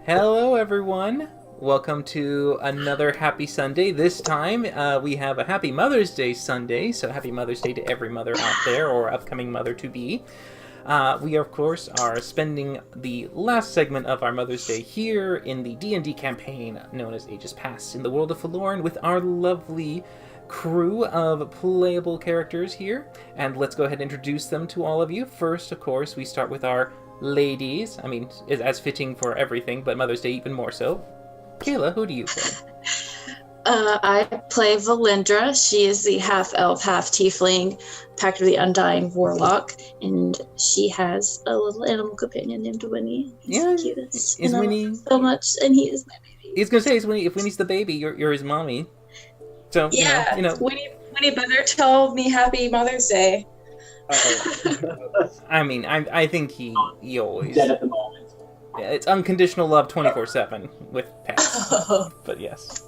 Hello, everyone. Welcome to another Happy Sunday. This time, we have a Happy Mother's Day Sunday, so Happy Mother's Day to every mother out there or upcoming mother-to-be. We, of course, are spending the last segment of our Mother's Day here in the D&D campaign known as Ages Past in the world of Forlorn with our lovely crew of playable characters here. And let's go ahead and introduce them to all of you. First, of course, we start with our ladies. I mean, as fitting for everything, but Mother's Day even more so. Kayla, who do you play? I play Valindra. She is the half-elf, half-tiefling, Pact of the Undying warlock, and she has a little animal companion named Winnie. He's the cutest. Is Winnie so much, and he is my baby. I was gonna say, if Winnie's the baby, you're his mommy. So yeah, you know. Winnie better tell me Happy Mother's Day. I mean, I think he always dead at the moment. Yeah, it's unconditional love 24/7 with pets. But yes.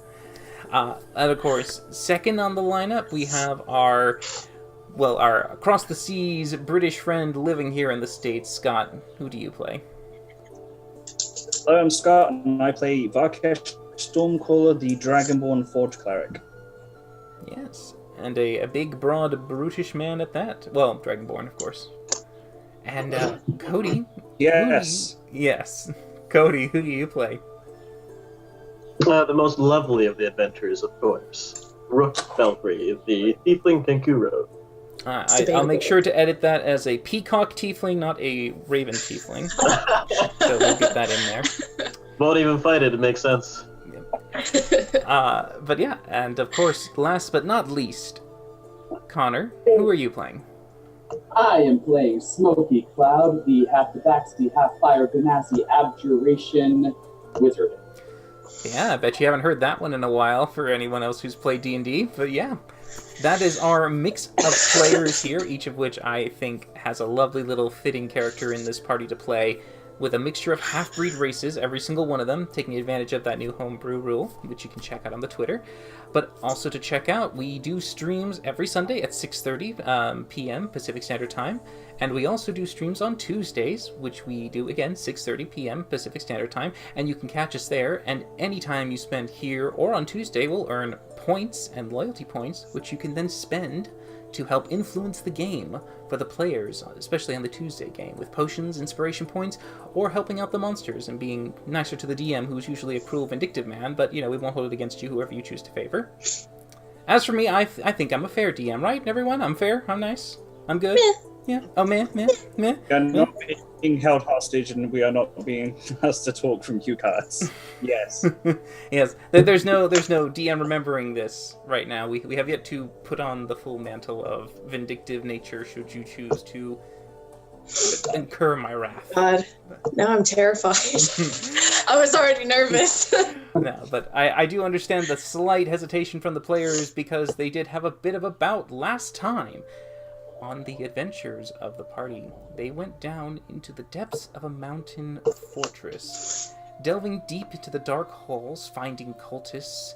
And of course, second on the lineup, we have our across the seas British friend living here in the States, Scott. Who do you play? Hello, I'm Scott, and I play Varkesh Stormcaller, the Dragonborn Forge Cleric. Yes, and a big, broad, brutish man at that. Well, Dragonborn, of course. And Cody. Yes. Yes. Cody, who do you play? The most lovely of the adventures, of course. Rook Belfry, the Tiefling Tenkuro. I'll make sure to edit that as a peacock tiefling, not a raven tiefling. So we'll get that in there. Won't even fight it, it makes sense. But yeah, and of course, last but not least, Connor, who are you playing? I am playing Smoky Cloud, the half Tabaxi, half Fire Ganassi Abjuration Wizard. Yeah, I bet you haven't heard that one in a while for anyone else who's played D&D, but yeah. That is our mix of players here, each of which I think has a lovely little fitting character in this party to play, with a mixture of half-breed races, every single one of them, taking advantage of that new homebrew rule, which you can check out on the Twitter. But also to check out, we do streams every Sunday at 6:30 p.m. Pacific Standard Time, and we also do streams on Tuesdays, which we do, again, 6:30 p.m. Pacific Standard Time, and you can catch us there, and any time you spend here or on Tuesday will earn points and loyalty points, which you can then spend to help influence the game for the players, especially on the Tuesday game, with potions, inspiration points, or helping out the monsters and being nicer to the DM, who's usually a cruel, vindictive man, but, we won't hold it against you, whoever you choose to favor. As for me, I think I'm a fair DM, right, everyone? I'm fair? I'm nice? I'm good? Yeah. Oh, man. We are not being held hostage, and we are not being asked to talk from cue cards. Yes. Yes. There's no DM remembering this right now. We have yet to put on the full mantle of vindictive nature should you choose to incur my wrath. God, now I'm terrified. I was already nervous. No, but I do understand the slight hesitation from the players because they did have a bit of a bout last time. On the adventures of the party, they went down into the depths of a mountain fortress, delving deep into the dark halls, finding cultists,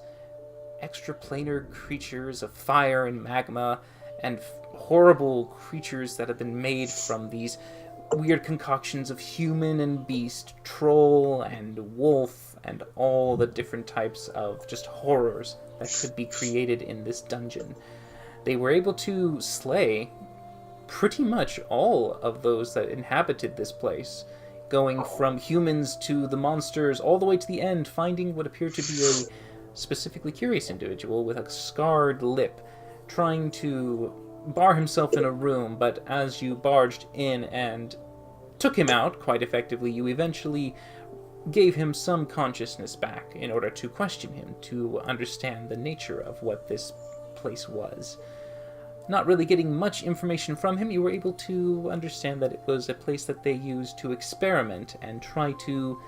extraplanar creatures of fire and magma, and horrible creatures that have been made from these weird concoctions of human and beast, troll and wolf, and all the different types of just horrors that could be created in this dungeon. They were able to slay pretty much all of those that inhabited this place, going from humans to the monsters all the way to the end, finding what appeared to be a specifically curious individual with a scarred lip, trying to bar himself in a room, but as you barged in and took him out quite effectively, you eventually gave him some consciousness back in order to question him, to understand the nature of what this place was. Not really getting much information from him, you were able to understand that it was a place that they used to experiment and try to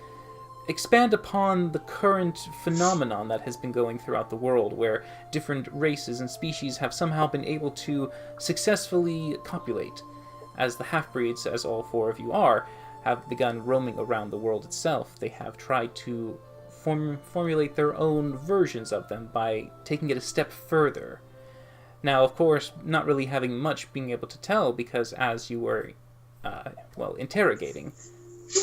expand upon the current phenomenon that has been going throughout the world, where different races and species have somehow been able to successfully copulate, as the half-breeds, as all four of you are, have begun roaming around the world itself. They have tried to formulate their own versions of them by taking it a step further. Now, of course, not really having much being able to tell, because as you were, interrogating,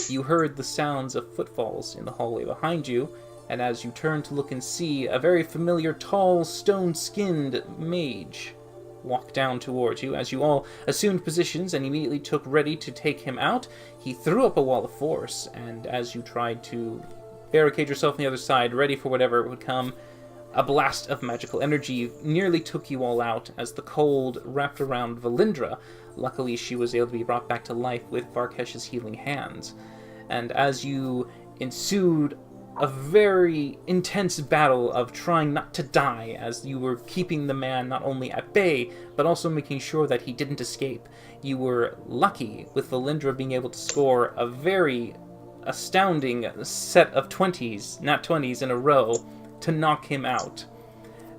you heard the sounds of footfalls in the hallway behind you, and as you turn to look and see, a very familiar, tall, stone-skinned mage walk down towards you. As you all assumed positions and immediately took ready to take him out, he threw up a wall of force, and as you tried to barricade yourself on the other side, ready for whatever would come, a blast of magical energy nearly took you all out as the cold wrapped around Valindra. Luckily, she was able to be brought back to life with Varkesh's healing hands. And as you ensued a very intense battle of trying not to die, as you were keeping the man not only at bay, but also making sure that he didn't escape. You were lucky with Valindra being able to score a very astounding set of 20s, not 20s, in a row to knock him out.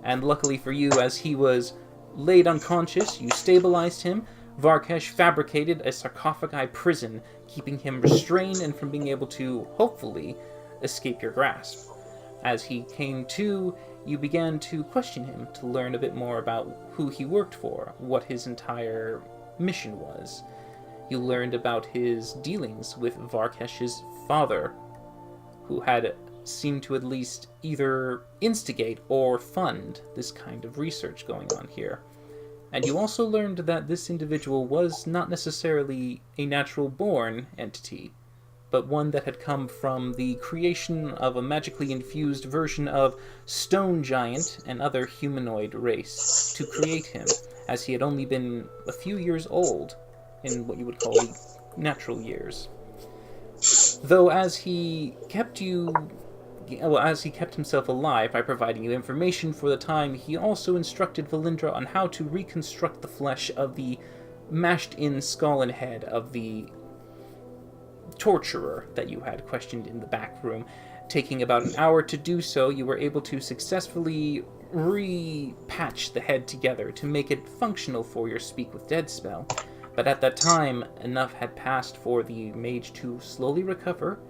And luckily for you, as he was laid unconscious, you stabilized him. Varkesh fabricated a sarcophagi prison, keeping him restrained and from being able to, hopefully, escape your grasp. As he came to, you began to question him to learn a bit more about who he worked for, what his entire mission was. You learned about his dealings with Varkesh's father, who had seemed to at least either instigate or fund this kind of research going on here. And you also learned that this individual was not necessarily a natural-born entity, but one that had come from the creation of a magically infused version of Stone Giant and other humanoid race to create him, as he had only been a few years old in what you would call natural years. Though as he kept himself alive by providing you information for the time, he also instructed Valindra on how to reconstruct the flesh of the mashed-in skull and head of the torturer that you had questioned in the back room. Taking about an hour to do so, you were able to successfully repatch the head together to make it functional for your Speak with Dead spell. But at that time, enough had passed for the mage to slowly recover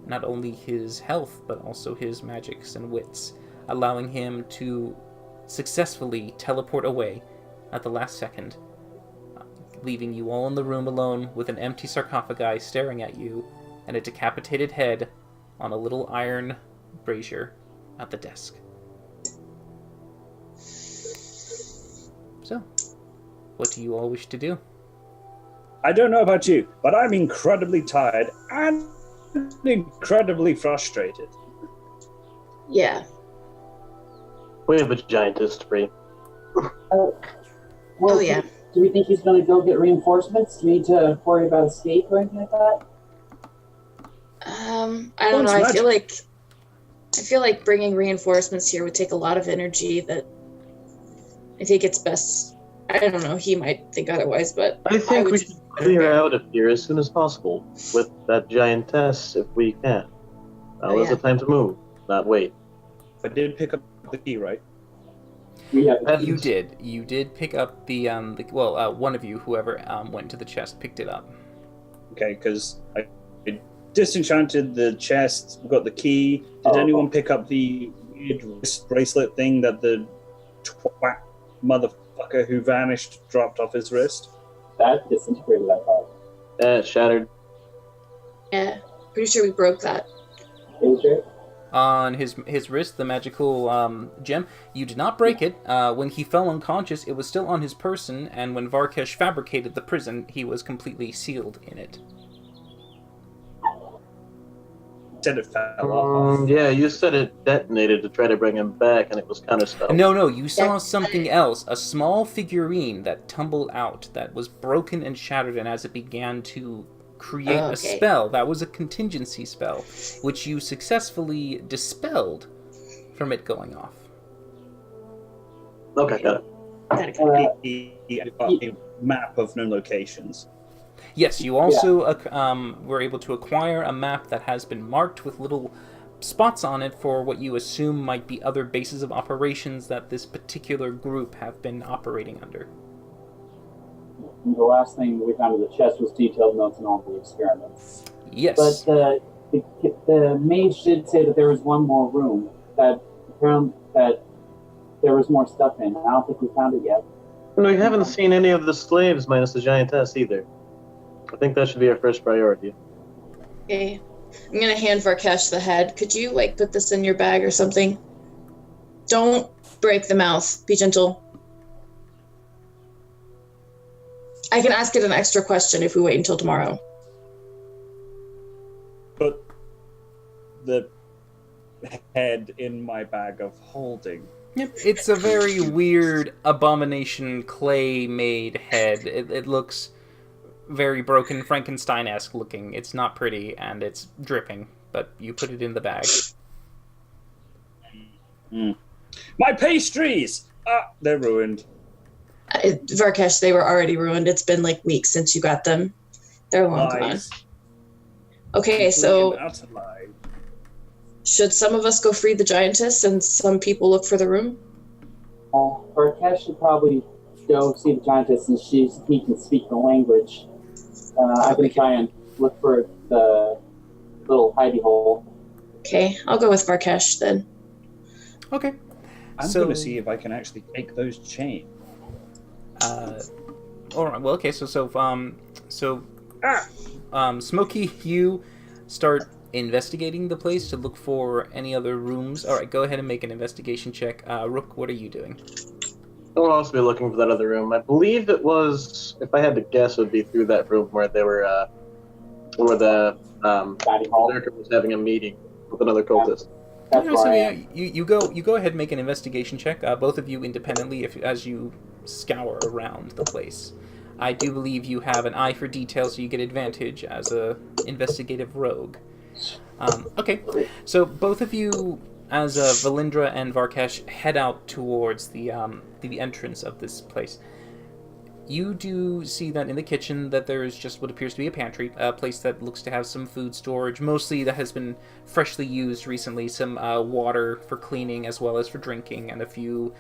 not only his health, but also his magics and wits, allowing him to successfully teleport away at the last second, leaving you all in the room alone with an empty sarcophagi staring at you and a decapitated head on a little iron brazier at the desk. So, what do you all wish to do? I don't know about you, but I'm incredibly tired and incredibly frustrated. Yeah. We have a giantess to free. Well, Oh, yeah. Do we think he's going to go get reinforcements? Do we need to worry about escape or anything like that? I don't know. I feel like bringing reinforcements here would take a lot of energy. That I think it's best. I don't know. He might think otherwise, but I think we should clear out of here as soon as possible with that giantess if we can. Now is the time to move, not wait. I did pick up the key, right? We have You did pick up the one of you, whoever went to the chest, picked it up. Okay, because I disenchanted the chest, got the key. Did anyone pick up the weird wrist bracelet thing that the twat motherfucker who vanished dropped off his wrist? that disintegrated, I thought. It shattered. yeah, pretty sure we broke that. Is it? On his wrist, the magical gem. You did not break it. When he fell unconscious, it was still on his person, and when Varkesh fabricated the prison, he was completely sealed in it. Said it fell off. Yeah, you said it detonated to try to bring him back, and it was kind of stuff. No, you saw something else. A small figurine that tumbled out, that was broken and shattered, and as it began to create a spell, that was a contingency spell, which you successfully dispelled from it going off. Okay, got it. A map of known locations. Yes, you also were able to acquire a map that has been marked with little spots on it for what you assume might be other bases of operations that this particular group have been operating under. And the last thing we found in the chest was detailed notes on all the experiments. Yes. But the mage did say that there was one more room that there was more stuff in. I don't think we found it yet. And we haven't seen any of the slaves minus the giantess either. I think that should be our first priority. Okay. I'm gonna hand Varkesh the head. Could you, like, put this in your bag or something? Don't break the mouth. Be gentle. I can ask it an extra question if we wait until tomorrow. Put the head in my bag of holding. Yep, it's a very weird abomination clay-made head. It looks very broken, Frankenstein-esque looking. It's not pretty, and it's dripping, but you put it in the bag. My pastries! They're ruined. Varkesh, they were already ruined. It's been like weeks since you got them. They're long gone. Okay, so should some of us go free the giantess and some people look for the room? Varkesh should probably go see the giantess since he can speak the language. I can try and look for the little hidey hole. Okay, I'll go with Varkesh then. Okay. I'm going to see if I can actually take those chains. All right. Well, okay. So Smokey, you start investigating the place to look for any other rooms. All right. Go ahead and make an investigation check. Rook, what are you doing? I'll also be looking for that other room. I believe it was, if I had to guess, it would be through that room where they were, where the Berserker was having a meeting with another cultist. Okay, so yeah, you go ahead and make an investigation check. Both of you independently, as you scour around the place. I do believe you have an eye for detail, so you get advantage as a investigative rogue. Okay, so both of you, as Valindra and Varkesh, head out towards the entrance of this place. You do see that in the kitchen that there is just what appears to be a pantry, a place that looks to have some food storage, mostly that has been freshly used recently, some water for cleaning as well as for drinking, and a few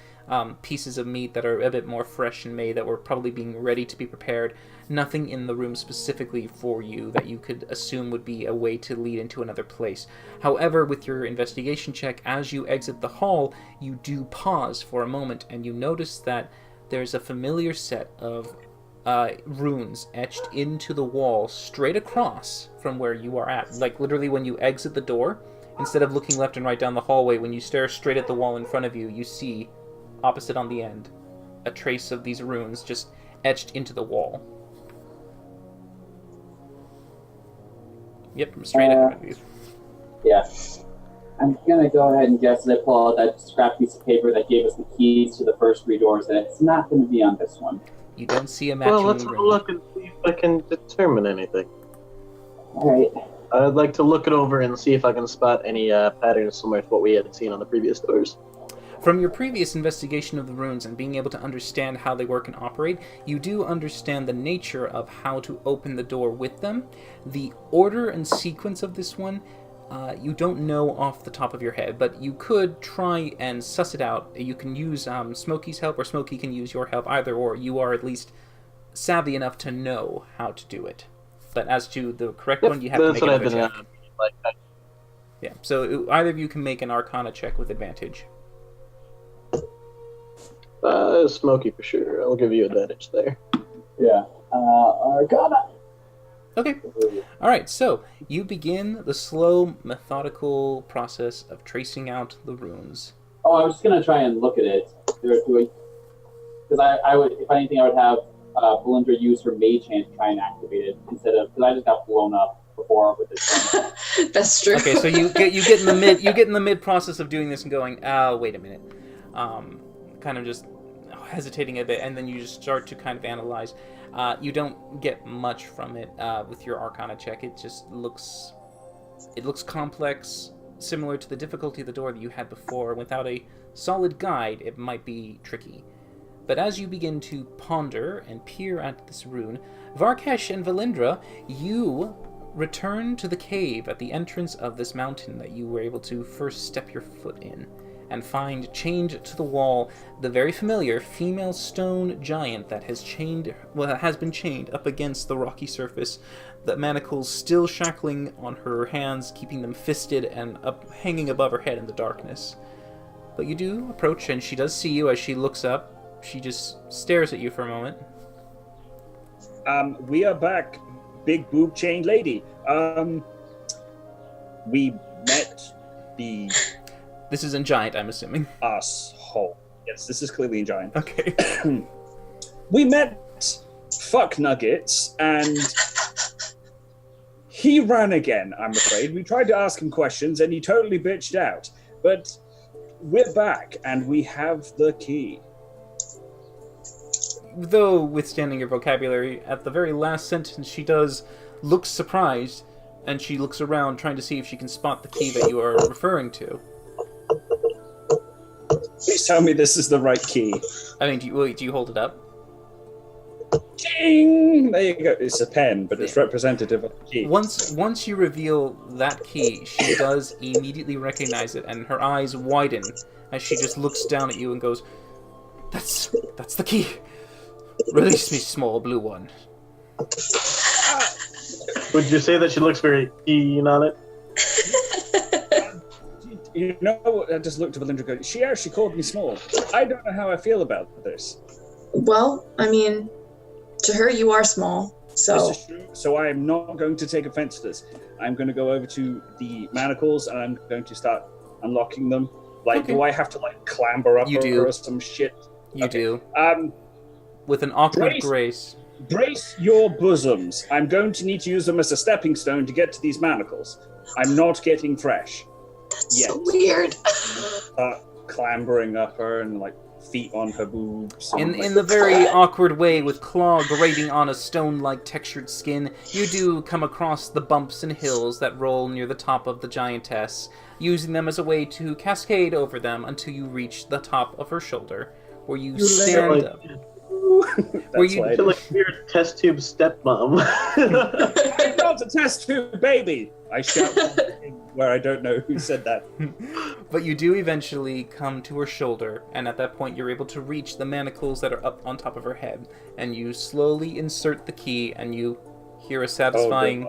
pieces of meat that are a bit more fresh and made that were probably being ready to be prepared. Nothing in the room specifically for you that you could assume would be a way to lead into another place. However, with your investigation check, as you exit the hall, you do pause for a moment and you notice that there's a familiar set of runes etched into the wall straight across from where you are at. Like, literally, when you exit the door, instead of looking left and right down the hallway, when you stare straight at the wall in front of you, you see, opposite on the end, a trace of these runes just etched into the wall. Yep, straight ahead of you. Yeah. I'm gonna go ahead and guess that I pull out that scrap piece of paper that gave us the keys to the first 3 doors, and it's not gonna be on this one. You don't see a matching Well, let's have a look and see if I can determine anything. Alright. I'd like to look it over and see if I can spot any patterns similar to what we had seen on the previous doors. From your previous investigation of the runes and being able to understand how they work and operate, you do understand the nature of how to open the door with them. The order and sequence of this one, you don't know off the top of your head, but you could try and suss it out. You can use Smokey's help, or Smokey can use your help, either or. You are at least savvy enough to know how to do it. But as to the correct one, you have to make another check. Yeah, so either of you can make an Arcana check with advantage. Smokey for sure. I'll give you advantage there. Yeah. Arcana! Okay. Alright, so you begin the slow, methodical process of tracing out the runes. Oh, I was just gonna try and look at it. Because I would, if anything, I would have Valindra use her mage hand to try and activate it instead of, because I just got blown up before with this thing. That's true. Okay, so you get in the mid process of doing this and going, wait a minute, kind of just hesitating a bit, and then you just start to kind of analyze. You don't get much from it with your Arcana check. It just looks complex, similar to the difficulty of the door that you had before. Without a solid guide, it might be tricky. But as you begin to ponder and peer at this rune, Varkesh and Valindra, you return to the cave at the entrance of this mountain that you were able to first step your foot in, and find chained to the wall the very familiar female stone giant that has been chained up against the rocky surface, the manacles still shackling on her hands, keeping them fisted and hanging above her head in the darkness. But you do approach, and she does see you. As she looks up, she just stares at you for a moment. We are back, big boob chained lady. we met the This is in Giant, I'm assuming. asshole. Yes, this is clearly in Giant. Okay. We met Fuck Nuggets, and he ran again, I'm afraid. We tried to ask him questions, and he totally bitched out. But we're back, and we have the key. Though, withstanding your vocabulary, at the very last sentence, she does look surprised, and she looks around trying to see if she can spot the key that you are referring to. Please tell me this is the right key. I mean, do you hold it up? Ding! There you go. It's a pen, but it's representative of the key. Once you reveal that key, she does immediately recognize it, and her eyes widen as she just looks down at you and goes, That's the key. Release me, small blue one." Would you say that she looks very keen on it? You know, I just looked at Valindra and go, she actually called me small. I don't know how I feel about this. Well, I mean, to her, you are small, so... This is true. So I am not going to take offense to this. I'm going to go over to the manacles and I'm going to start unlocking them. Like, Okay. do I have to, like, clamber up You over do. or some shit? You Okay. do. With an awkward grace. Brace your bosoms. I'm going to need to use them as a stepping stone to get to these manacles. I'm not getting fresh. That's so weird. Clambering up her and, like, feet on her boobs. In the very awkward way, with claw grating on a stone-like textured skin, you do come across the bumps and hills that roll near the top of the giantess, using them as a way to cascade over them until you reach the top of her shoulder, where you stand up. Where you I feel like weird test tube stepmom. I'm not a test tube baby! I shout where I don't know who said that. But you do eventually come to her shoulder, and at that point you're able to reach the manacles that are up on top of her head, and you slowly insert the key, and you hear a satisfying...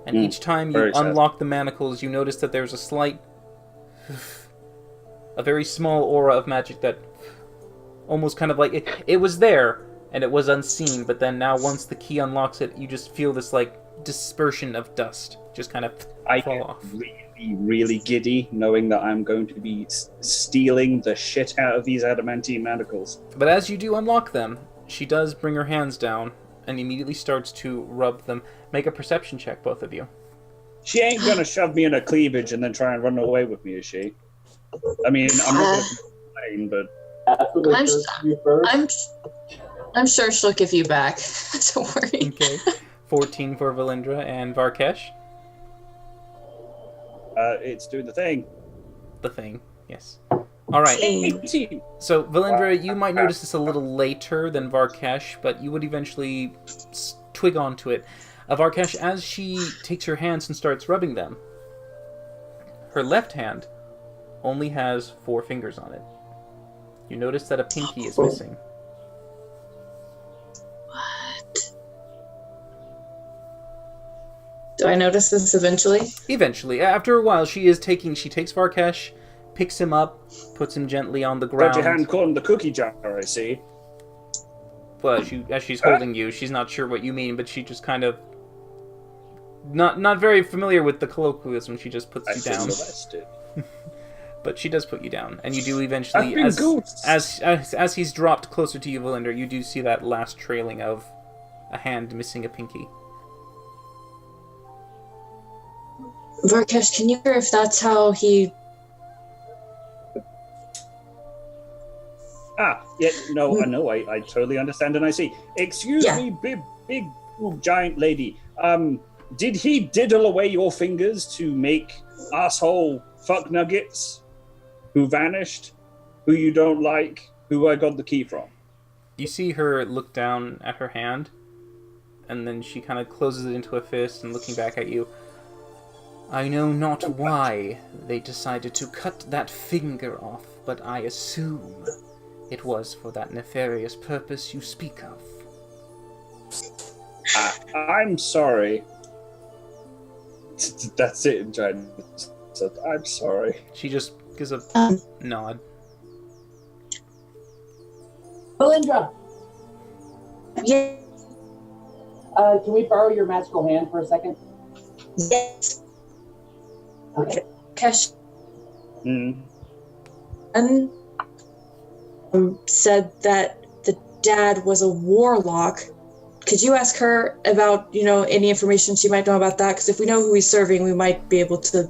And each time you unlock the manacles, you notice that there's a slight... a very small aura of magic that... almost kind of like... It was there, and it was unseen, but then now once the key unlocks it, you just feel this, like, dispersion of dust just kind of fall off. Really, really giddy, knowing that I'm going to be stealing the shit out of these adamantine manacles. But as you do unlock them, she does bring her hands down and immediately starts to rub them. Make a perception check, both of you. She ain't gonna shove me in her cleavage and then try and run away with me, is she? I mean, I'm not gonna complain, but... That's what it says to you first. I'm sure she'll give you back. Don't worry. Okay. 14 for Valindra and Varkesh. It's doing the thing. The thing, yes. Alright, 18. so Valindra, you might notice this a little later than Varkesh, but you would eventually twig onto it. Varkesh, as she takes her hands and starts rubbing them, her left hand only has 4 fingers on it. You notice that a pinky is missing. Do I notice this eventually? Eventually. After a while, she takes Varkesh, picks him up, puts him gently on the ground. Got your hand caught in the cookie jar, I see. Well, as she's holding you, she's not sure what you mean, but she just kind of... Not very familiar with the colloquialism, she just puts you down. But she does put you down, and you do eventually, as he's dropped closer to you, Valindra, you do see that last trailing of a hand missing a pinky. Varkesh, can you hear if that's how he... Yeah, no, I know, I totally understand and I see. Excuse me, big giant lady. Did he diddle away your fingers to make asshole fuck nuggets who vanished, who you don't like, who I got the key from? You see her look down at her hand, and then she kind of closes it into a fist and looking back at you. I know not why they decided to cut that finger off, but I assume it was for that nefarious purpose you speak of. I'm sorry. That's it, Giant. I'm sorry. She just gives a nod. Valindra, Yeah. can we borrow your magical hand for a second? Yes. Okay. Cash Mm. said that the dad was a warlock. Could you ask her about, any information she might know about that? Because if we know who he's serving, we might be able to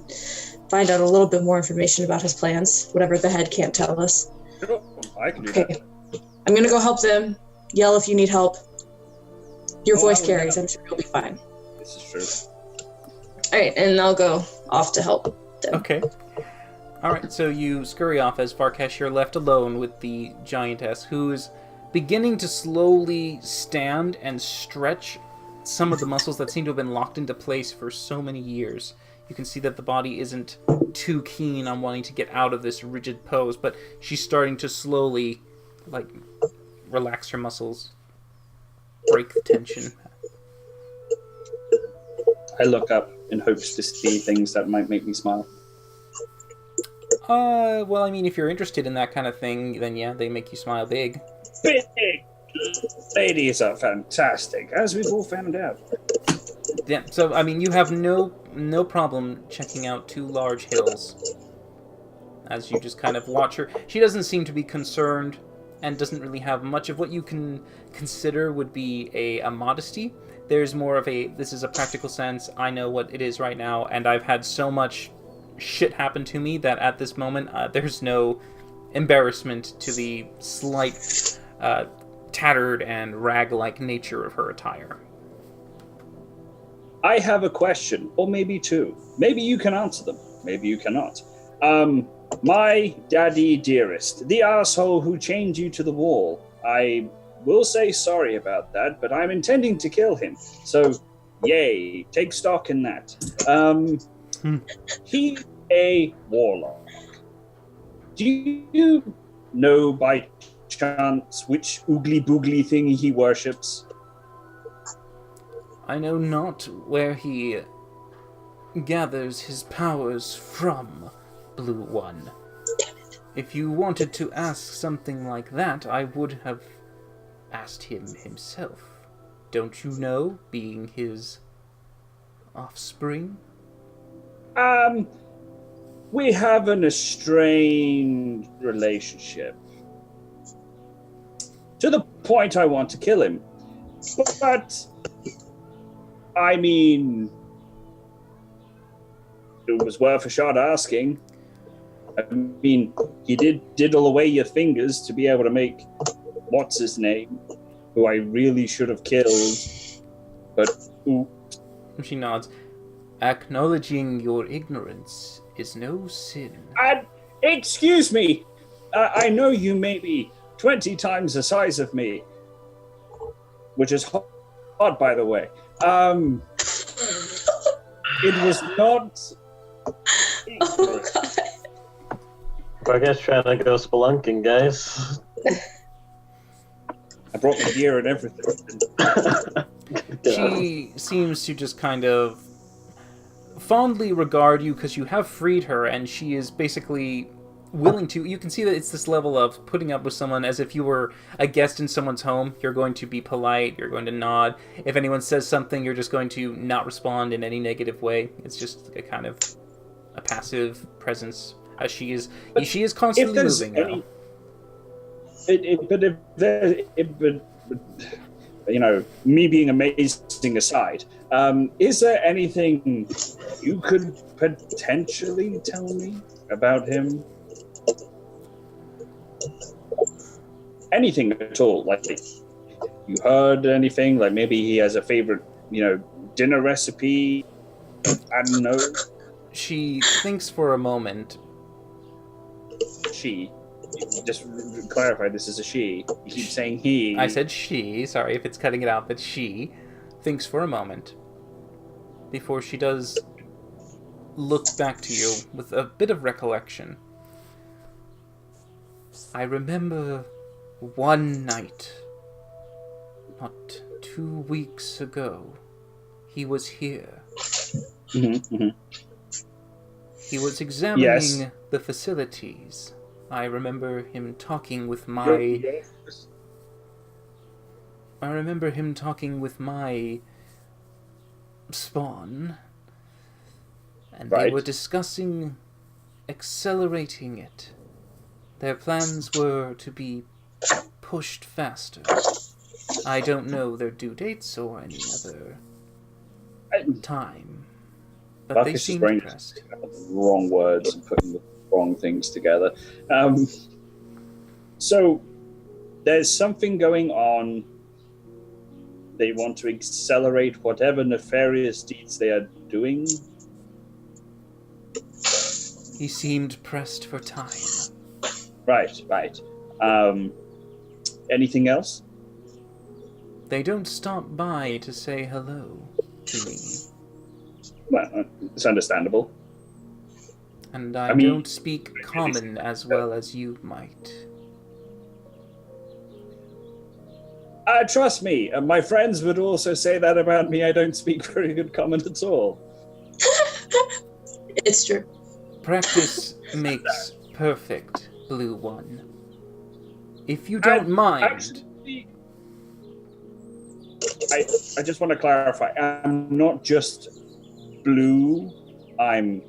find out a little bit more information about his plans, whatever the head can't tell us. Sure, I can do Okay. that. I'm going to go help them. Yell if you need help. Your voice Oh, carries. yeah. I'm sure you'll be fine. This is true. All right, and I'll go off to help them. Okay. Alright, so you scurry off as Farkesh, you're left alone with the giantess, who is beginning to slowly stand and stretch some of the muscles that seem to have been locked into place for so many years. You can see that the body isn't too keen on wanting to get out of this rigid pose, but she's starting to slowly, relax her muscles, break the tension. I look up in hopes to see things that might make me smile. Well, I mean, if you're interested in that kind of thing, then yeah, they make you smile big. Big ladies are fantastic, as we've all found out. Yeah, so, I mean, you have no problem checking out two large hills. As you just kind of watch her. She doesn't seem to be concerned, and doesn't really have much of what you can consider would be a modesty. There's more of this is a practical sense, I know what it is right now, and I've had so much shit happen to me that at this moment, there's no embarrassment to the slight, tattered and rag-like nature of her attire. I have a question, or maybe two. Maybe you can answer them. Maybe you cannot. My daddy dearest, the asshole who chained you to the wall. I will say sorry about that, but I'm intending to kill him. So, yay, take stock in that. He a warlock. Do you know by chance which oogly boogly thing he worships? I know not where he gathers his powers from, Blue One. If you wanted to ask something like that, I would have asked him himself. Don't you know, being his offspring? We have an estranged relationship. To the point I want to kill him. But I mean, it was worth a shot asking. I mean, he did diddle away your fingers to be able to make what's his name, who I really should have killed. But oops. She nods. Acknowledging your ignorance is no sin. Excuse me. I know you may be 20 times the size of me, which is hard, by the way. It was not. Oh, God. I guess trying to go spelunking, guys. I brought my gear and everything. She seems to just kind of fondly regard you because you have freed her, and she is basically willing to. You can see that it's this level of putting up with someone as if you were a guest in someone's home. You're going to be polite, you're going to nod. If anyone says something, you're just going to not respond in any negative way. It's just a kind of a passive presence. As she is constantly moving now. You know, me being amazing aside, is there anything you could potentially tell me about him? Anything at all? Like, you heard anything? Like, maybe he has a favorite, dinner recipe? I don't know. She thinks for a moment. She. Just clarify, this is a she. You keep saying he. I said she. Sorry if it's cutting it out, but she thinks for a moment before she does look back to you with a bit of recollection. I remember one night, not 2 weeks ago, he was here. Mm-hmm, mm-hmm. He was examining the facilities. I remember him talking with my spawn. and Right. they were discussing accelerating it. Their plans were to be pushed faster. I don't know their due dates or any other time, but they Marcus is seemed brain pressed. the wrong words and putting the wrong things together. So there's something going on. They want to accelerate whatever nefarious deeds they are doing. He seemed pressed for time. Right. Anything else? They don't stop by to say hello to me. Well, it's understandable. And I mean, don't speak common as well as you might. Trust me, my friends would also say that about me. I don't speak very good common at all. It's true. Practice makes perfect, Blue One. If you don't mind... Actually, I just want to clarify. I'm not just blue. I'm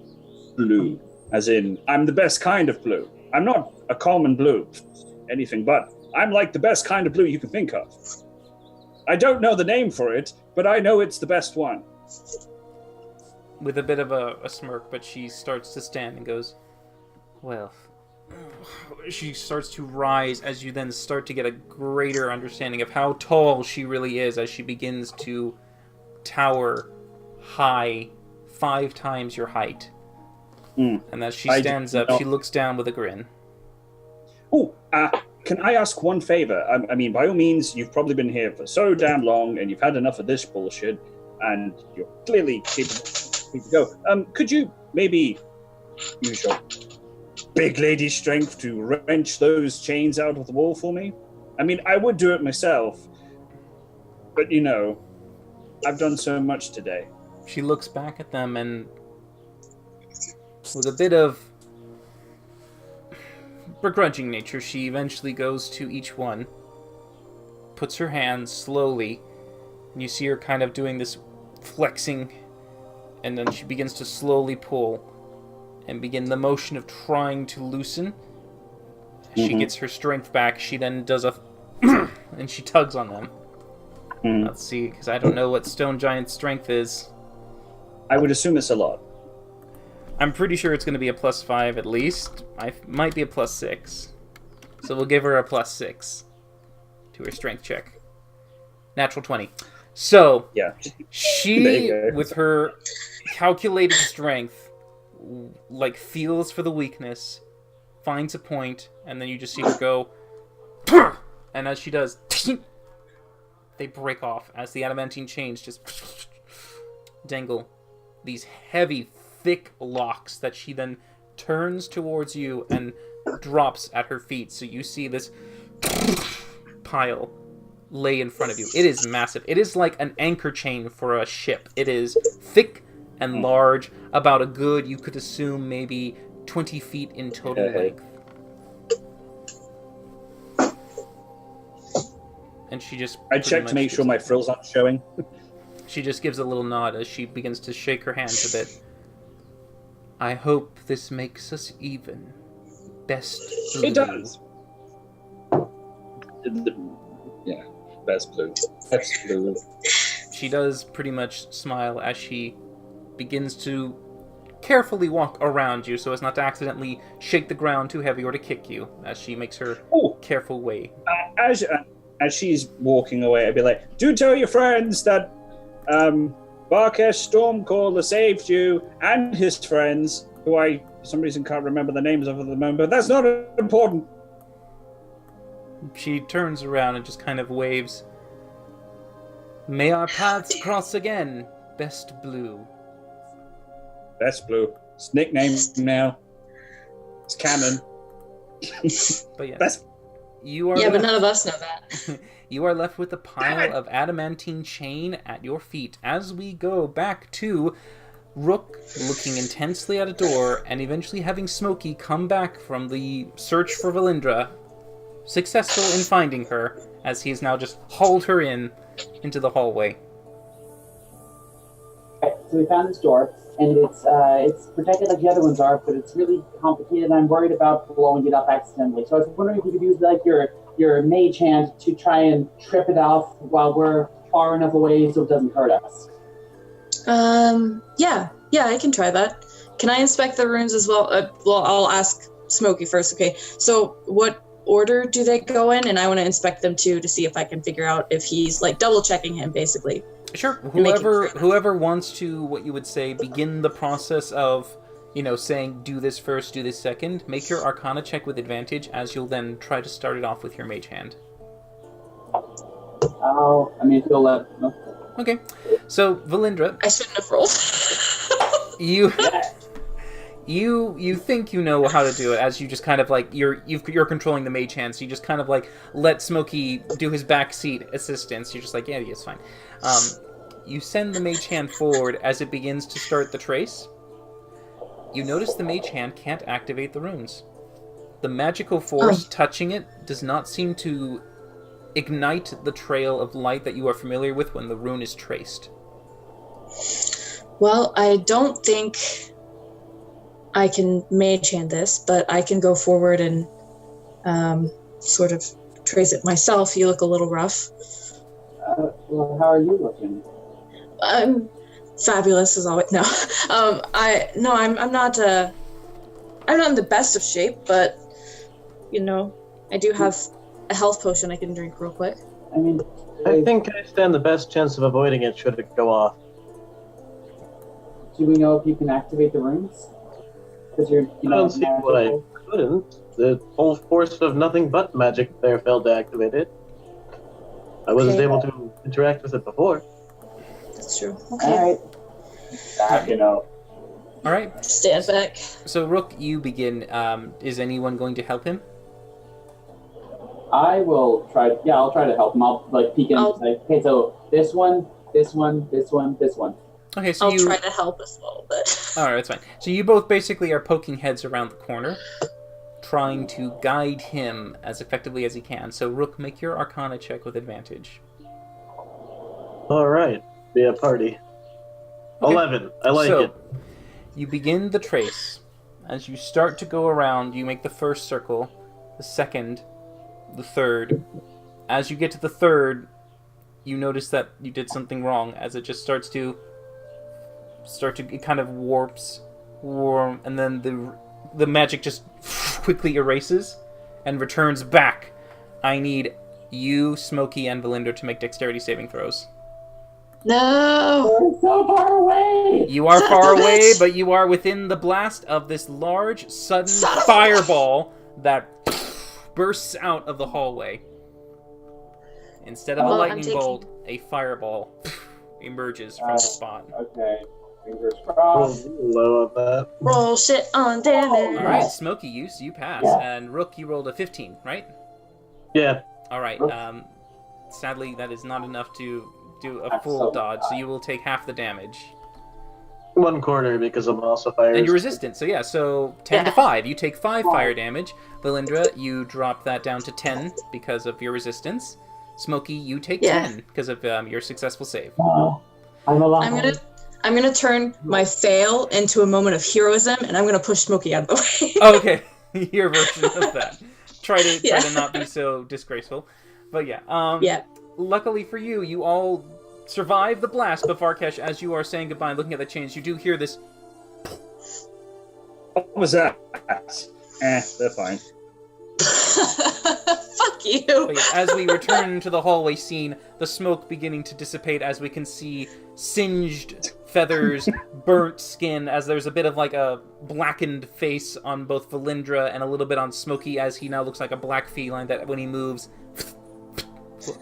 blue. As in, I'm the best kind of blue. I'm not a common blue. Anything but. I'm like the best kind of blue you can think of. I don't know the name for it, but I know it's the best one. With a bit of a smirk, but she starts to stand and goes, well... She starts to rise as you then start to get a greater understanding of how tall she really is as she begins to tower high 5 times your height. And as she stands up, she looks down with a grin. Oh, can I ask one favor? I mean, by all means, you've probably been here for so damn long, and you've had enough of this bullshit, and you're clearly capable to go. Could you maybe use your big lady strength to wrench those chains out of the wall for me? I mean, I would do it myself, but you know, I've done so much today. She looks back at them and, with a bit of begrudging nature, she eventually goes to each one, puts her hand slowly, and you see her kind of doing this flexing, and then she begins to slowly pull and begin the motion of trying to loosen. As she gets her strength back, she then does a and she tugs on them. Let's see, because I don't know what Stone Giant's strength is. I would assume it's a lot. I'm pretty sure it's going to be a +5 at least. Might be a +6. So we'll give her a +6 to her strength check. Natural 20. So, yeah, she, with her calculated strength, like feels for the weakness, finds a point, and then you just see her go, and as she does, they break off as the adamantine chains just dangle these heavy, thick locks that she then turns towards you and drops at her feet. So you see this pile lay in front of you. It is massive. It is like an anchor chain for a ship. It is thick and large, about a good, you could assume, maybe 20 feet in total length. And she just... I checked to make sure my frills aren't showing. She just gives a little nod as she begins to shake her hands a bit. I hope this makes us even. Best blue. It does. Yeah, best blue. Best blue. She does pretty much smile as she begins to carefully walk around you so as not to accidentally shake the ground too heavy or to kick you as she makes her careful way. As she's walking away, I'd be like, do tell your friends that Barkesh Stormcaller saved you and his friends, who I, for some reason, can't remember the names of at the moment, but that's not important. She turns around and just kind of waves. May our paths cross again, Best Blue. Best Blue. It's nickname now. It's canon. But yeah. Best. You are but none of us know that. You are left with a pile of adamantine chain at your feet as we go back to Rook looking intensely at a door and eventually having Smokey come back from the search for Valindra, successful in finding her as he has now just hauled her into the hallway. Okay, so we found this door. and it's protected like the other ones are, but it's really complicated. And I'm worried about blowing it up accidentally. So I was wondering if you could use like your mage hand to try and trip it off while we're far enough away so it doesn't hurt us. Yeah, I can try that. Can I inspect the runes as well? Well, I'll ask Smokey first. Okay, so what order do they go in? And I want to inspect them too to see if I can figure out if he's like double checking him, basically. Sure. Whoever wants to, what you would say, begin the process of, saying do this first, do this second. Make your Arcana check with advantage, as you'll then try to start it off with your mage hand. If you'll let. No. Okay, so Valindra, I shouldn't have rolled. you think you know how to do it, as you just kind of like you're controlling the mage hand, so you just kind of like let Smokey do his backseat assistance. You're just like, yeah, it's fine. You send the mage hand forward as it begins to start the trace. You notice the mage hand can't activate the runes. The magical force touching it does not seem to ignite the trail of light that you are familiar with when the rune is traced. Well, I don't think I can mage hand this, but I can go forward and sort of trace it myself. You look a little rough. Well, how are you looking? I'm fabulous as always. No, I'm not. I'm not in the best of shape, but I do have a health potion I can drink real quick. I think I stand the best chance of avoiding it should it go off. Do we know if you can activate the runes? Because I don't see what I couldn't. The whole force of nothing but magic there failed to activate it. I wasn't able to interact with it before. That's true. Okay. All right. Stand back. So, Rook, you begin. Is anyone going to help him? I will try. Yeah, I'll try to help him. I'll peek in and say, "Okay, so this one, this one, this one, this one." Okay, so I'll try to help as well, but... Alright, that's fine. So you both basically are poking heads around the corner, trying to guide him as effectively as you can. So, Rook, make your Arcana check with advantage. Alright, be a party. Okay. 11, I like it. You begin the trace. As you start to go around, you make the first circle, the second, the third. As you get to the third, you notice that you did something wrong, as it just starts to it kind of warps, and then the magic just quickly erases and returns back. I need you, Smokey, and Valindra to make dexterity saving throws. No! We're so far away! You are far away, but you are within the blast of this large, sudden fireball that bursts out of the hallway. Instead of a lightning bolt, a fireball emerges from the spot. Okay. Fingers crossed. Low on that. Roll shit on damage. Alright, Smokey, you pass. Yeah. And Rook, you rolled a 15, right? Yeah. Alright, sadly that is not enough to do a full dodge, so you will take half the damage. 1/4 because I'm also fire. And you're resistant, so 10 to 5. You take 5 fire damage. Valindra, you drop that down to 10 because of your resistance. Smokey, you take 10 because of your successful save. I'm alive. I'm gonna turn my fail into a moment of heroism, and I'm gonna push Smokey out of the way. Okay, your version of that. Try to not be so disgraceful, but yeah. Luckily for you, you all survive the blast. But Varkesh, as you are saying goodbye and looking at the chains, you do hear this. What was that? They're fine. Fuck you. But yeah, as we return to the hallway scene, the smoke beginning to dissipate as we can see singed feathers, burnt skin, as there's a bit of like a blackened face on both Valindra and a little bit on Smokey, as he now looks like a black feline that when he moves,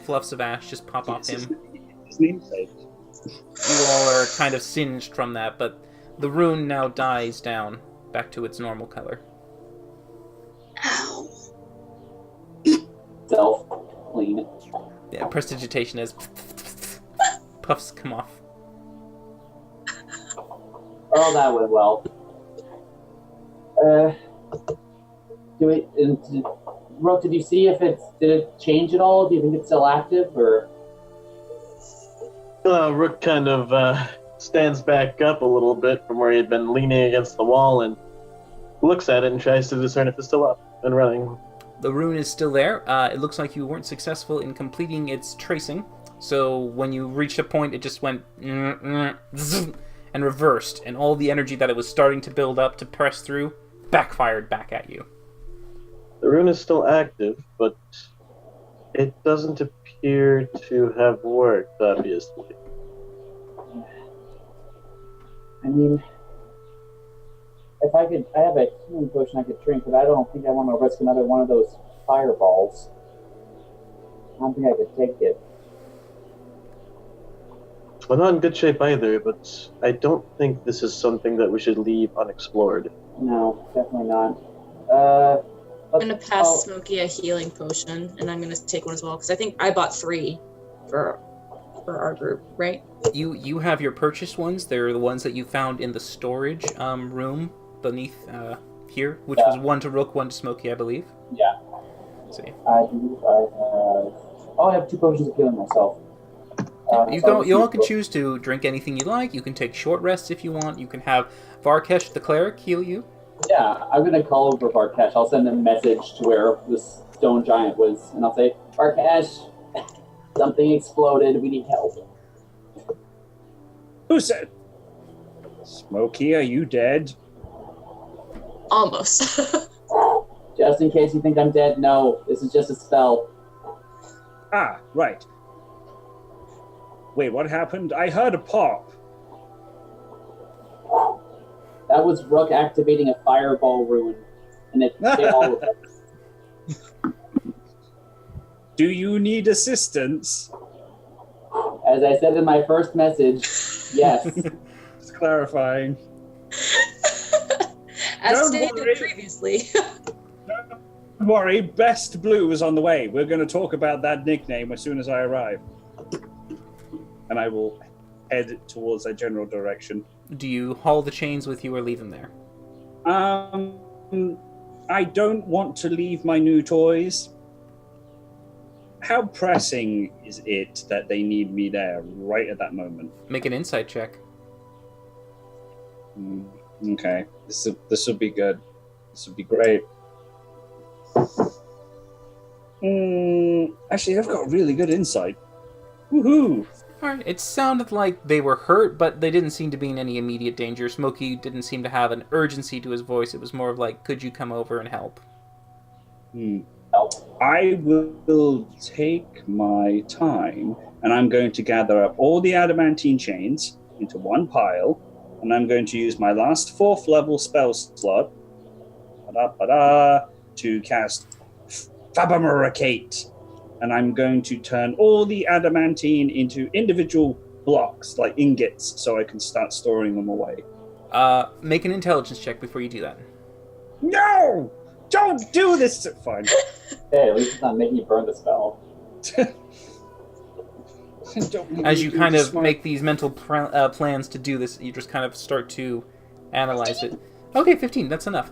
fluffs of ash just pop off him. You all are kind of singed from that, but the rune now dies down back to its normal color. Ow. Self-clean. Yeah, prestidigitation as puffs come off. Oh, that went well. Rook, did you see if did it change at all? Do you think it's still active, or? Rook kind of stands back up a little bit from where he had been leaning against the wall and looks at it and tries to discern if it's still up and running. The rune is still there. It looks like you weren't successful in completing its tracing. So when you reached a point, it just went and reversed, and all the energy that it was starting to build up to press through backfired back at you. The rune is still active, but it doesn't appear to have worked, obviously. I mean, if I have a healing potion I could drink, but I don't think I want to risk another one of those fireballs. I don't think I could take it. We're not in good shape either, but I don't think this is something that we should leave unexplored. No, definitely not. I'm going to pass Smokey a healing potion, and I'm going to take one as well, because I think I bought 3 for our group, right? You have your purchased ones. They're the ones that you found in the storage room beneath here, which was one to Rook, one to Smokey, I believe. Yeah. Let's see. I have 2 potions of healing myself. You all can choose to drink anything you like. You can take short rests if you want. You can have Varkesh the cleric heal you. Yeah, I'm going to call over Varkesh. I'll send a message to where the stone giant was, and I'll say, Varkesh, something exploded. We need help. Who said? Smokey, are you dead? Almost. Just in case you think I'm dead, no. This is just a spell. Ah, right. Wait, what happened? I heard a pop. That was Rook activating a fireball rune, and it hit all of us. Do you need assistance? As I said in my first message, yes. Just clarifying. As Don't stated worry. previously. Don't worry, Best Blue is on the way. We're going to talk about that nickname as soon as I arrive. And I will head towards that general direction. Do you haul the chains with you or leave them there? I don't want to leave my new toys. How pressing is it that they need me there right at that moment? Make an insight check. Okay, this will be good. This will be great. Actually, I've got really good insight. Woohoo! Alright, it sounded like they were hurt, but they didn't seem to be in any immediate danger. Smokey didn't seem to have an urgency to his voice. It was more of like, could you come over and help? I will take my time, and I'm going to gather up all the adamantine chains into one pile, and I'm going to use my last 4th level spell slot to cast Fabrificate. And I'm going to turn all the adamantine into individual blocks, like ingots, so I can start storing them away. Make an intelligence check before you do that. No! Don't do this! Fine. Hey, at least it's not making you burn the spell. As you kind of make these mental plans to do this, you just kind of start to analyze it. Okay, 15, that's enough.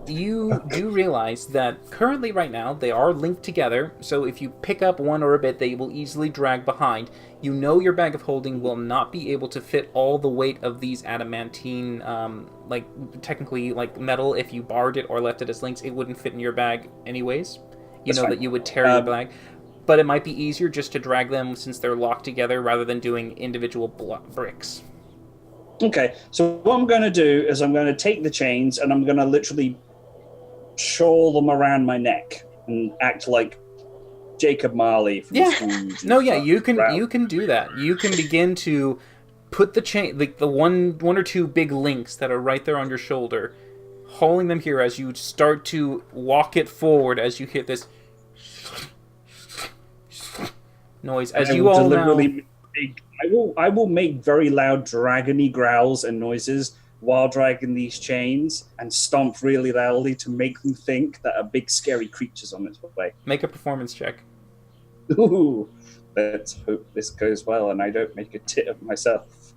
You do realize that currently right now they are linked together, so if you pick up one or a bit, they will easily drag behind. You know your bag of holding will not be able to fit all the weight of these adamantine, technically like metal. If you borrowed it or left it as links, it wouldn't fit in your bag anyways. You know that you would tear your bag. But it might be easier just to drag them since they're locked together rather than doing individual bricks. Okay, so what I'm going to do is I'm going to take the chains and I'm going to literally shawl them around my neck and act like Jacob Marley from Scrooge. No, yeah, you can do that. You can begin to put the chain, like the one or two big links that are right there on your shoulder, hauling them here as you start to walk it forward as you hit this noise. As you all now... I will make very loud dragony growls and noises while dragging these chains and stomp really loudly to make them think that a big scary creature's on its way. Make a performance check. Ooh, let's hope this goes well and I don't make a tit of myself.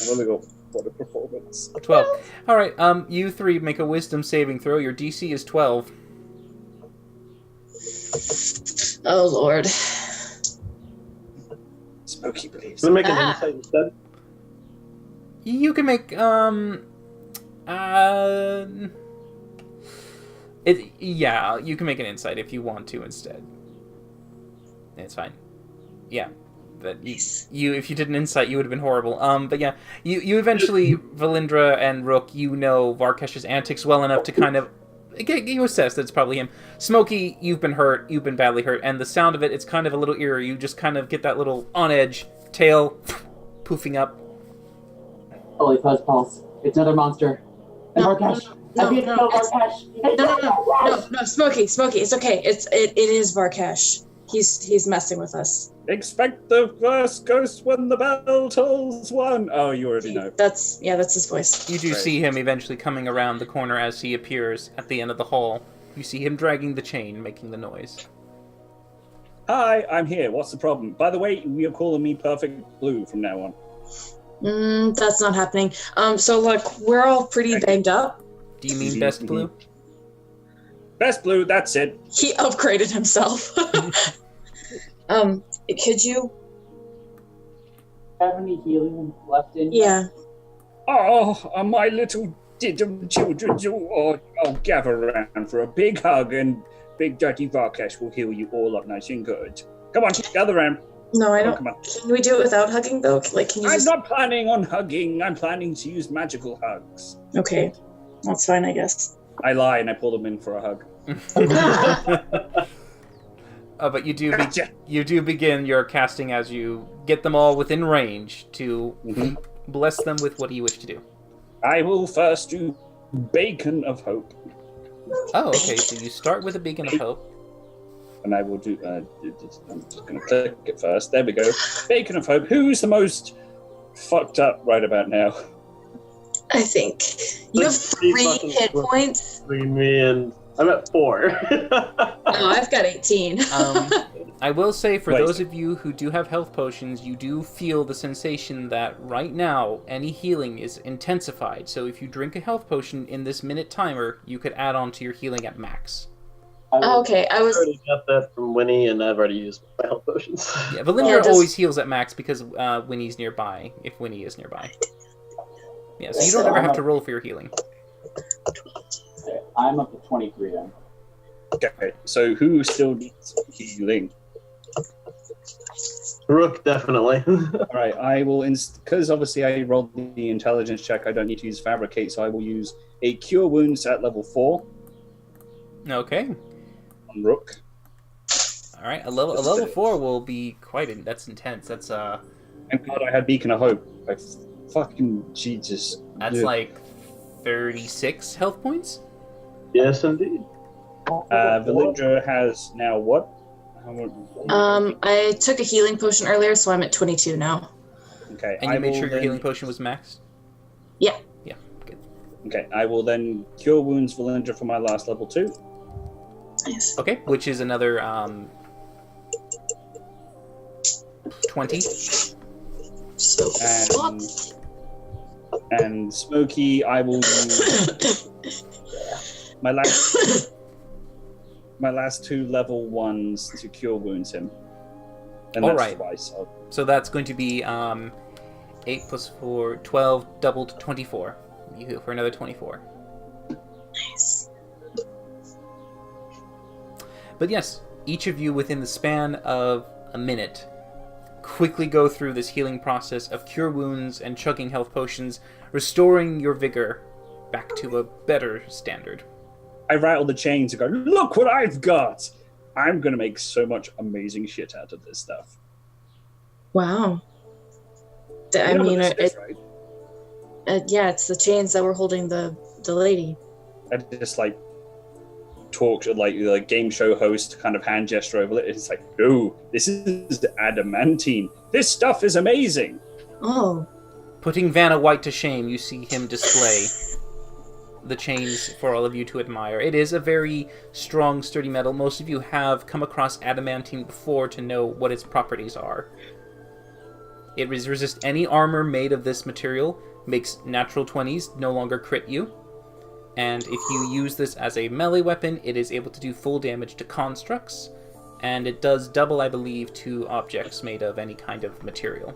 I've only got one performance. 12. Alright, you three make a wisdom saving throw. Your DC is 12. Oh, Lord. Smokey believes. Can I make an insight instead? You can make you can make an insight if you want to instead. It's fine. Yeah. But you if you did an insight, you would have been horrible. But yeah, you eventually, Valindra and Rook, you know Varkesh's antics well enough to kind of you assess that it's probably him. Smokey, you've been hurt, you've been badly hurt, and the sound of it's kind of a little eerie. You just kind of get that little on edge tail poofing up. Holy fuzz pulse! It's another monster. And Varkesh. No, Smokey, it's okay. It is Varkesh. He's messing with us. Expect the first ghost when the bell tolls one. Oh, you already know. That's his voice. You do see him eventually coming around the corner as he appears at the end of the hall. You see him dragging the chain, making the noise. Hi, I'm here. What's the problem? By the way, you're calling me Perfect Blue from now on. That's not happening. So look, we're all pretty banged up. Do you mean Best Blue? Best Blue, that's it. He upgraded himself. Could you? Have any healing left in? Yeah. Oh, my little diddum children, all gather around for a big hug, and Big Daddy Varkesh will heal you all up nice and good. Come on, gather around. No, I don't. Come on. Can we do it without hugging though? Like, can you? I'm not planning on hugging. I'm planning to use magical hugs. Okay, that's fine, I guess. I lie and I pull them in for a hug. But you do begin your casting as you get them all within range to bless them with what you wish to do. I will first do Beacon of Hope. Oh, okay. So you start with a Beacon of Hope. And I will do... I'm just going to click it first. There we go. Beacon of Hope. Who's the most fucked up right about now? I think. You have 3 hit points. Between me and... I'm at 4. Oh, I've got 18. I will say, for those of you who do have health potions, you do feel the sensation that right now, any healing is intensified. So if you drink a health potion in this minute timer, you could add on to your healing at max. Okay, I was... already got that from Winnie, and I've already used my health potions. Yeah, Valindra always heals at max because Winnie's nearby, if Winnie is nearby. Yeah, so you don't ever have to roll for your healing. Okay, I'm up to 23 then. Okay, so who still needs healing? Rook, definitely. Alright, I will... Because obviously I rolled the intelligence check, I don't need to use Fabricate, so I will use a Cure Wounds at level 4. Okay. On Rook. Alright, a level 4 will be quite... That's intense. That's, Thank God I had Beacon of Hope. Fucking Jesus. That's like 36 health points? Yes, indeed. Valindra has now what? I took a healing potion earlier, so I'm at 22 now. Okay. And you made sure your healing potion was maxed? Yeah. Yeah, good. Okay, I will then Cure Wounds Valindra for my last level 2. Nice. Okay, which is another 20. So and Smokey, I will use my last 2 level 1s to Cure Wounds him. And that's right. Twice. So that's going to be 8 plus 4, 12, doubled 24. You heal for another 24. Nice. But yes, each of you within the span of a minute quickly go through this healing process of Cure Wounds and chugging health potions, restoring your vigor back to a better standard. I rattle the chains and go, look what I've got! I'm going to make so much amazing shit out of this stuff. Wow. I mean, right? Yeah, it's the chains that were holding the lady. I just talk like game show host kind of hand gesture over it. It's like, oh, this is adamantine. This stuff is amazing. Oh. Putting Vanna White to shame, you see him display the chains for all of you to admire. It is a very strong, sturdy metal. Most of you have come across adamantine before to know what its properties are. It resists any armor made of this material, makes natural 20s, no longer crit you. And if you use this as a melee weapon, it is able to do full damage to constructs, and it does double, I believe, to objects made of any kind of material.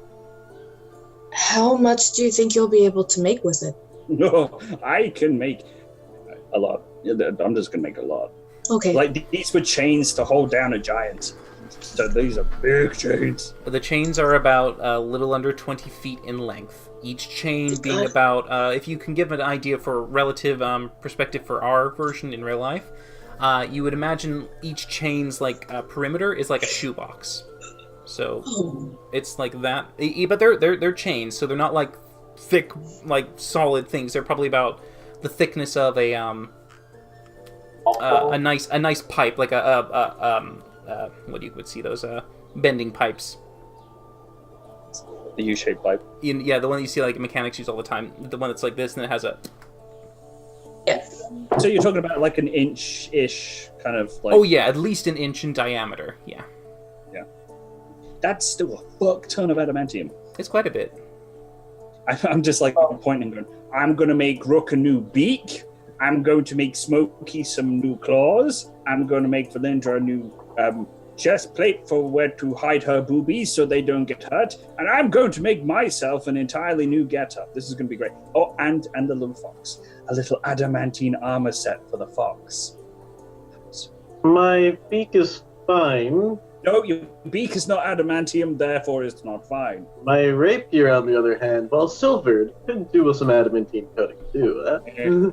How much do you think you'll be able to make with it? No, I can make a lot. I'm just gonna make a lot. Okay. Like, these were chains to hold down a giant. So these are big chains. The chains are about a little under 20 feet in length. Each chain being about, if you can give an idea for relative perspective for our version in real life, you would imagine each chain's perimeter is like a shoebox. So it's like that. But they're chains, so they're not like thick, like solid things. They're probably about the thickness of a nice pipe, like what you would see those bending pipes. The U-shaped pipe. Yeah, the one that you see like mechanics use all the time. The one that's like this and it has a. Yes. So you're talking about like an inch-ish kind of like. Oh yeah, at least an inch in diameter. Yeah. Yeah. That's still a fuck ton of adamantium. It's quite a bit. I'm just like pointing, going, I'm going to make Rook a new beak. I'm going to make Smokey some new claws. I'm going to make Valindra a new chest plate for where to hide her boobies so they don't get hurt. And I'm going to make myself an entirely new getup. This is going to be great. Oh, and the little fox. A little adamantine armor set for the fox. My beak is fine. No, your beak is not adamantium, therefore it's not fine. My rapier, on the other hand, while silvered, could do with some adamantine coating too.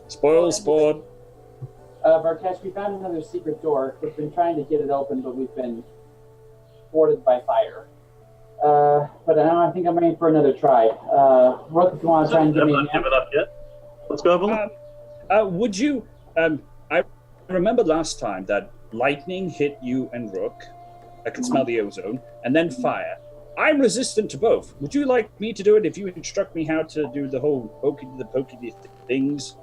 Spoil sport. Varkesh, we found another secret door. We've been trying to get it open, but we've been thwarted by fire. But now I think I'm ready for another try. Rook, if you want to try and give me a hand. Give it up yet. Let's go, Evelyn. Would you... I remember last time that lightning hit you and Rook. I can smell the ozone. And then fire. I'm resistant to both. Would you like me to do it if you instruct me how to do the whole pokey things?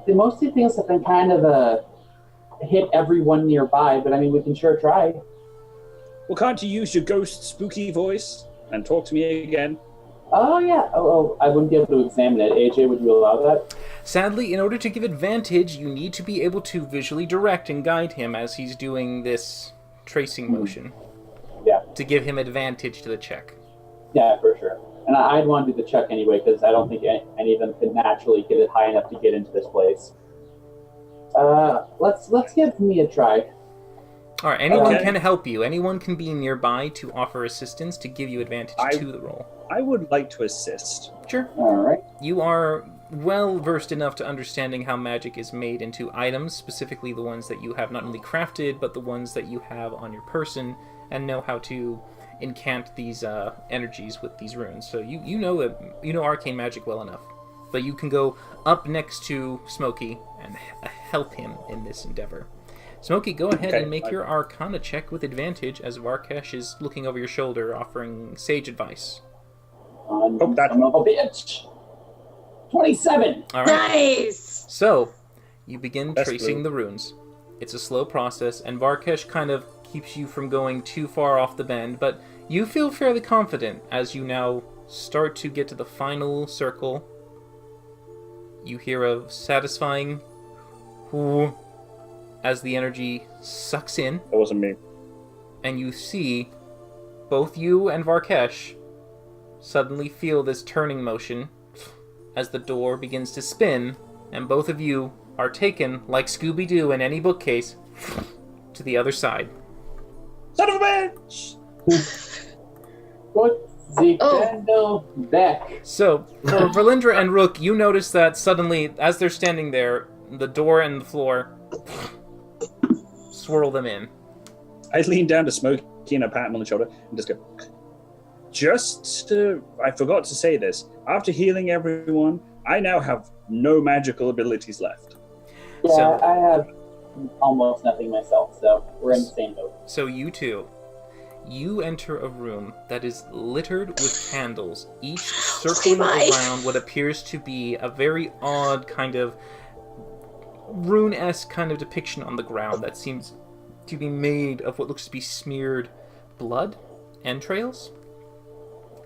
The most of the things have been kind of hit everyone nearby, but I mean, we can sure try. Well, can't you use your ghost spooky voice and talk to me again? Oh, yeah. Oh, I wouldn't be able to examine it. AJ, would you allow that? Sadly, in order to give advantage, you need to be able to visually direct and guide him as he's doing this tracing motion. Yeah. To give him advantage to the check. Yeah, for sure. And I'd want to do the check anyway, because I don't think any of them could naturally get it high enough to get into this place. Let's give me a try. All right, anyone can help you. Anyone can be nearby to offer assistance to give you advantage to the roll. I would like to assist. Sure. All right. You are well versed enough to understanding how magic is made into items, specifically the ones that you have not only crafted, but the ones that you have on your person, and know how to incant these energies with these runes. So you know arcane magic well enough. But you can go up next to Smokey and help him in this endeavor. Smokey, go ahead and make your Arcana check with advantage as Varkesh is looking over your shoulder, offering sage advice. That son of a bitch. 27. All right. Nice. So you begin tracing the runes. It's a slow process, and Varkesh kind of keeps you from going too far off the bend, but you feel fairly confident as you now start to get to the final circle. You hear a satisfying whoo as the energy sucks in. That wasn't me. And you see both you and Varkesh suddenly feel this turning motion as the door begins to spin, and both of you are taken, like Scooby-Doo in any bookcase, to the other side. Son of a bitch! Put the candle back. So, for Valindra and Rook, you notice that suddenly, as they're standing there, the door and the floor swirl them in. I lean down to Smokey and I pat him on the shoulder and just go, I forgot to say this. After healing everyone, I now have no magical abilities left. Yeah, I have almost nothing myself, so we're in the same boat. So you two, you enter a room that is littered with candles, each circling around what appears to be a very odd kind of rune-esque kind of depiction on the ground that seems to be made of what looks to be smeared blood, entrails.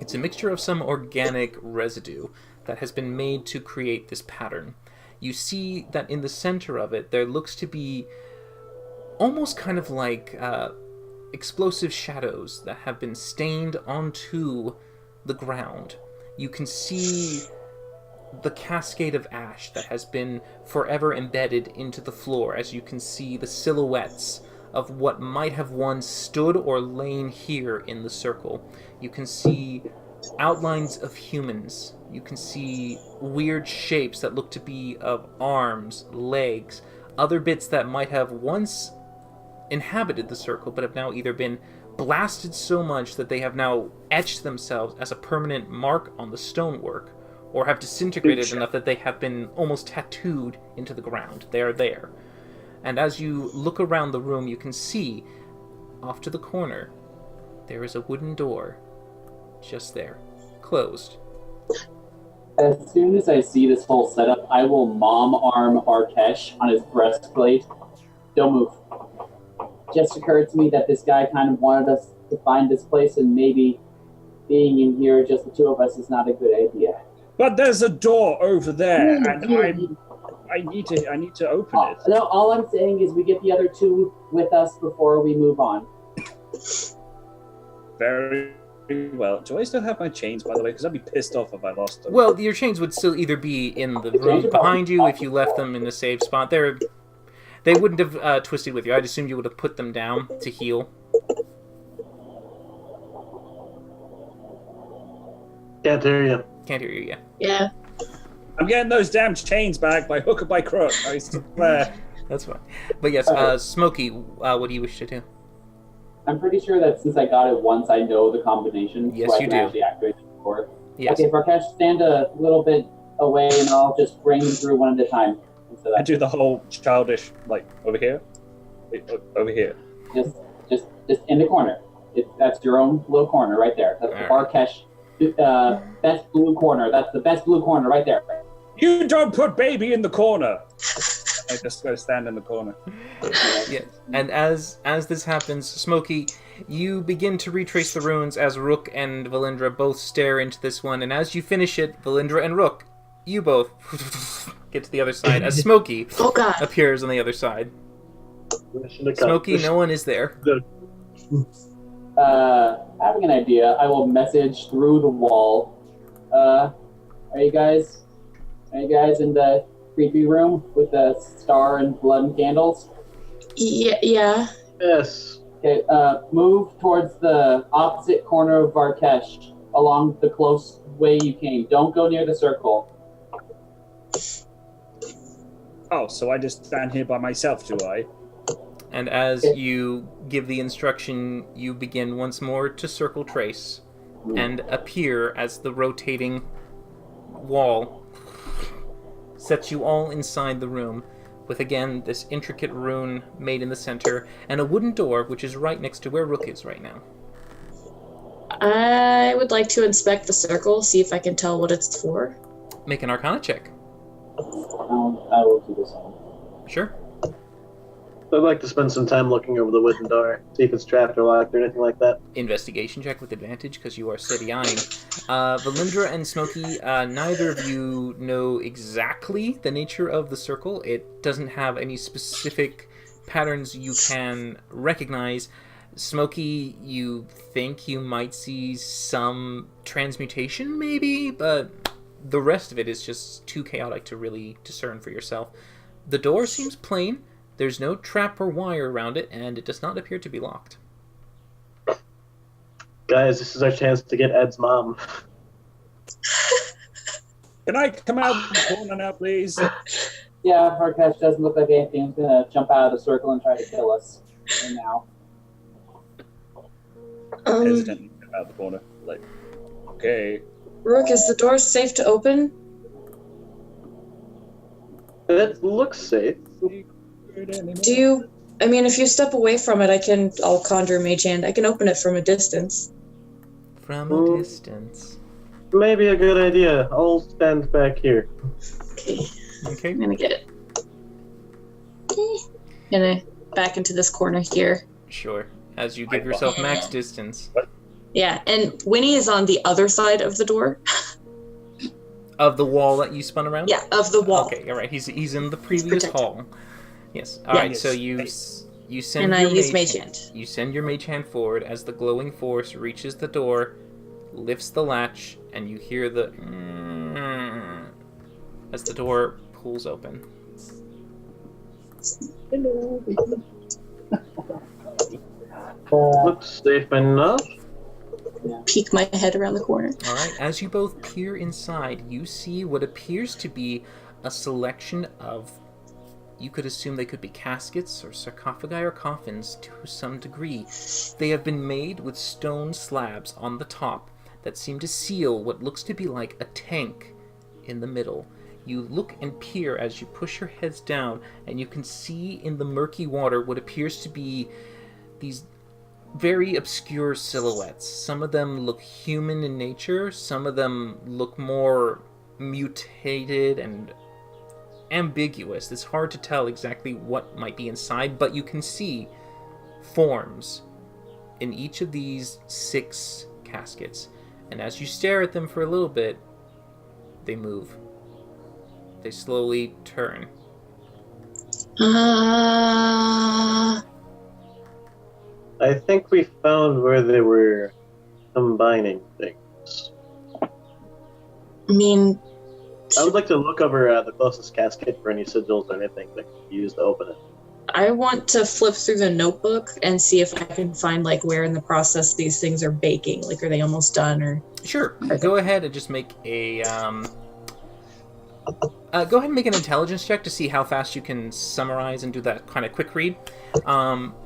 It's a mixture of some organic residue that has been made to create this pattern. You see that in the center of it, there looks to be almost kind of like explosive shadows that have been stained onto the ground. You can see the cascade of ash that has been forever embedded into the floor, as you can see the silhouettes of what might have once stood or lain here in the circle. You can see outlines of humans. You can see weird shapes that look to be of arms, legs, other bits that might have once inhabited the circle but have now either been blasted so much that they have now etched themselves as a permanent mark on the stonework, or have disintegrated enough that they have been almost tattooed into the ground. They are there. And as you look around the room, you can see, off to the corner, there is a wooden door. Just there. Closed. As soon as I see this whole setup, I will mom arm Arkesh on his breastplate. Don't move. Just occurred to me that this guy kind of wanted us to find this place, and maybe being in here, just the two of us, is not a good idea. But there's a door over there, and I need to open it. No, all I'm saying is we get the other two with us before we move on. Very well. Do I still have my chains, by the way? Because I'd be pissed off if I lost them. Well, your chains would still either be in the room behind you if you left them in a safe spot. They wouldn't have twisted with you. I'd assume you would have put them down to heal. Can't hear you. Can't hear you yet. Yeah. I'm getting those damn chains back by hook or by crook. I swear. That's fine. But yes, Smokey, what do you wish to do? I'm pretty sure that since I got it once, I know the combination. Yes, so I you can do. actually activate it before. Yes. Okay, Rakesh, stand a little bit away, and I'll just bring them through one at a time. So I do the whole childish, like, over here. Over here. just in the corner. That's your own little corner right there. That's the Rakesh best blue corner. That's the best blue corner right there. You don't put baby in the corner. I just go stand in the corner. Yes. And as this happens, Smokey, you begin to retrace the runes as Rook and Valindra both stare into this one, and as you finish it, Valindra and Rook, you both get to the other side as Smokey appears on the other side. Smokey, no one is there. Having an idea, I will message through the wall. Are you guys in the creepy room with the star and blood and candles? Yeah. Yes. Okay, move towards the opposite corner of Varkesh, along the close way you came. Don't go near the circle. Oh, so I just stand here by myself, do I? And as you give the instruction, you begin once more to circle trace and appear as the rotating wall sets you all inside the room, with again this intricate rune made in the center and a wooden door which is right next to where Rook is right now. I would like to inspect the circle, see if I can tell what it's for. Make an Arcana check. I will do this one. Sure. I'd like to spend some time looking over the wooden door, see if it's trapped or locked or anything like that. Investigation check with advantage because you are steady-eyeing. Valindra and Smokey, neither of you know exactly the nature of the circle. It doesn't have any specific patterns you can recognize. Smokey, you think you might see some transmutation, maybe, but the rest of it is just too chaotic to really discern for yourself. The door seems plain. There's no trap or wire around it, and it does not appear to be locked. Guys, this is our chance to get Ed's mom. Can I come out of the corner now, please? Yeah, if Varkesh doesn't look like anything's gonna jump out of the circle and try to kill us right now. Hesitantly come out of the corner. Like, okay. Rook, is the door safe to open? It looks safe. If you step away from it, I'll conjure Mage Hand. I can open it from a distance. From a distance. Maybe a good idea. I'll stand back here. Okay. I'm gonna get back into this corner here. Sure. As you give yourself max distance. Yeah, and Winnie is on the other side of the door. Of the wall that you spun around? Yeah, of the wall. Okay, all right. He's in the previous protected. hall. Yes. All right. So you You send And I your use Mage Hand. You send your mage hand forward as the glowing force reaches the door, lifts the latch, and you hear the as the door pulls open. Looks safe enough. Peek my head around the corner. All right. As you both peer inside, you see what appears to be a selection of. You could assume they could be caskets or sarcophagi or coffins to some degree. They have been made with stone slabs on the top that seem to seal what looks to be like a tank in the middle. You look and peer as you push your heads down, and you can see in the murky water what appears to be these very obscure silhouettes. Some of them look human in nature, some of them look more mutated and ambiguous. It's hard to tell exactly what might be inside, but you can see forms in each of these 6 caskets. And as you stare at them for a little bit, they move. They slowly turn. I think we found where they were combining things. I mean, I would like to look over the closest casket for any sigils or anything that could be used to open it. I want to flip through the notebook and see if I can find like where in the process these things are baking. Like, are they almost done or? Sure. Go ahead and just make a go ahead and make an intelligence check to see how fast you can summarize and do that kind of quick read.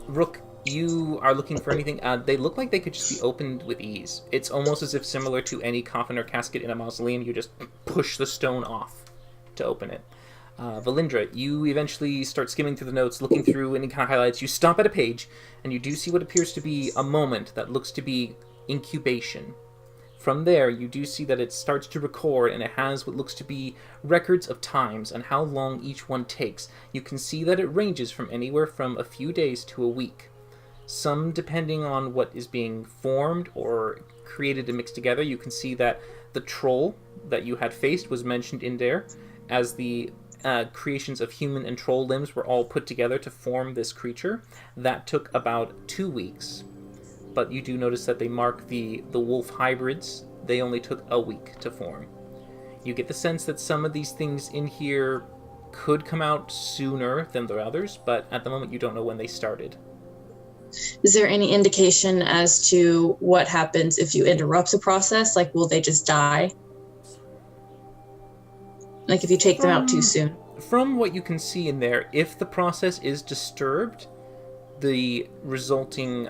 Rook, you are looking for anything. They look like they could just be opened with ease. It's almost as if similar to any coffin or casket in a mausoleum, you just push the stone off to open it. Valindra, you eventually start skimming through the notes, looking through any kind of highlights. You stop at a page, and you do see what appears to be a moment that looks to be incubation. From there, you do see that it starts to record, and it has what looks to be records of times and how long each one takes. You can see that it ranges from anywhere from a few days to a week. Some depending on what is being formed or created and mixed together. You can see that the troll that you had faced was mentioned in there, as the creations of human and troll limbs were all put together to form this creature. That took about 2 weeks. But you do notice that they mark the wolf hybrids. They only took a week to form. You get the sense that some of these things in here could come out sooner than the others, but at the moment you don't know when they started. Is there any indication as to what happens if you interrupt the process? Like, will they just die? Like, if you take them out too soon? From what you can see in there, if the process is disturbed, the resulting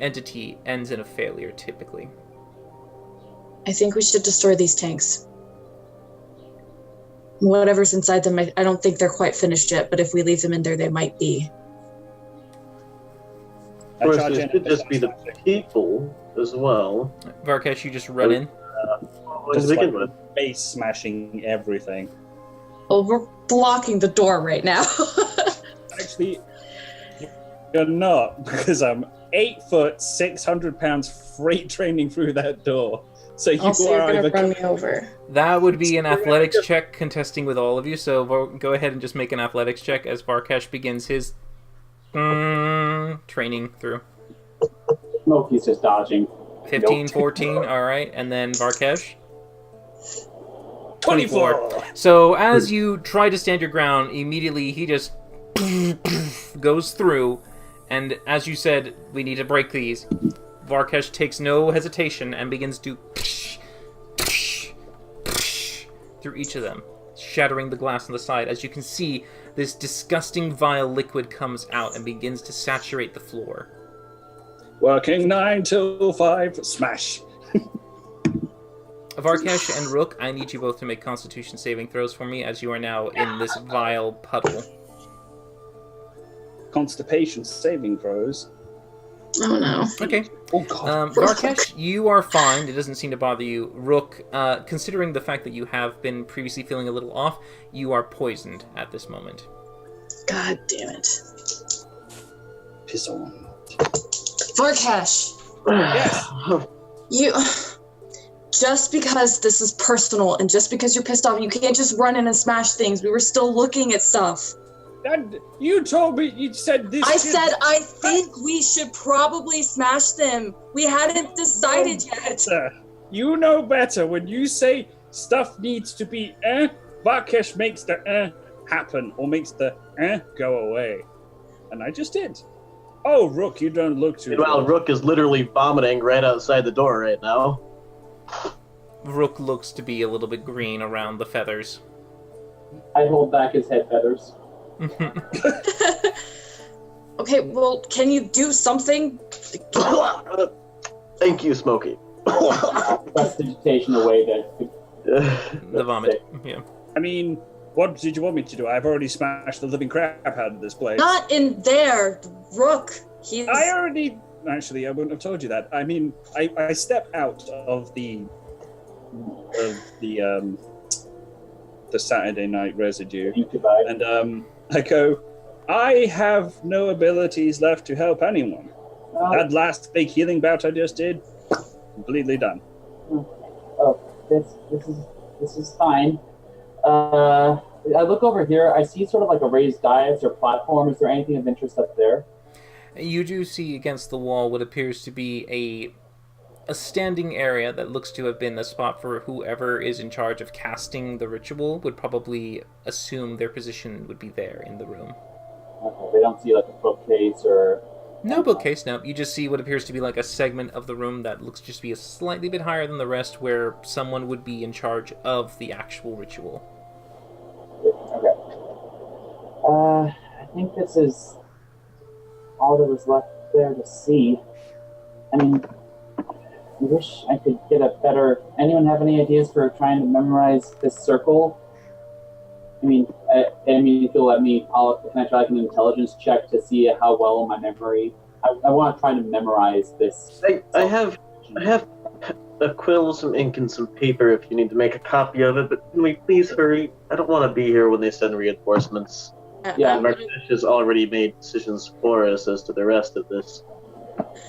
entity ends in a failure, typically. I think we should destroy these tanks. Whatever's inside them, I don't think they're quite finished yet, but if we leave them in there, they might be. Of course, it should just be the people as well. Varkesh, you just run in. To begin with. Face smashing everything. Oh, we're blocking the door right now. Actually, you're not, because I'm 8 foot, 600 pounds freight training through that door. So you also, are you're either gonna run me over. That would be an athletics check contesting with all of you, so go ahead and just make an athletics check as Varkesh begins his training through. Smokey's just dodging. 15, 14, alright, and then Varkesh? 24. So as you try to stand your ground, immediately he just goes through, and as you said, we need to break these. Varkesh takes no hesitation and begins to through each of them, shattering the glass on the side. As you can see, this disgusting vile liquid comes out and begins to saturate the floor. Working 9 till 5, smash. Varkesh and Rook, I need you both to make Constitution saving throws for me, as you are now in this vile puddle. Constipation saving throws. Oh no. Okay. Oh god. Varkesh, you are fine. It doesn't seem to bother you. Rook, considering the fact that you have been previously feeling a little off, you are poisoned at this moment. God damn it. Piss on. Varkesh! Yes. You... Just because this is personal and just because you're pissed off, you can't just run in and smash things. We were still looking at stuff. You told me, you said this. I said I think we should probably smash them. We hadn't decided yet. You know better. When you say stuff needs to be Varkesh makes the happen, or makes the go away. And I just did. Oh, Rook, you don't look too Well, good. Rook is literally vomiting right outside the door right now. Rook looks to be a little bit green around the feathers. I hold back his head feathers. Okay, well, can you do something? Thank you, Smokey. Prestidigitation away The vomit. Yeah. I mean, what did you want me to do? I've already smashed the living crap out of this place. Not in there, Rook. I already... Actually, I wouldn't have told you that. I mean, I step out of the Saturday night residue, and I go, I have no abilities left to help anyone. That last fake healing bout I just did, completely done. Oh, this is fine. I look over here. I see sort of like a raised dais or platform. Is there anything of interest up there? You do see against the wall what appears to be a standing area that looks to have been the spot for whoever is in charge of casting the ritual would probably assume their position would be there in the room. Okay, they don't see like a bookcase or... No bookcase, no. You just see what appears to be like a segment of the room that looks just to be a slightly bit higher than the rest, where someone would be in charge of the actual ritual. Okay. I think this is all that was left there to see. I mean, I wish I could get a better... Anyone have any ideas for trying to memorize this circle? I mean, if you'll let me, can I try like an intelligence check to see how well my memory... I want to try to memorize this. I have a quill, some ink, and some paper if you need to make a copy of it, but can we please hurry? I don't want to be here when they send reinforcements. Yeah, Markesh has already made decisions for us as to the rest of this.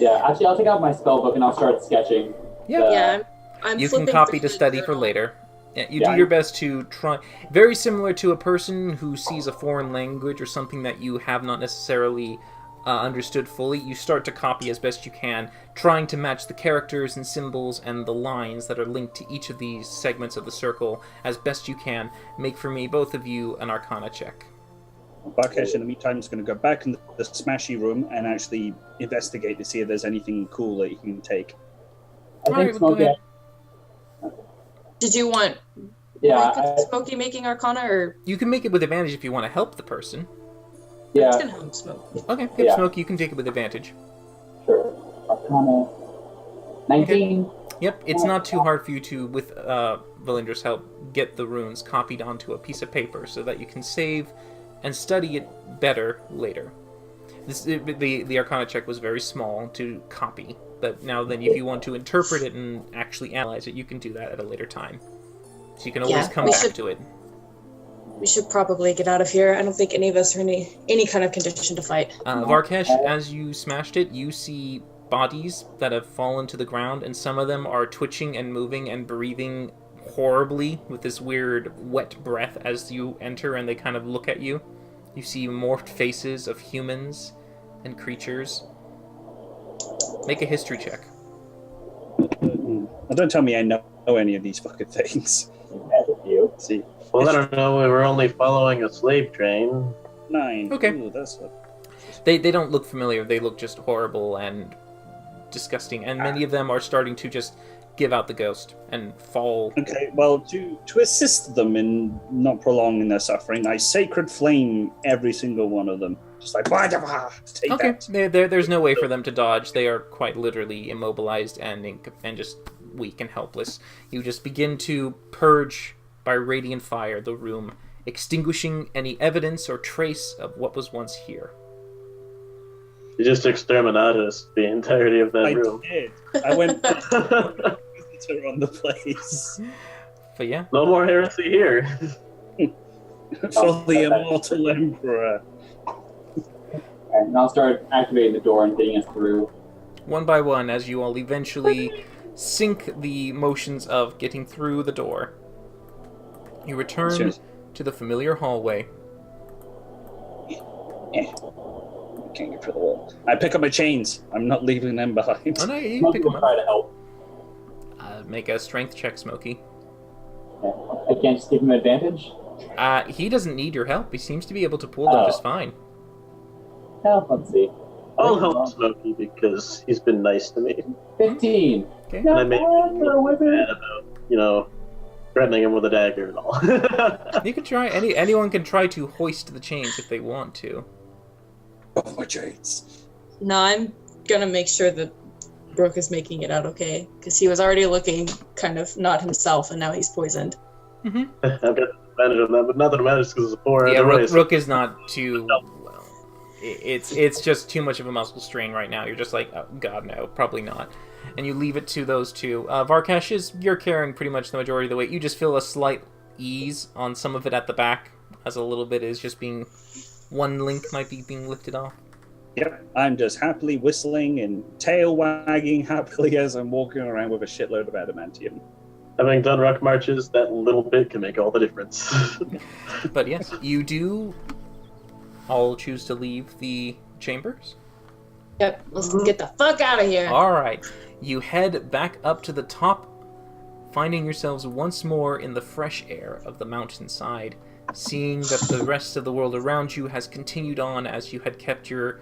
Yeah, actually, I'll take out my spell book and I'll start sketching. I'm You can flipping copy through to the study for journal. later. Yeah, you do your best to try. Very similar to a person who sees a foreign language or something that you have not necessarily understood fully. You start to copy as best you can, trying to match the characters and symbols and the lines that are linked to each of these segments of the circle as best you can. Make for me, both of you, an Arcana check. Varkesh, in the meantime, is going to go back in the smashy room and actually investigate to see if there's anything cool that he can take. I think Alright, go Smokey... ahead. Did you want Smokey making Arcana, or You can make it with advantage if you want to help the person. Yeah, it's gonna help Smokey? Okay, Yeah. Smoke, you can take it with advantage. sure. Arcana... 19. Yep, it's not too hard for you to, with Valindra's help, get the runes copied onto a piece of paper so that you can save and study it better later. The Arcana check was very small to copy, but now then if you want to interpret it and actually analyze it, you can do that at a later time. So you can always come back to it. We should probably get out of here. I don't think any of us are in any kind of condition to fight. Varkesh, as you smashed it, you see bodies that have fallen to the ground, and some of them are twitching and moving and breathing horribly with this weird wet breath as you enter, and they kind of look at you. You see morphed faces of humans and creatures. Make a history check. Don't tell me I know any of these fucking things. You. See, Well, I don't know. We were only following a slave train. 9. Okay. Ooh, that's what... They don't look familiar. They look just horrible and disgusting, and many of them are starting to just give out the ghost and fall. Okay, well, to assist them in not prolonging their suffering, I sacred flame every single one of them. Just like, take Okay, that. there's no way for them to dodge. They are quite literally immobilized and just weak and helpless. You just begin to purge by radiant fire the room, extinguishing any evidence or trace of what was once here. You just exterminatus the entirety of that room. I did. I went visitor on the place. But yeah. No more heresy here. For the immortal emperor. And I'll start activating the door and getting us through. One by one, as you all eventually sync the motions of getting through the door, you return to the familiar hallway. Can't get through the wall. I pick up my chains. I'm not leaving them behind. Oh no, you can Smokey pick will him try up. to help. Make a strength check, Smokey. Yeah. I can't just give him advantage. He doesn't need your help. He seems to be able to pull them just fine. Well, let's see. I'll help Smokey because he's been nice to me. 15. Okay. And I Not made bad for a him wizard. mad about, threatening him with a dagger and all. You can try. Anyone can try to hoist the chains if they want to. Oh, my chains. No, I'm gonna make sure that Brooke is making it out okay, because he was already looking kind of not himself, and now he's poisoned. Mm-hmm. I've got advantage on that, but not that it matters because it's a 4 Yeah, either way. Rook is not too. Well, it's just too much of a muscle strain right now. You're just like, oh, God, no, probably not. And you leave it to those two. Varkesh, you're carrying pretty much the majority of the weight. You just feel a slight ease on some of it at the back, as a little bit is just being. One link might be being lifted off. Yep, I'm just happily whistling and tail wagging happily as I'm walking around with a shitload of adamantium. Having done rock marches, that little bit can make all the difference. But yes, you do all choose to leave the chambers. Yep, let's get the fuck out of here. Alright, you head back up to the top, finding yourselves once more in the fresh air of the mountainside, seeing that the rest of the world around you has continued on as you had kept your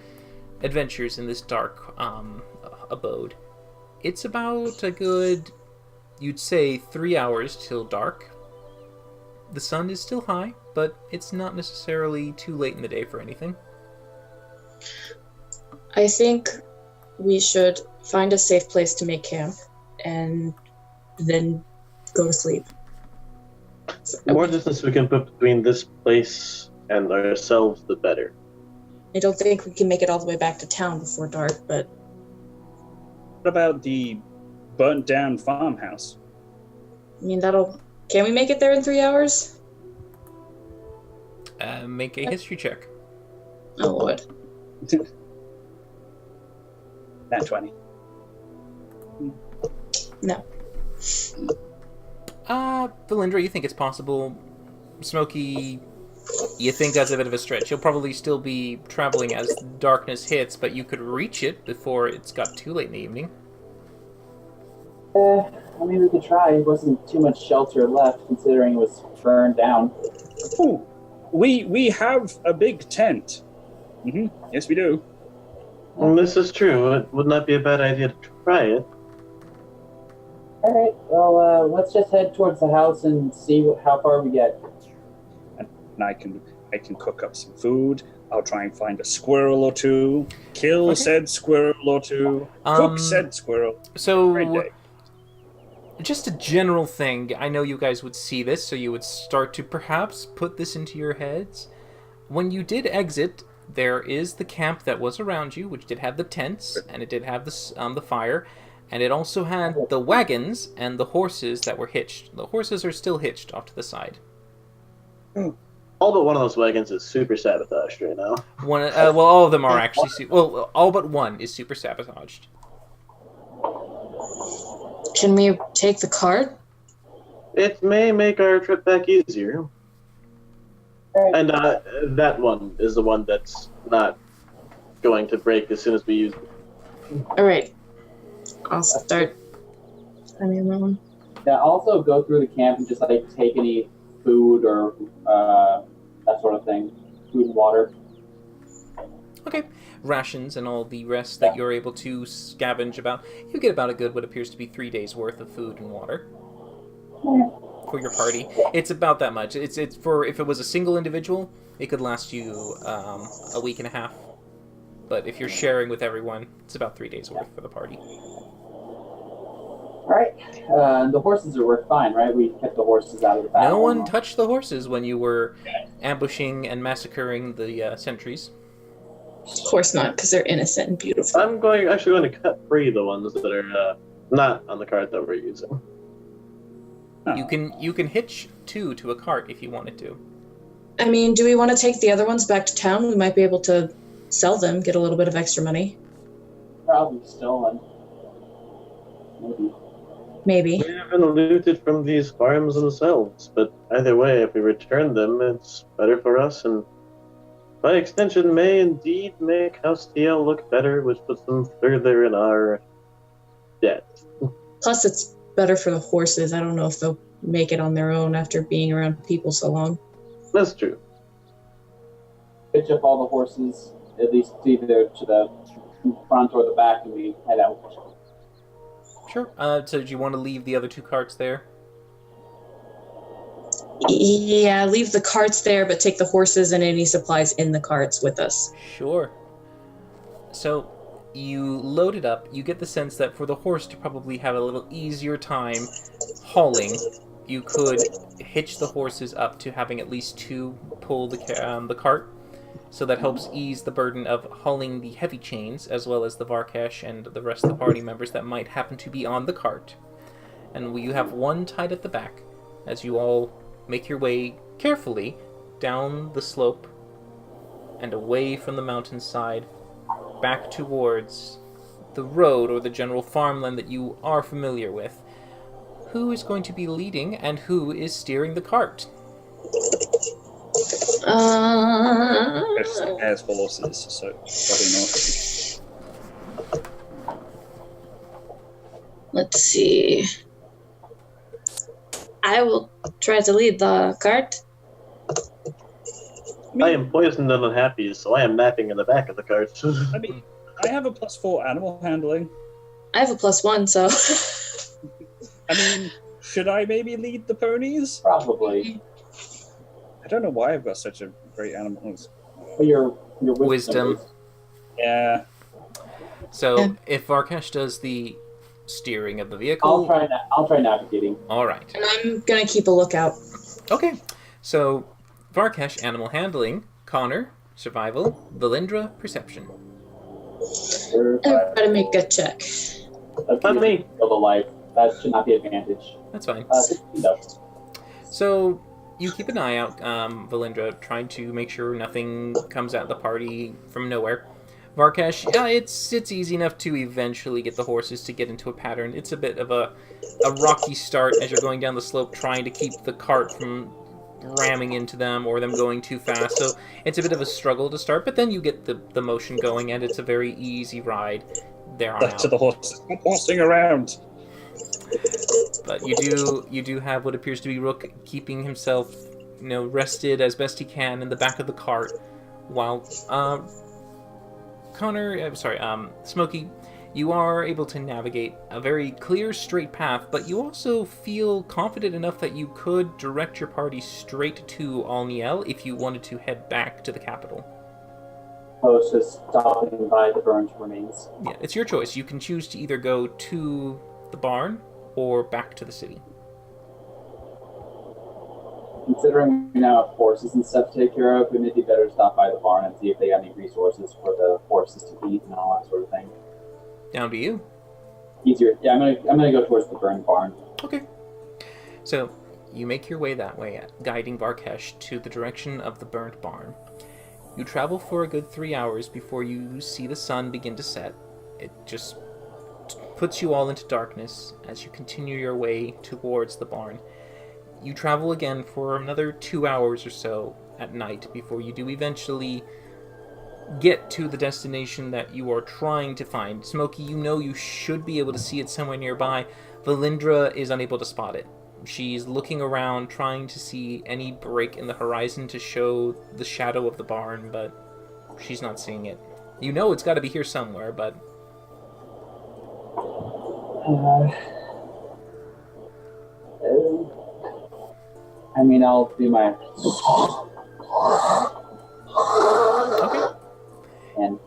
adventures in this dark abode. It's about a good, you'd say, 3 hours till dark. The sun is still high, but it's not necessarily too late in the day for anything. I think we should find a safe place to make camp, and then go to sleep. The more distance we can put between this place and ourselves, the better. I don't think we can make it all the way back to town before dark, but What about the burnt down farmhouse? I mean, can we make it there in 3 hours? Make a history check. Oh, Lord. Nat 20. No. Valindra, you think it's possible. Smokey, you think that's a bit of a stretch. You'll probably still be traveling as darkness hits, but you could reach it before it's got too late in the evening. I mean, we could try. There wasn't too much shelter left, considering it was burned down. Oh, we have a big tent. Yes, we do. Well, this is true. It would not be a bad idea to try it. All right. Well, let's just head towards the house and see how far we get. And I can cook up some food. I'll try and find a squirrel or two. Kill said squirrel or two. Cook said squirrel. So, Great day. just a general thing. I know you guys would see this, so you would start to perhaps put this into your heads. When you did exit, there is the camp that was around you, which did have the tents, and it did have the fire, and it also had the wagons and the horses that were hitched. The horses are still hitched off to the side. All but one of those wagons is super sabotaged right now. All of them are actually... all but one is super sabotaged. Can we take the cart? It may make our trip back easier. And that one is the one that's not going to break as soon as we use it. All right. I'll start. I mean, that one. Yeah. Also, go through the camp and just take any food or that sort of thing, food and water. Okay. Rations and all the rest that you're able to scavenge about. You get about a good, what appears to be 3 days worth of food and water for your party. It's about that much. It's for, if it was a single individual, it could last you a week and a half. But if you're sharing with everyone, it's about 3 days worth for the party. All right. The horses are fine, right? We kept the horses out of the battle. No one touched the horses when you were ambushing and massacring the sentries. Of course not, because they're innocent and beautiful. I'm actually going to cut free the ones that are not on the cart that we're using. Oh. You can hitch two to a cart if you wanted to. I mean, do we want to take the other ones back to town? We might be able to sell them, get a little bit of extra money. Probably stolen. Maybe. We have been looted from these farms themselves, but either way, if we return them, it's better for us, and by extension, may indeed make House TL look better, which puts them further in our debt. Plus, it's better for the horses. I don't know if they'll make it on their own after being around people so long. That's true. Pitch up all the horses, at least either to the front or the back, and we head out. Sure. So do you want to leave the other 2 carts there? Yeah, leave the carts there, but take the horses and any supplies in the carts with us. Sure. So you load it up. You get the sense that for the horse to probably have a little easier time hauling, you could hitch the horses up to having at least 2 pull the cart. So that helps ease the burden of hauling the heavy chains, as well as the Varkesh and the rest of the party members that might happen to be on the cart. And you have 1 tied at the back, as you all make your way carefully down the slope and away from the mountainside, back towards the road or the general farmland that you are familiar with. Who is going to be leading, and who is steering the cart? As horses, so probably not. Let's see. I will try to lead the cart. I am poisoned and unhappy, so I am napping in the back of the cart. I mean, I have a +4 animal handling. I have a +1, so. I mean, should I maybe lead the ponies? Probably. I don't know why I've got such a great animal. But your Wisdom. Yeah. So Yeah. if Varkesh does the steering of the vehicle... I'll try navigating. All right. And I'm gonna keep a lookout. Okay. So Varkesh, animal handling. Connor, survival. Valindra, perception. Everybody make a check. Not me. Build a life. That should not be an advantage. That's fine. 16 though. So you keep an eye out, Valindra, trying to make sure nothing comes at the party from nowhere. Varkesh, it's easy enough to eventually get the horses to get into a pattern. It's a bit of a rocky start as you're going down the slope, trying to keep the cart from ramming into them or them going too fast. So it's a bit of a struggle to start, but then you get the motion going, and it's a very easy ride there on Back out. to the horses. I'm horsing around. But you do have what appears to be Rook keeping himself, rested as best he can in the back of the cart, while Smokey, you are able to navigate a very clear, straight path, but you also feel confident enough that you could direct your party straight to Alniel if you wanted to head back to the capital. I was just stopping by the burned remains. Yeah, it's your choice. You can choose to either go to the barn or back to the city. Considering we now have horses and stuff to take care of, it may be better to stop by the barn and see if they got any resources for the horses to eat and all that sort of thing. Down to you. Easier. Yeah, I'm gonna go towards the burned barn. Okay. So, you make your way that way, guiding Varkesh to the direction of the burnt barn. You travel for a good 3 hours before you see the sun begin to set. It just puts you all into darkness as you continue your way towards the barn. You travel again for another 2 hours or so at night before you do eventually get to the destination that you are trying to find. Smokey, you should be able to see it somewhere nearby. Valindra is unable to spot it. She's looking around, trying to see any break in the horizon to show the shadow of the barn, but she's not seeing it. It's got to be here somewhere, but... I'll do my... Okay. And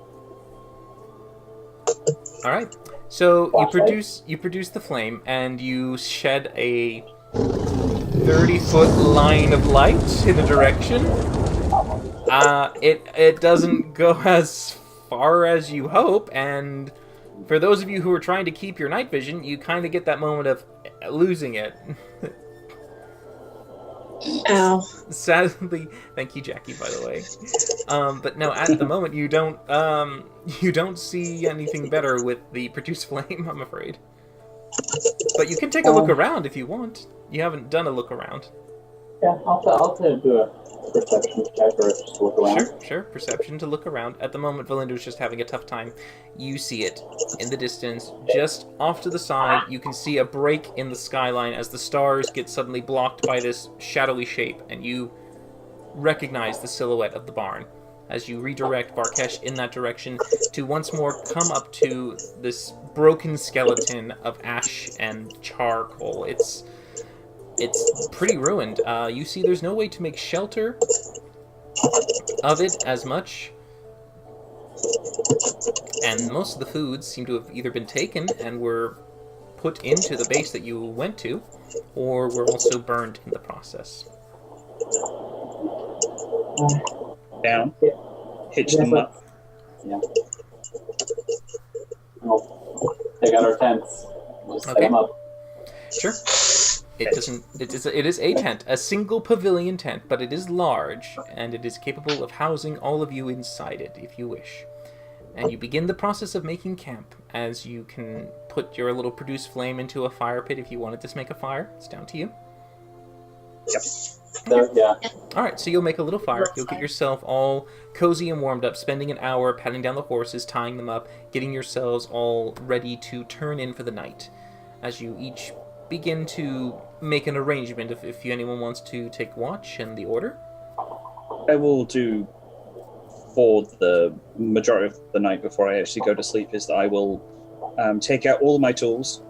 All right. So Flashlight. you produce the flame, and you shed a 30-foot line of light in a direction. It doesn't go as far as you hope, and for those of you who are trying to keep your night vision, you kind of get that moment of losing it. Ow. Sadly, thank you, Jackie, by the way. But no, at the moment you don't see anything better with the produced flame, I'm afraid. But you can take a look around if you want. You haven't done a look around. Yeah, I'll do a perception check or just look around. Sure. Perception to look around. At the moment, Valindra's just having a tough time. You see it in the distance, just off to the side. You can see a break in the skyline as the stars get suddenly blocked by this shadowy shape, and you recognize the silhouette of the barn as you redirect Varkesh in that direction to once more come up to this broken skeleton of ash and charcoal. It's pretty ruined. You see there's no way to make shelter of it as much, and most of the foods seem to have either been taken and were put into the base that you went to, or were also burned in the process. Down. Hitch them up. Yeah. We'll take out our tents. We'll set them up. Sure. It is a tent, a single pavilion tent, but it is large, and it is capable of housing all of you inside it, if you wish. And you begin the process of making camp, as you can put your little produce flame into a fire pit if you wanted to make a fire. It's down to you. Yep. So, yeah. Alright, so you'll make a little fire. You'll get yourself all cozy and warmed up, spending an hour patting down the horses, tying them up, getting yourselves all ready to turn in for the night. As you each begin to make an arrangement if anyone wants to take watch and the order. I will do for the majority of the night before I actually go to sleep is that I will take out all of my tools,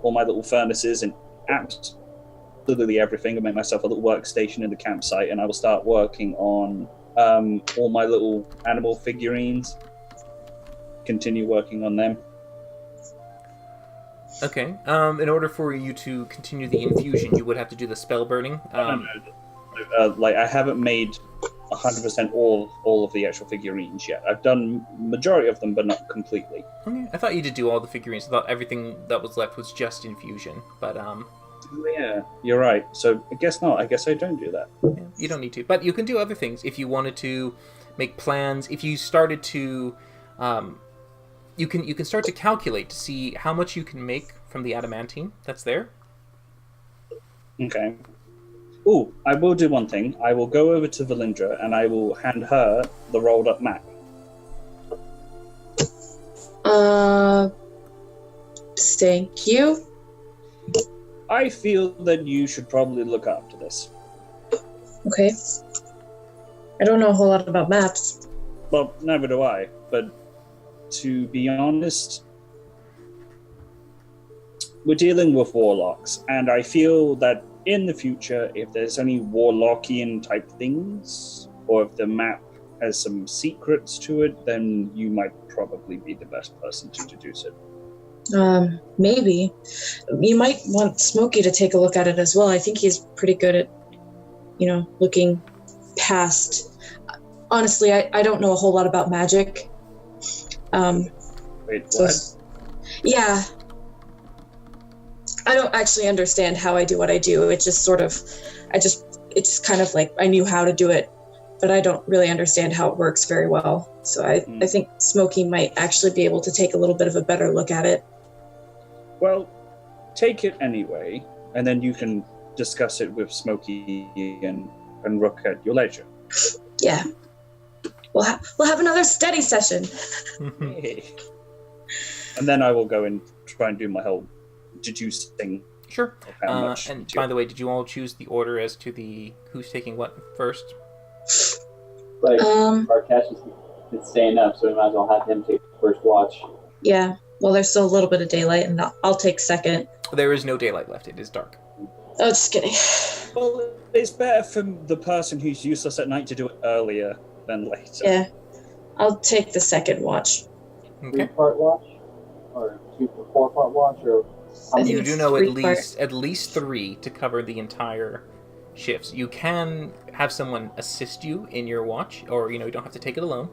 all my little furnaces, and absolutely everything, and make myself a little workstation in the campsite, and I will start working on all my little animal figurines. Continue working on them. Okay. In order for you to continue the infusion, you would have to do the spell burning. Like I haven't made 100% all of the actual figurines yet. I've done majority of them, but not completely. Okay. I thought you did do all the figurines. I thought everything that was left was just infusion. But yeah, you're right. So I guess not. I guess I don't do that. Yeah, you don't need to. But you can do other things if you wanted to make plans. If you started to, you can start to calculate to see how much you can make from the adamantine that's there. Okay. Ooh, I will do one thing. I will go over to Valindra and I will hand her the rolled up map. Thank you. I feel that you should probably look after this. Okay. I don't know a whole lot about maps. Well, neither do I, but to be honest, we're dealing with warlocks, and I feel that in the future, if there's any warlockian type things, or if the map has some secrets to it, then you might probably be the best person to deduce it. Maybe. You might want Smokey to take a look at it as well. I think he's pretty good at, looking past. Honestly, I don't know a whole lot about magic. Wait, what? Yeah. I don't actually understand how I do what I do. It's just it's just kind of like I knew how to do it, but I don't really understand how it works very well. So I think Smokey might actually be able to take a little bit of a better look at it. Well, take it anyway, and then you can discuss it with Smokey and Rook at your leisure. Yeah. We'll have another study session. And then I will go and try and do my whole deducing. Sure. And by the way, did you all choose the order as to the who's taking what first? Like, Varkesh is staying up, so we might as well have him take the first watch. Yeah. Well, there's still a little bit of daylight, and I'll take second. There is no daylight left. It is dark. Oh, just kidding. Well, it's better for the person who's useless at night to do it earlier than later. Yeah. I'll take the second watch. Okay. 3-part watch? Or 4-part watch? Or you do know at least 3 to cover the entire shifts. You can have someone assist you in your watch, or you don't have to take it alone.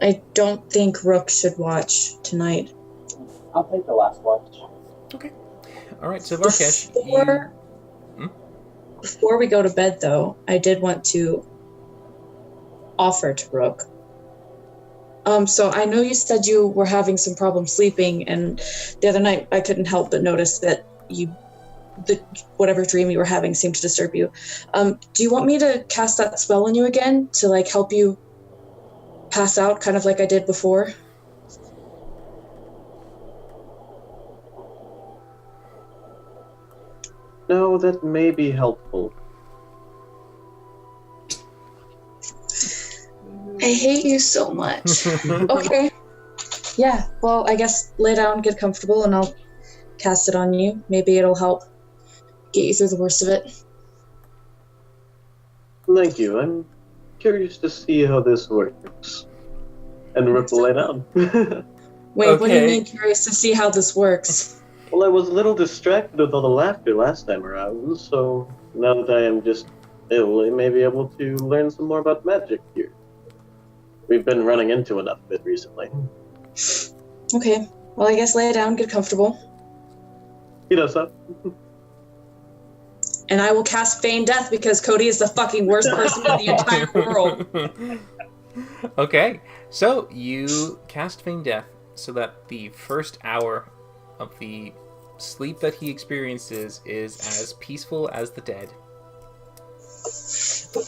I don't think Rook should watch tonight. I'll take the last watch. Okay. All right. So Varkesh, before we go to bed, though, I did want to offer to Rook. So I know you said you were having some problem sleeping, and the other night I couldn't help but notice that you the whatever dream you were having seemed to disturb you. Do you want me to cast that spell on you again to like help you pass out, kind of like I did before? No, that may be helpful. I hate you so much. Okay. Yeah, well, I guess lay down, get comfortable, and I'll cast it on you. Maybe it'll help get you through the worst of it. Thank you. I'm curious to see how this works. And Rook will lay down. Wait, what do you mean curious to see how this works? Well, I was a little distracted with all the laughter last time around, so now that I am just ill, I may be able to learn some more about magic here. We've been running into enough of it recently. Okay, well, I guess lay down, get comfortable. You know so. And I will cast Feign Death because Cody is the fucking worst person in the entire world. Okay, so you cast Feign Death so that the first hour of the sleep that he experiences is as peaceful as the dead.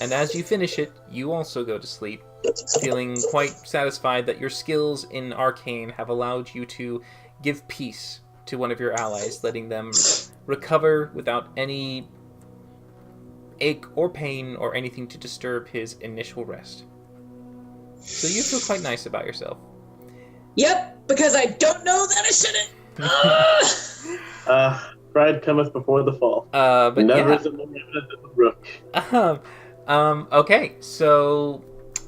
And as you finish it, you also go to sleep, feeling quite satisfied that your skills in Arcane have allowed you to give peace to one of your allies, letting them recover without any ache or pain or anything to disturb his initial rest. So you feel quite nice about yourself. Yep, because I don't know that I shouldn't. Pride cometh before the fall. But never yeah. is it more evident than the Rook. Okay, so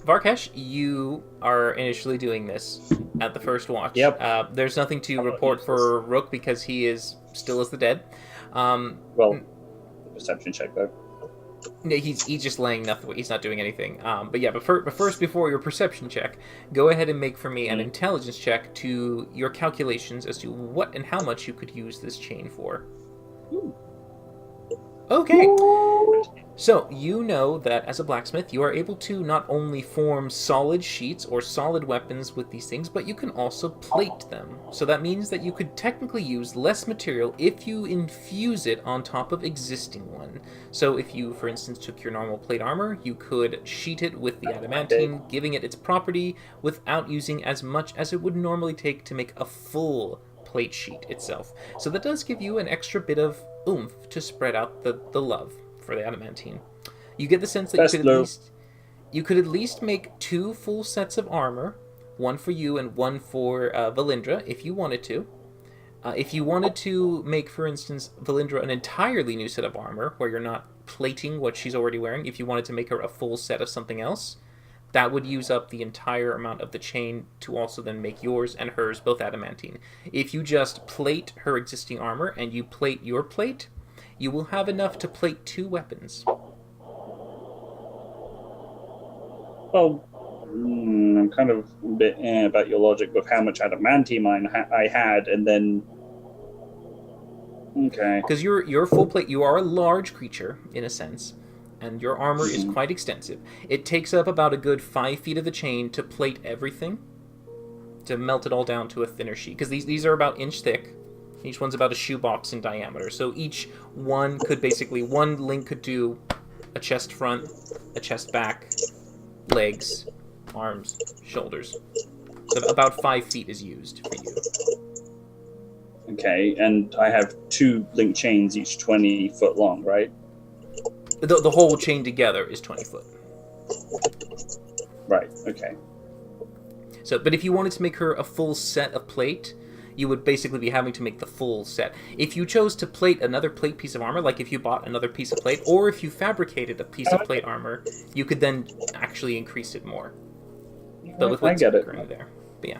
Varkesh, you are initially doing this at the first watch. Yep. There's nothing to report for Rook because he is still as the dead. Well, perception check though. He's just laying nothing. He's not doing anything. But first, before your perception check, go ahead and make for me an intelligence check to your calculations as to what and how much you could use this chain for. Okay. So, you know that as a blacksmith, you are able to not only form solid sheets or solid weapons with these things, but you can also plate them. So that means that you could technically use less material if you infuse it on top of existing one. So if you, for instance, took your normal plate armor, you could sheet it with the adamantine, giving it its property without using as much as it would normally take to make a full plate sheet itself. So that does give you an extra bit of oomph to spread out the love for the adamantine. You get the sense that you could at least make 2 full sets of armor, one for you and one for Valindra, if you wanted to. If you wanted to make, for instance, Valindra an entirely new set of armor, where you're not plating what she's already wearing, if you wanted to make her a full set of something else, that would use up the entire amount of the chain to also then make yours and hers both adamantine. If you just plate her existing armor and you plate your plate, you will have enough to plate 2 weapons. Well, I'm kind of a bit about your logic with how much adamantine I had, and then... Okay. Because you're full plate, you are a large creature, in a sense, and your armor is quite extensive. It takes up about a good 5 feet of the chain to plate everything, to melt it all down to a thinner sheet. Because these are about inch thick. Each one's about a shoebox in diameter. So each one could basically, one link could do a chest front, a chest back, legs, arms, shoulders. So about 5 feet is used for you. Okay, and I have 2 link chains, each 20 foot long, right? The whole chain together is 20 foot. Right, okay. So, but if you wanted to make her a full set of plate, you would basically be having to make the full set. If you chose to plate another plate piece of armor, like if you bought another piece of plate, or if you fabricated a piece of plate armor, you could then actually increase it more. But with what's currently there. But yeah.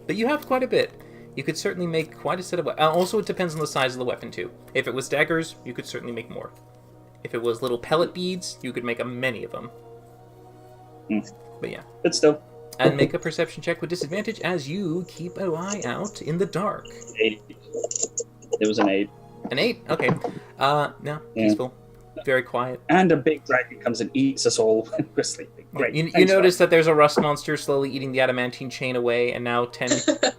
But you have quite a bit. You could certainly make quite a set of weapons. Also, it depends on the size of the weapon, too. If it was daggers, you could certainly make more. If it was little pellet beads, you could make many of them. But yeah. But still. And make a perception check with disadvantage as you keep an eye out in the dark. 8. It was an 8. An 8? Okay. No, peaceful. Very quiet. And a big dragon comes and eats us all when we're sleeping. Great. You notice that there's a rust monster slowly eating the adamantine chain away, and now 10...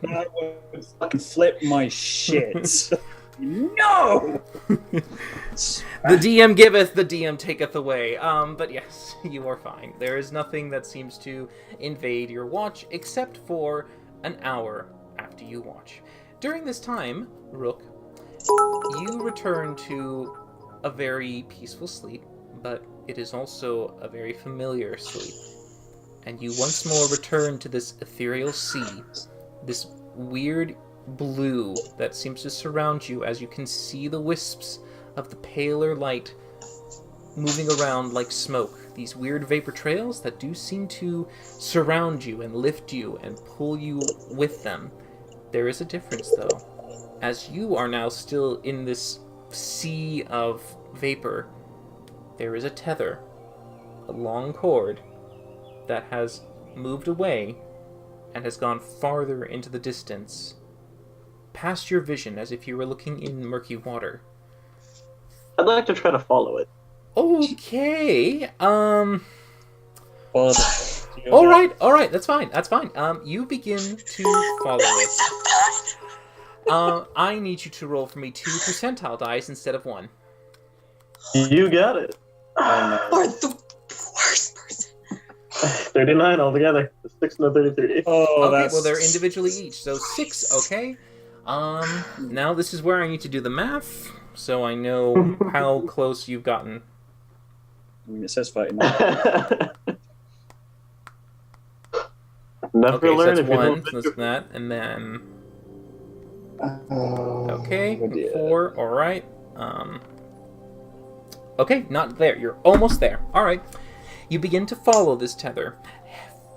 I would fucking flip my shit. No! The DM giveth, the DM taketh away. But yes, you are fine. There is nothing that seems to invade your watch except for an hour after you watch. During this time, Rook, you return to a very peaceful sleep, but it is also a very familiar sleep. And you once more return to this ethereal sea, this weird blue that seems to surround you as you can see the wisps of the paler light moving around like smoke. These weird vapor trails that do seem to surround you and lift you and pull you with them. There is a difference, though. As you are now still in this sea of vapor, there is a tether, a long cord, that has moved away and has gone farther into the distance, past your vision as if you were looking in murky water. I'd like to try to follow it. Okay, Well, all right, that's fine. You begin to follow it. I need you to roll for me 2 percentile dice instead of 1. You got it. Or the worst person. 39 altogether. 6 and a 33. Oh, Okay, that's... well, they're individually each, so 6, okay? Now this is where I need to do the math, so I know how close you've gotten. It says fighting. Never Okay, so learn that's if you 1, don't so that's that, and then... Oh, Okay, dear. 4, alright. Okay, not there. You're almost there. Alright. You begin to follow this tether,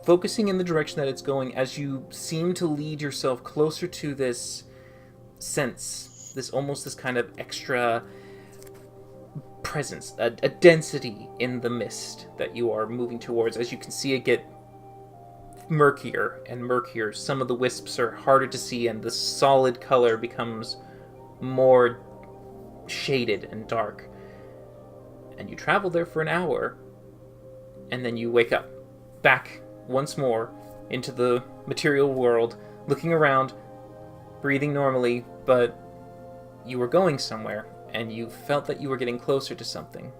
focusing in the direction that it's going as you seem to lead yourself closer to this sense, this kind of extra presence, a density in the mist that you are moving towards. As you can see it get murkier and murkier. Some of the wisps are harder to see, and the solid color becomes more shaded and dark. And you travel there for an hour, and then you wake up, back once more into the material world, looking around, breathing normally, but you were going somewhere, and you felt that you were getting closer to something.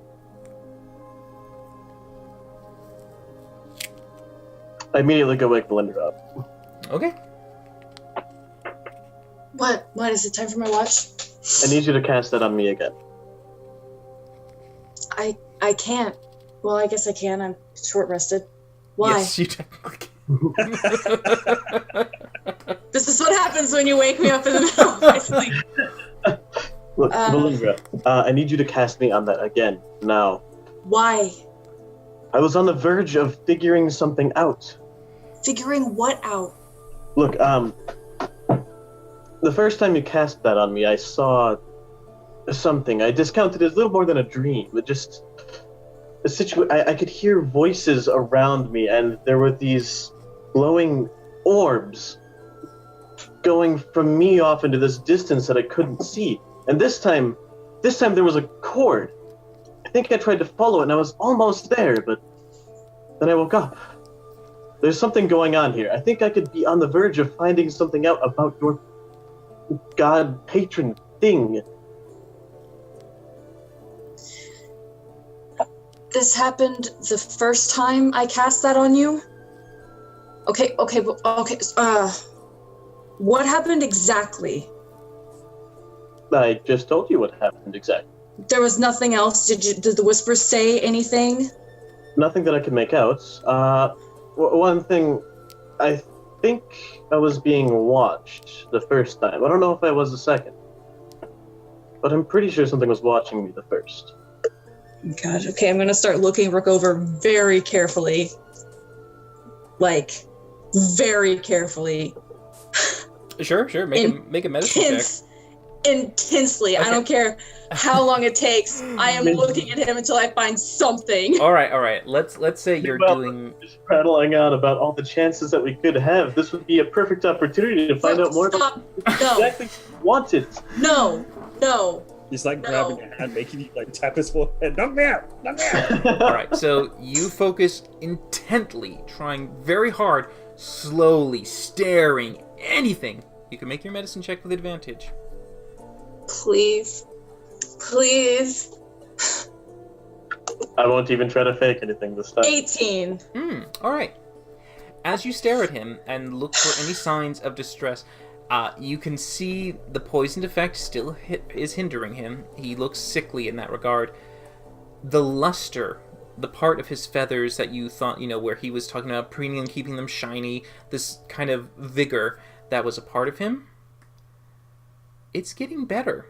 I immediately go wake Belinda up. Okay. What? What is it? Time for my watch? I need you to cast that on me again. I can't. Well, I guess I can. I'm short rested. Why? Yes, you technically can. This is what happens when you wake me up in the middle of my sleep. Look, Belinda, I need you to cast me on that again, now. Why? I was on the verge of figuring something out. Figuring what out? Look, the first time you cast that on me, I saw something. I discounted it as little more than a dream. It just... I could hear voices around me, and there were these glowing orbs going from me off into this distance that I couldn't see. And this time there was a cord. I think I tried to follow it, and I was almost there, but then I woke up. There's something going on here. I think I could be on the verge of finding something out about your god patron thing. This happened the first time I cast that on you? Okay. What happened exactly? I just told you what happened exactly. There was nothing else? Did the whispers say anything? Nothing that I could make out. One thing, I think I was being watched the first time. I don't know if I was the second. But I'm pretty sure something was watching me the first. God, okay, I'm going to start looking Rook over very carefully. Like, very carefully. Sure. Make a medicine check. Intensely. Okay. I don't care how long it takes. I am looking at him until I find something. All right. Let's say you're doing... Just prattling on about all the chances that we could have. This would be a perfect opportunity to find out more about exactly what you wanted. No. He's like grabbing your hand, making you like tap his forehead. Knock me out! All right, so you focus intently, trying very hard, slowly, staring, anything. You can make your medicine check with advantage. Please. Please. I won't even try to fake anything this time. 18. All right. As you stare at him and look for any signs of distress, you can see the poisoned effect still is hindering him. He looks sickly in that regard. The luster, the part of his feathers that you thought, where he was talking about preening and keeping them shiny, this kind of vigor that was a part of him, it's getting better.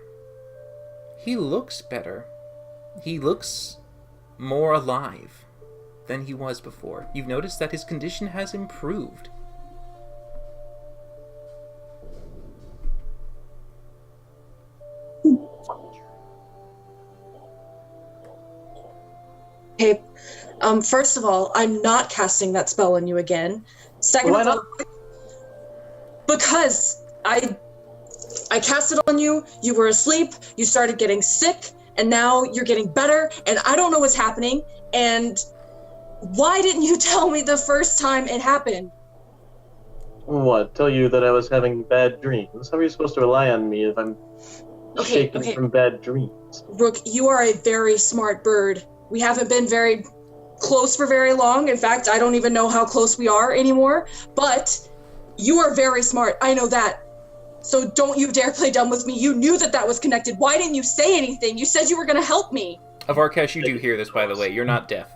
He looks better. He looks more alive than he was before. You've noticed that his condition has improved. Okay, first of all, I'm not casting that spell on you again. Second Why of all, not? because I cast it on you, you were asleep, you started getting sick, and now you're getting better, and I don't know what's happening, and why didn't you tell me the first time it happened? What? Tell you that I was having bad dreams? How are you supposed to rely on me if I'm shaken from bad dreams? Rook, you are a very smart bird. We haven't been very close for very long. In fact, I don't even know how close we are anymore, but you are very smart. I know that. So don't you dare play dumb with me. You knew that was connected. Why didn't you say anything? You said you were going to help me. Avarkesh, you do hear this, by the way. You're not deaf.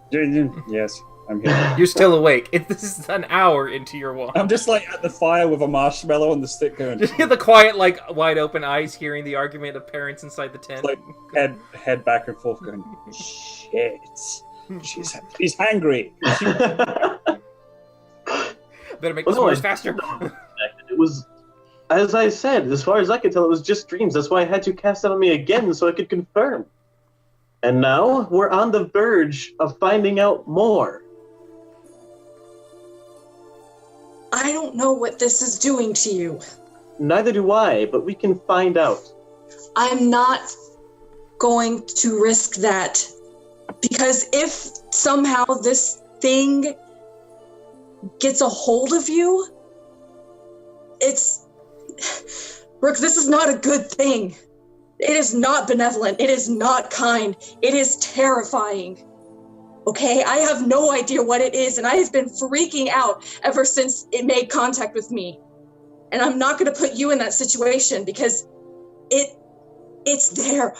Yes, I'm here. You're still awake. This is an hour into your walk. I'm just like at the fire with a marshmallow on the stick going. Just hear the quiet, wide open eyes, hearing the argument of parents inside the tent. Like head back and forth going, shit. She's angry. Better make the s'mores faster. It was, as I said, as far as I could tell, it was just dreams. That's why I had you cast it on me again so I could confirm. And now we're on the verge of finding out more. I don't know what this is doing to you. Neither do I, but we can find out. I'm not going to risk that. Because if somehow this thing gets a hold of you, Brooke, this is not a good thing. It is not benevolent. It is not kind. It is terrifying. Okay, I have no idea what it is, and I have been freaking out ever since it made contact with me. And I'm not going to put you in that situation because it's there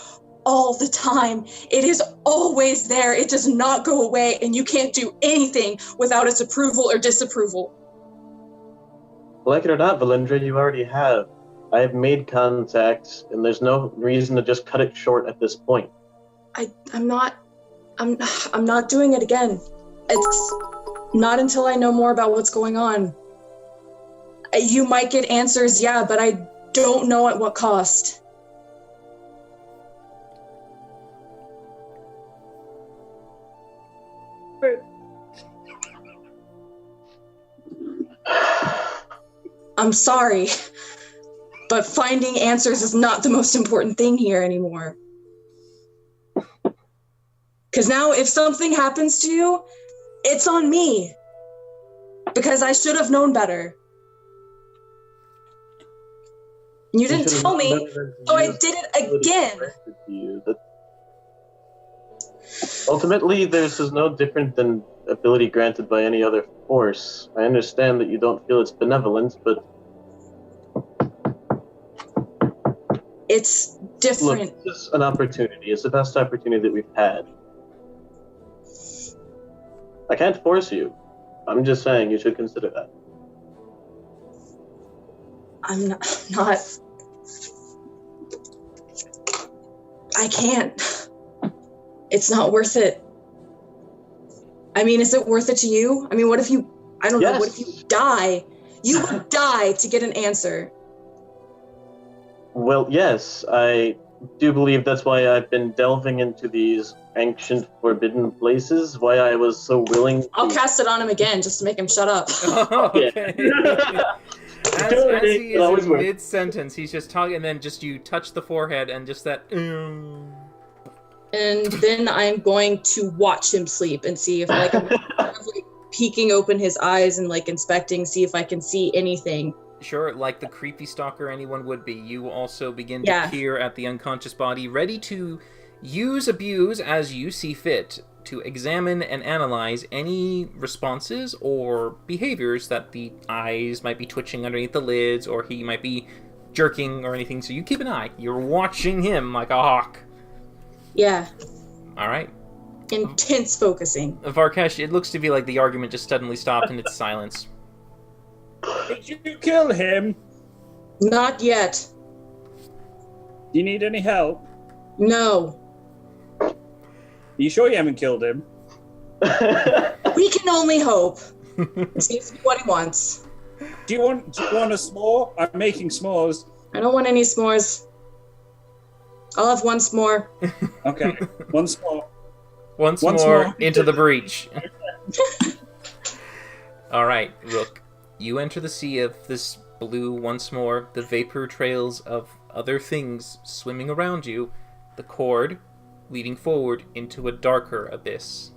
all the time. It is always there. It does not go away, and you can't do anything without its approval or disapproval. Like it or not, Valindra, you already have. I have made contact, and there's no reason to just cut it short at this point. I'm not doing it again. It's not until I know more about what's going on. You might get answers, yeah, but I don't know at what cost. I'm sorry, but finding answers is not the most important thing here anymore. Because now if something happens to you, it's on me. Because I should have known better. You didn't tell me, so I did it again. Ultimately, this is no different than ability granted by any other force. I understand that you don't feel it's benevolent, but... It's different. Look, this is an opportunity. It's the best opportunity that we've had. I can't force you. I'm just saying you should consider that. I'm not... I can't. It's not worth it. I mean, is it worth it to you? I mean, what if you... I don't know, what if you die? You would die to get an answer. Well, yes, I do believe that's why I've been delving into these ancient forbidden places, why I was so willing to... I'll cast it on him again, just to make him shut up. Okay. As he is in mid-sentence, he's just talking, and then just you touch the forehead, and just that... And then I'm going to watch him sleep and see if, I'm peeking open his eyes and, inspecting, see if I can see anything. Sure, like the creepy stalker anyone would be, you also begin to peer at the unconscious body, ready to abuse as you see fit, to examine and analyze any responses or behaviors that the eyes might be twitching underneath the lids, or he might be jerking or anything, so you keep an eye. You're watching him like a hawk. Yeah. Alright. Intense focusing. Varkesh, it looks to be like the argument just suddenly stopped in its silence. Did you kill him? Not yet. Do you need any help? No. Are you sure you haven't killed him? We can only hope. Seems to be what he wants. Do you want a s'more? I'm making s'mores. I don't want any s'mores. I'll have one s'more. Okay, one s'more. Once more into the breach. Alright, Rook. You enter the sea of this blue once more, the vapor trails of other things swimming around you, the cord leading forward into a darker abyss.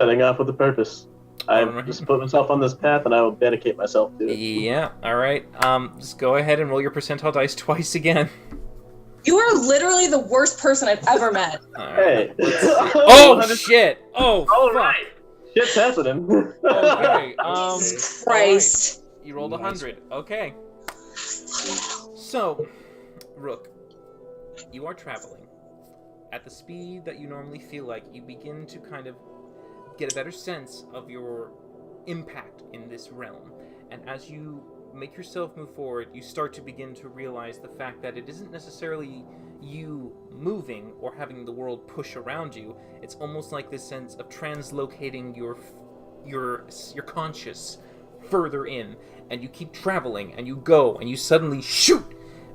Setting off with a purpose. I've just put myself on this path, and I will dedicate myself to it. Yeah, alright. Just go ahead and roll your percentile dice twice again. You are literally the worst person I've ever met. Hey. Oh, shit! Oh, fuck! Right. Shit's happening. Okay, Jesus Christ. Right. You rolled 100. Okay. So, Rook, you are traveling. At the speed that you normally feel like, you begin to kind of get a better sense of your impact in this realm. And as you make yourself move forward, you start to begin to realize the fact that it isn't necessarily you moving or having the world push around you. It's almost like this sense of translocating your conscious further in, and you keep traveling, and you go, and you suddenly shoot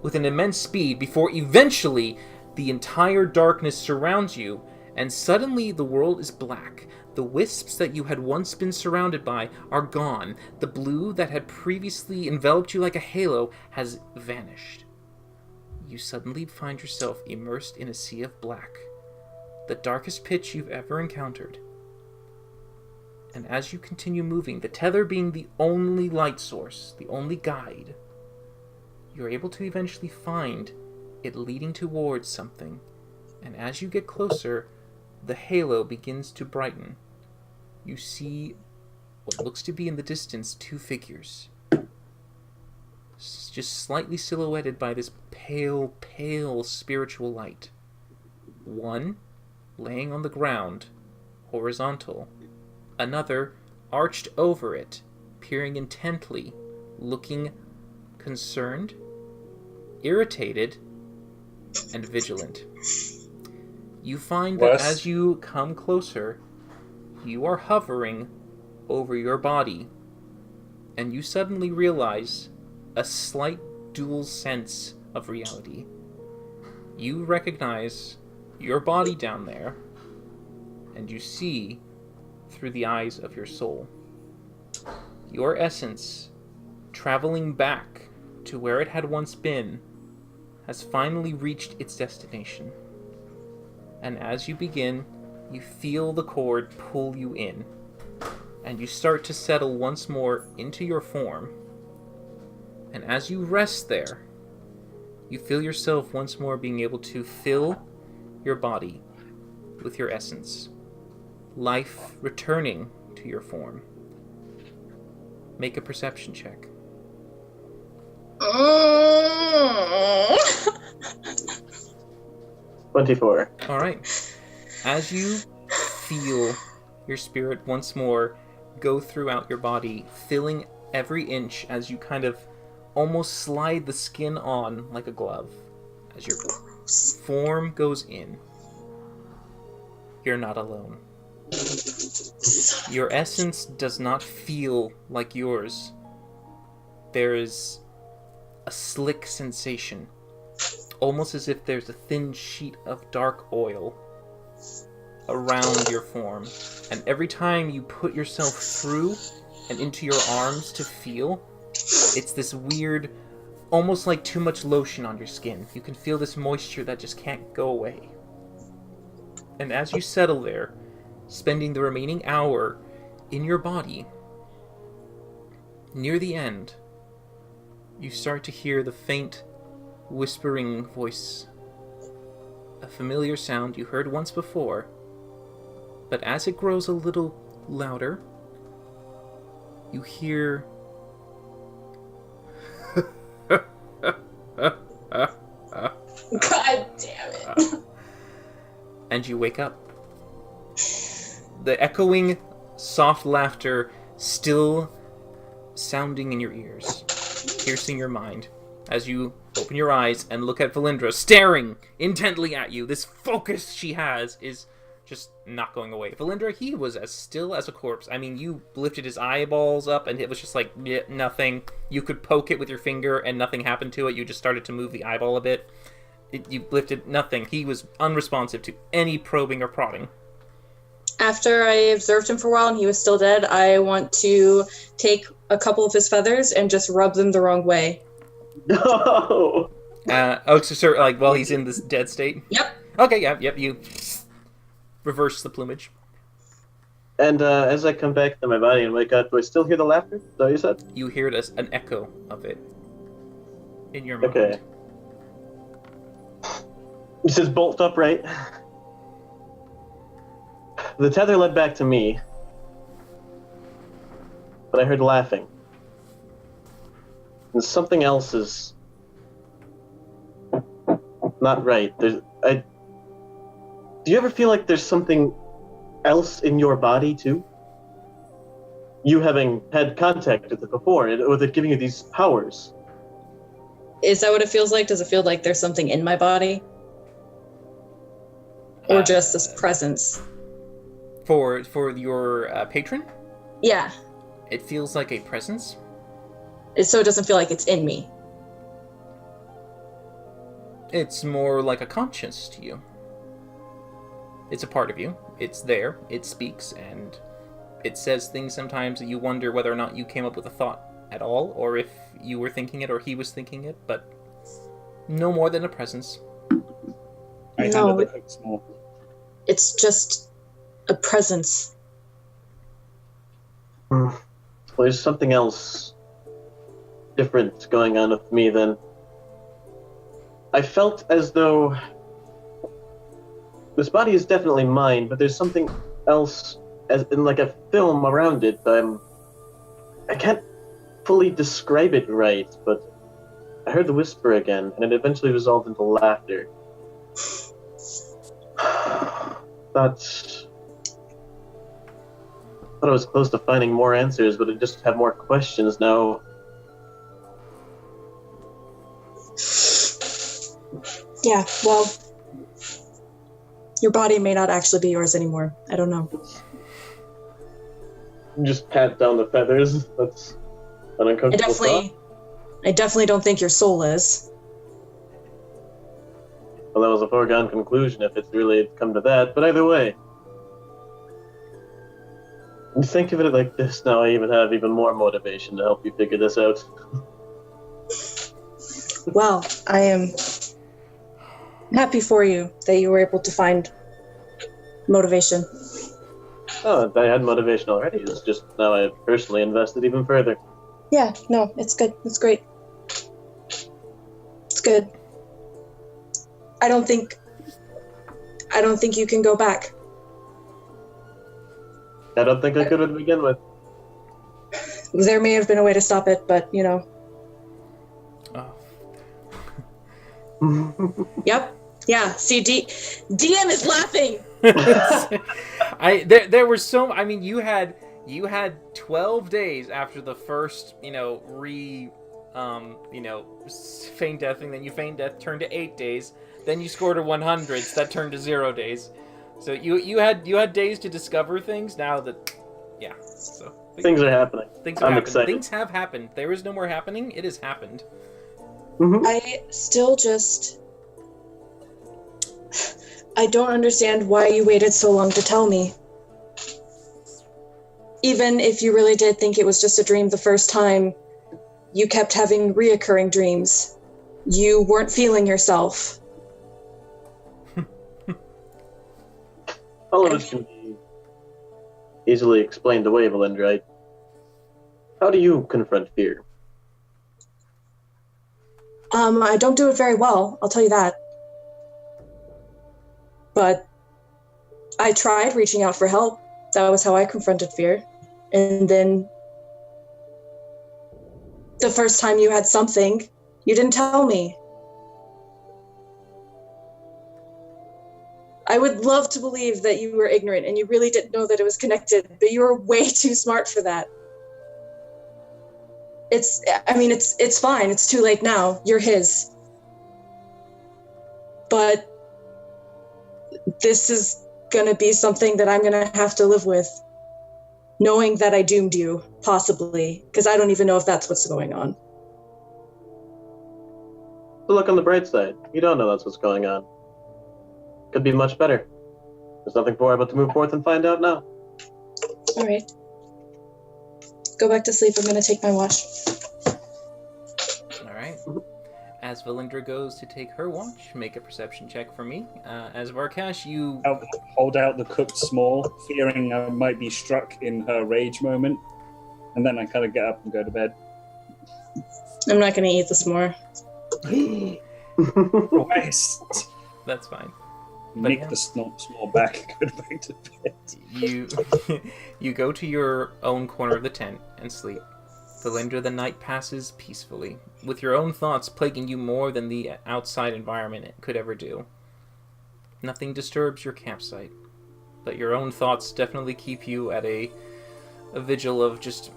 with an immense speed before eventually the entire darkness surrounds you, and suddenly the world is black. The wisps that you had once been surrounded by are gone. The blue that had previously enveloped you like a halo has vanished. You suddenly find yourself immersed in a sea of black, the darkest pitch you've ever encountered. And as you continue moving, the tether being the only light source, the only guide, you're able to eventually find it leading towards something. And as you get closer, the halo begins to brighten. You see what looks to be in the distance 2 figures, just slightly silhouetted by this pale, pale spiritual light. One laying on the ground, horizontal. Another arched over it, peering intently, looking concerned, irritated, and vigilant. You find that as you come closer, you are hovering over your body, and you suddenly realize a slight dual sense of reality. You recognize your body down there, and you see through the eyes of your soul. Your essence, traveling back to where it had once been, has finally reached its destination. And as you begin, you feel the cord pull you in, and you start to settle once more into your form. And as you rest there, you feel yourself once more being able to fill your body with your essence, life returning to your form. Make a perception check. 24. Alright. As you feel your spirit once more go throughout your body, filling every inch as you kind of almost slide the skin on like a glove, as your form goes in, you're not alone. Your essence does not feel like yours. There is a slick sensation, almost as if there's a thin sheet of dark oil around your form. And every time you put yourself through and into your arms to feel, it's this weird, almost like too much lotion on your skin. You can feel this moisture that just can't go away. And as you settle there, spending the remaining hour in your body, near the end, you start to hear the faint, whispering voice. A familiar sound you heard once before, but as it grows a little louder, you hear... God damn it. And you wake up. The echoing, soft laughter still sounding in your ears, piercing your mind, as you open your eyes and look at Valindra staring intently at you. This focus she has is just not going away. Valindra, he was as still as a corpse. I mean, you lifted his eyeballs up and it was just like, nothing. You could poke it with your finger and nothing happened to it. You just started to move the eyeball a bit. You lifted nothing. He was unresponsive to any probing or prodding. After I observed him for a while and he was still dead, I want to take a couple of his feathers and just rub them the wrong way. No! So like, while he's in this dead state? Yep. Okay, yep, you reverse the plumage. And as I come back to my body and wake up, do I still hear the laughter? Is that what you said? You hear an echo of it in your mind. Okay. He says, bolt upright. The tether led back to me, but I heard laughing. And something else is not right. Do you ever feel like there's something else in your body, too? You having had contact with it before, with it giving you these powers. Is that what it feels like? Does it feel like there's something in my body? Or just this presence? For your patron? Yeah. It feels like a presence. So it doesn't feel like it's in me. It's more like a conscience to you. It's a part of you. It's there. It speaks, and it says things sometimes that you wonder whether or not you came up with a thought at all, or if you were thinking it, or he was thinking it, but no more than a presence. I handed the cook small. It's just a presence. Well, there's something else different going on with me then. I felt as though this body is definitely mine, but there's something else, as in like a film around it. I can't fully describe it right, but I heard the whisper again, and it eventually resolved into laughter. I thought I was close to finding more answers, but I just have more questions now. Yeah, well, your body may not actually be yours anymore. I don't know. Just pat down the feathers. That's an uncomfortable thought. I definitely don't think your soul is. Well, that was a foregone conclusion if it's really come to that, but either way. You think of it like this, now I even have even more motivation to help you figure this out. Well, I am happy for you that you were able to find motivation. Oh, I had motivation already. It's just now I personally invested even further. Yeah, no, it's good. It's great. It's good. I don't think you can go back. I don't think I could to begin with. There may have been a way to stop it, but, you know. Oh. Yep. Yeah. See, DM is laughing. There were so. I mean, you had 12 days after the first, feign death thing. Then you feign death turned to 8 days. Then you scored a 100. So that turned to 0 days. So you had days to discover things. Now that, yeah. So things are happening. I'm excited. Things have happened. There is no more happening. It has happened. Mm-hmm. I still I don't understand why you waited so long to tell me. Even if you really did think it was just a dream the first time, you kept having reoccurring dreams. You weren't feeling yourself. All of it can be easily explained away, Valindra. How do you confront fear? I don't do it very well, I'll tell you that. But I tried reaching out for help. That was how I confronted fear. And then the first time you had something, you didn't tell me. I would love to believe that you were ignorant and you really didn't know that it was connected, but you were way too smart for that. It's fine. It's too late now. You're his. But this is gonna be something that I'm gonna have to live with, knowing that I doomed you, possibly, because I don't even know if that's what's going on. So look on the bright side. You don't know that's what's going on. Could be much better. There's nothing for it but to move forth and find out now. All right. Go back to sleep. I'm gonna take my watch. All right. As Valindra goes to take her watch, make a perception check for me. As Varkash, you... I'll hold out the cooked s'more, fearing I might be struck in her rage moment. And then I kind of get up and go to bed. I'm not gonna eat this more. Waste. That's fine. Nick yeah. the s'more back and go back to bed. You go to your own corner of the tent and sleep. Valindra, the night passes peacefully, with your own thoughts plaguing you more than the outside environment could ever do. Nothing disturbs your campsite, but your own thoughts definitely keep you at a vigil of just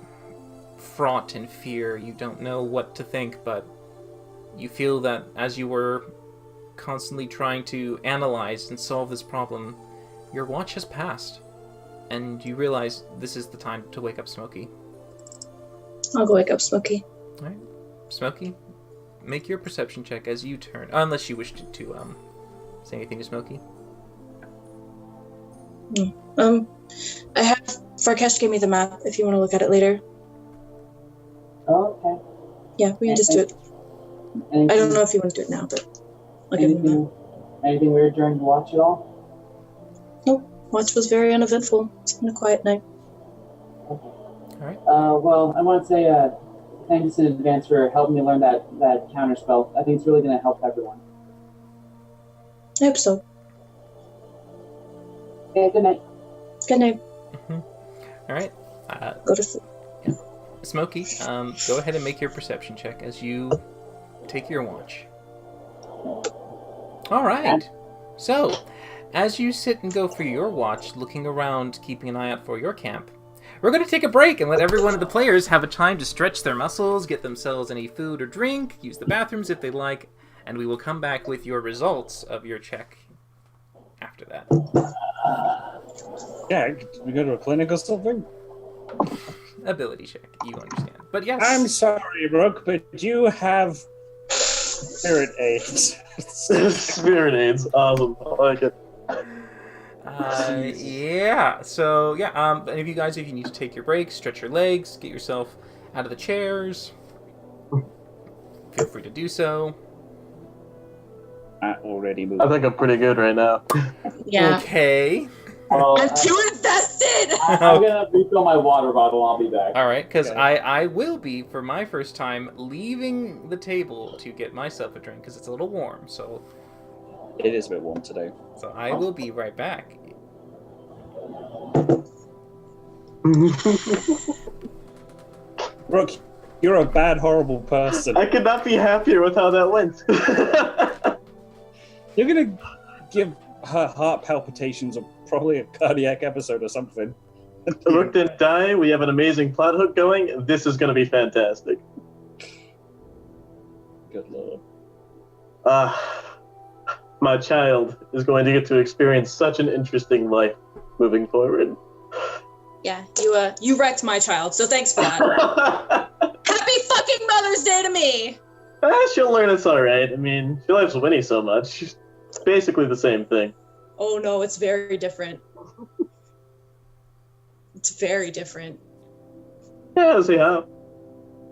fraught and fear. You don't know what to think, but you feel that as you were constantly trying to analyze and solve this problem, your watch has passed, and you realize this is the time to wake up Smokey. I'll go wake up Smokey. Alright. Smokey, make your perception check as you turn, unless you wish to say anything to Smokey. I have Farkesh gave me the map if you want to look at it later. Oh, okay. Yeah, we can just do it. Anything, I don't know if you want to do it now, but I'll give you the map. anything weird during the watch at all? Nope. Watch was very uneventful. It's been a quiet night. Alright. Well, I want to say thanks in advance for helping me learn that counter spell. I think it's really going to help everyone. I hope so. Okay, good night. Good night. Alright. Go to sleep. Smokey, go ahead and make your perception check as you take your watch. Alright. So, as you sit and go for your watch, looking around, keeping an eye out for your camp, we're going to take a break and let every one of the players have a time to stretch their muscles, get themselves any food or drink, use the bathrooms if they like, and we will come back with your results of your check after that. Yeah, we go to a clinic or something? Ability check, you understand. But yes. I'm sorry, Rook, but you have spirit aids. Spirit aids. Awesome. I like it. Yeah. So, yeah, any of you guys, if you need to take your break, stretch your legs, get yourself out of the chairs, feel free to do so. I already moved. I think I'm pretty good right now. Yeah. Okay. Well, I'm too invested! I'm going to refill my water bottle. I'll be back. All right, because Okay. I will be, for my first time, leaving the table to get myself a drink, because it's a little warm, so It is a bit warm today. I will be right back. Rook, you're a bad, horrible person. I could not be happier with how that went. You're gonna give her heart palpitations or probably a cardiac episode or something. Rook didn't die. We have an amazing plot hook going. This is going to be fantastic. Good lord. My child is going to get to experience such an interesting life moving forward. Yeah, you wrecked my child, so thanks for that. Happy fucking Mother's Day to me! She'll learn it's alright. I mean, she loves Winnie so much. It's basically the same thing. Oh no, it's very different. It's very different. Yeah, see how.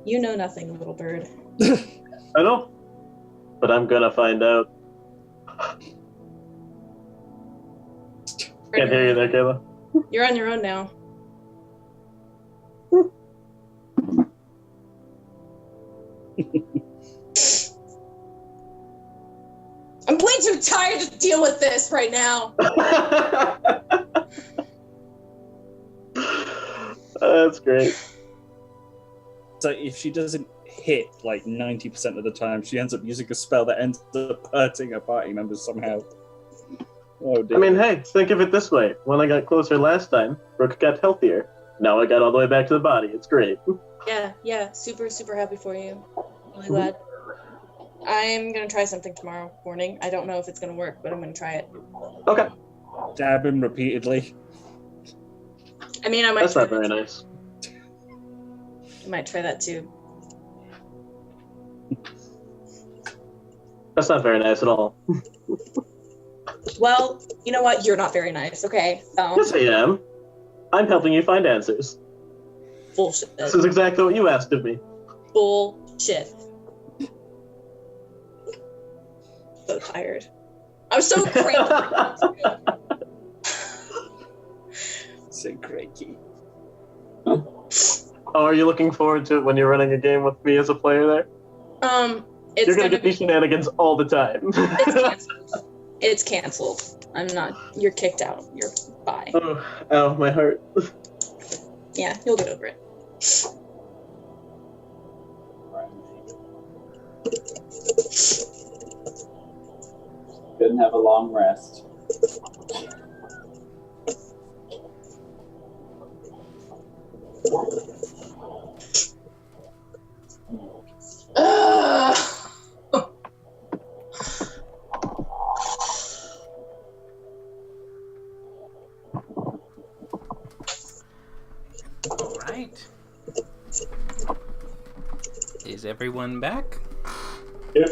You know nothing, little bird. I know. But I'm gonna find out. Can't hear you there, Kayla. You're on your own now. way too tired to deal with this right now. That's great. So if she doesn't hit like 90% of the time, she ends up using a spell that ends up hurting her party members somehow. Oh dear. I mean, hey, think of it this way. When I got closer last time, Brooke got healthier. Now I got all the way back to the body. It's great. Yeah, super, super happy for you. Really glad. I'm gonna try something tomorrow morning. I don't know if it's gonna work, but I'm gonna try it. Okay. Dab him repeatedly. I mean, I might. That's try not very that. nice. I might try that too. That's not very nice at all. Well, you know what? You're not very nice. Okay, so Yes, I am. I'm helping you find answers. bullshit. This is exactly what you asked of me. Bullshit. So tired. I'm so cranky. So cranky. Oh, are you looking forward to it when you're running a game with me as a player there? It's You're gonna get be. these shenanigans all the time. It's canceled. It's canceled. I'm not. You're kicked out. You're bye. Oh, my heart. Yeah, you'll get over it. Couldn't have a long rest. All right. Is everyone back? Yep.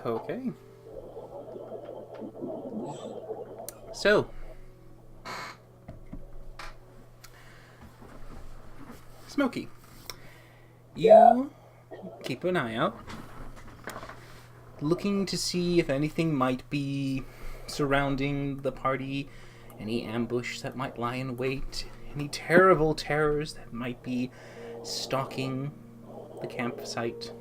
Okay. So, Smokey, you keep an eye out, looking to see if anything might be surrounding the party, any ambush that might lie in wait, any terrible terrors that might be stalking the campsite.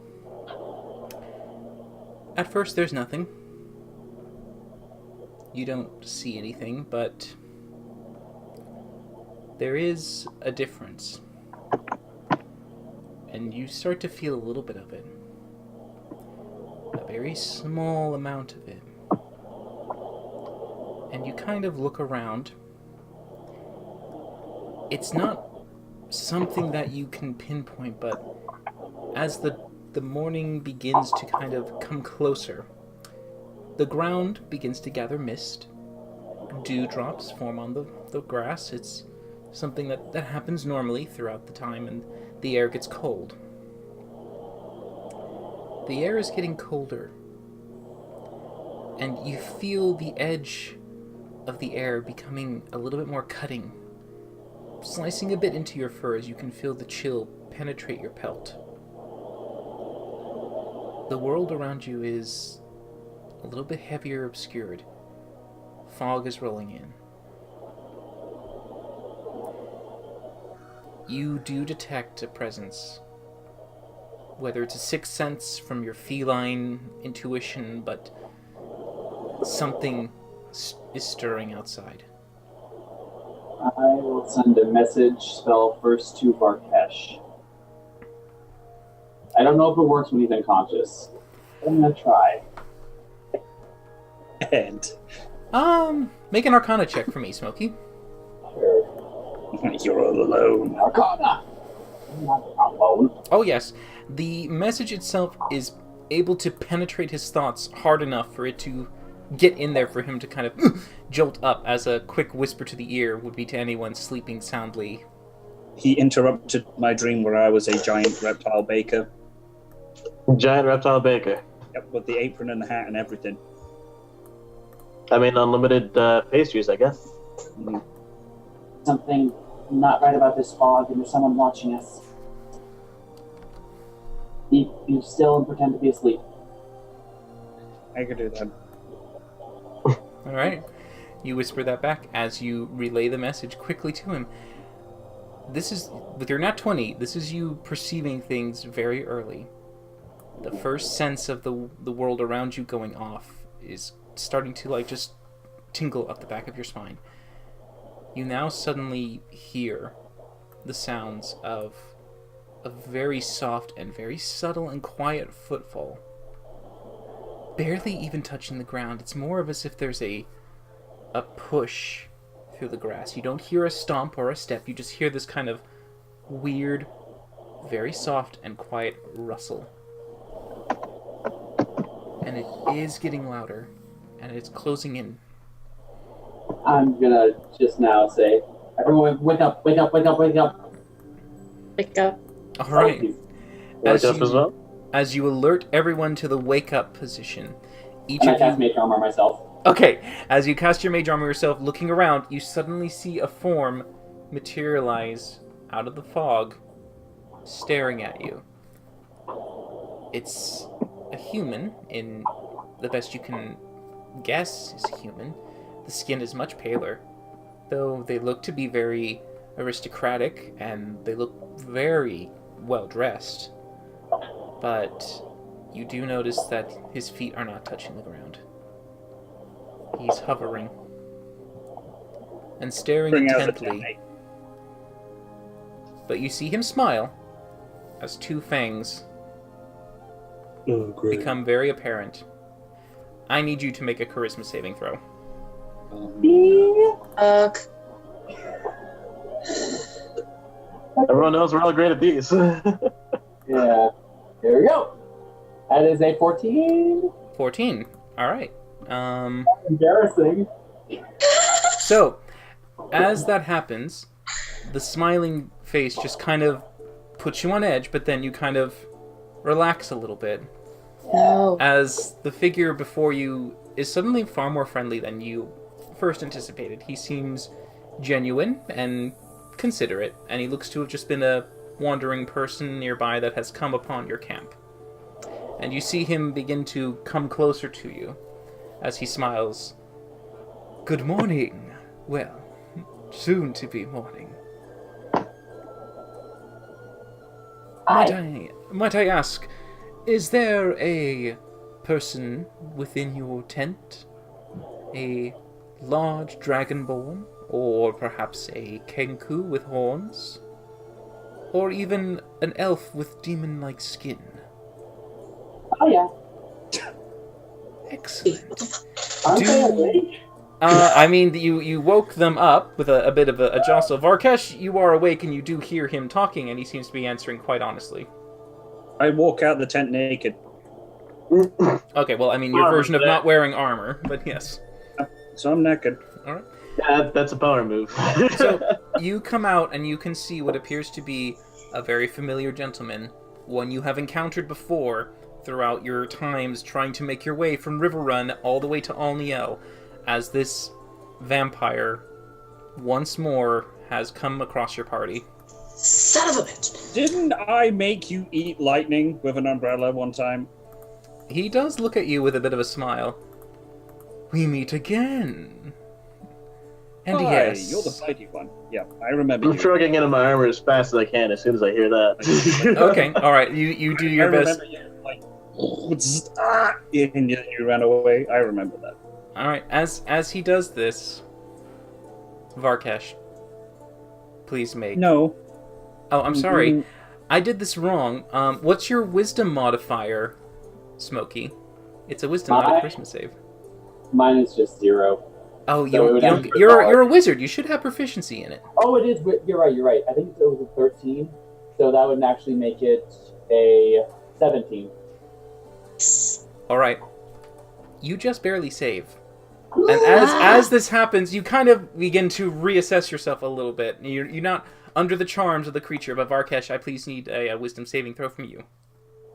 At first, there's nothing. You don't see anything, but there is a difference. And you start to feel a little bit of it. A very small amount of it. And you kind of look around. It's not something that you can pinpoint, but as the morning begins to kind of come closer, the ground begins to gather mist. Dewdrops form on the grass. It's something that happens normally throughout the time, and the air gets cold. The air is getting colder, and you feel the edge of the air becoming a little bit more cutting, slicing a bit into your fur as you can feel the chill penetrate your pelt. The world around you is a little bit heavier obscured. Fog is rolling in. You do detect a presence. Whether it's a sixth sense from your feline intuition, but something is stirring outside. I will send a message spell first to Varkesh. I don't know if it works when he's unconscious. I'm gonna try. And Make an Arcana check for me, Smokey. Sure. you're all alone. Arcana! I'm not alone. Oh yes, the message itself is able to penetrate his thoughts hard enough for it to get in there for him to kind of jolt up, as a quick whisper to the ear would be to anyone sleeping soundly. He interrupted my dream where I was a giant reptile baker. Giant reptile baker. Yep, with the apron and the hat and everything. I mean, unlimited pastries, I guess. Something not right about this fog, and there's someone watching us. Be still and pretend to be asleep. I could do that. Alright. You whisper that back as you relay the message quickly to him. This is, with your nat 20, this is you perceiving things very early. The first sense of the world around you going off is starting to like just tingle up the back of your spine. You now suddenly hear the sounds of a very soft and very subtle and quiet footfall. Barely even touching the ground. It's more of as if there's a push through the grass. You don't hear a stomp or a step. You just hear this kind of weird, very soft and quiet rustle. And it is getting louder, and it's closing in. I'm gonna just now say, everyone, wake up, wake up, wake up, wake up. Wake up. All right. Wake up as well? As you alert everyone to the wake-up position, each And I of cast you... Mage Armor myself. Okay, as you cast your Mage Armor yourself, looking around, you suddenly see a form materialize out of the fog, staring at you. It's a human, in the best you can guess is a human. The skin is much paler, though they look to be very aristocratic, and they look very well-dressed. But you do notice that his feet are not touching the ground. He's hovering and staring Bring out the intently. technique. But you see him smile as two fangs Oh, great. become very apparent. I need you to make a charisma saving throw. Ugh. Everyone knows we're all great at these. Yeah. Here we go. That is a 14. 14. All right. Embarrassing. So, as that happens, the smiling face just kind of puts you on edge, but then you kind of relax a little bit No. as the figure before you is suddenly far more friendly than you first anticipated. He seems genuine and considerate, and he looks to have just been a wandering person nearby that has come upon your camp. And you see him begin to come closer to you as he smiles. Good morning. Well, soon to be morning. Might I ask, is there a person within your tent? A large dragonborn? Or perhaps a kenku with horns? Or even an elf with demon-like skin? Oh, yeah. Excellent. Aren't they awake? I mean, you woke them up with a bit of a jostle. Varkesh, you are awake and you do hear him talking, and he seems to be answering quite honestly. I walk out the tent naked. Okay, well, I mean, your Armor version of set. not wearing armor, but yes. So I'm naked. All right. Yeah, that's a power move. So, you come out and you can see what appears to be a very familiar gentleman, one you have encountered before throughout your times trying to make your way from Riverrun all the way to Alniel, as this vampire once more has come across your party. Son of a bitch. Didn't I make you eat lightning with an umbrella one time? He does look at you with a bit of a smile. We meet again. And Hi, yes, you're the fighty one. Yeah, I remember I'm you. shrugging into my armor as fast as I can as soon as I hear that. Okay, all right. You do your I best. remember you, like, and you ran away. I remember that. All right. As he does this, Varkesh, please make. No. Oh, I'm sorry. Mm, I did this wrong. What's your wisdom modifier, Smokey? It's a wisdom, not a charisma save. Mine is just 0. Oh, So it would actually be you're a wizard. You should have proficiency in it. Oh, it is. You're right. You're right. I think it was a 13, so that would actually make it a 17. All right. You just barely save. And as this happens, you kind of begin to reassess yourself a little bit. You're not under the charms of the creature, but Varkesh, I please need a wisdom saving throw from you.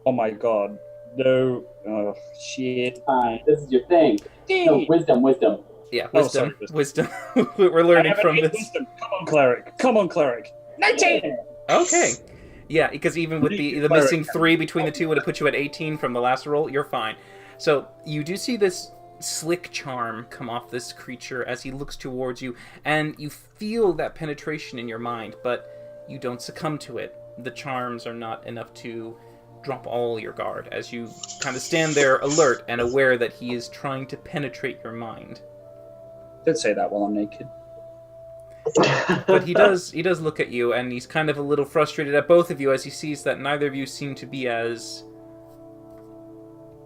Oh my god. No. Oh, shit. Fine. This is your thing. No, wisdom. Yeah, Oh, wisdom. sorry, Wisdom. We're learning I have from an 8 this. wisdom. Come on, cleric. Come on, cleric. 19! Okay. Yeah, because even with the Cleric. missing 3 between the two would have put you at 18 from the last roll, you're fine. So, you do see this slick charm come off this creature as he looks towards you, and you feel that penetration in your mind, but you don't succumb to it. The charms are not enough to drop all your guard as you kind of stand there alert and aware that he is trying to penetrate your mind. Did say that while I'm naked. But he does look at you, and he's kind of a little frustrated at both of you as he sees that neither of you seem to be as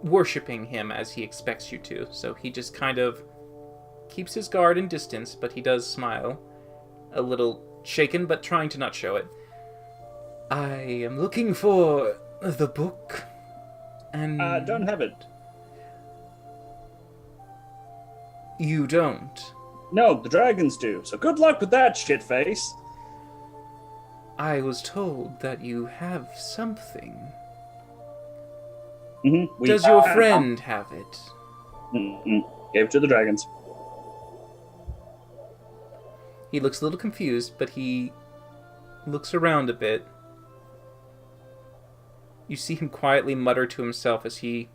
worshipping him as he expects you to. So he just kind of keeps his guard in distance, but he does smile, a little shaken, but trying to not show it. I am looking for the book, and... Don't have it. You don't? No, the dragons do, so good luck with that, shitface. I was told that you have something. Mm-hmm. Does your friend have it? Gave it to the dragons. He looks a little confused, but he looks around a bit. You see him quietly mutter to himself as he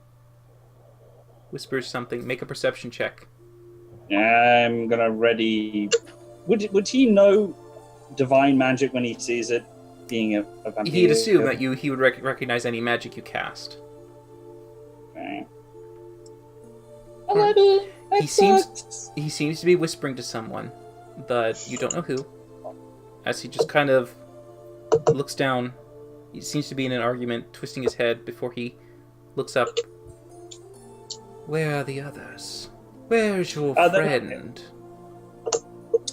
whispers something. Make a perception check. I'm gonna ready... Would he know divine magic when he sees it, being a vampire? He'd assume that he would recognize any magic you cast. Okay. He seems to be whispering to someone, but you don't know who. As he just kind of looks down, he seems to be in an argument, twisting his head before he looks up. Where are the others? Where's your friend?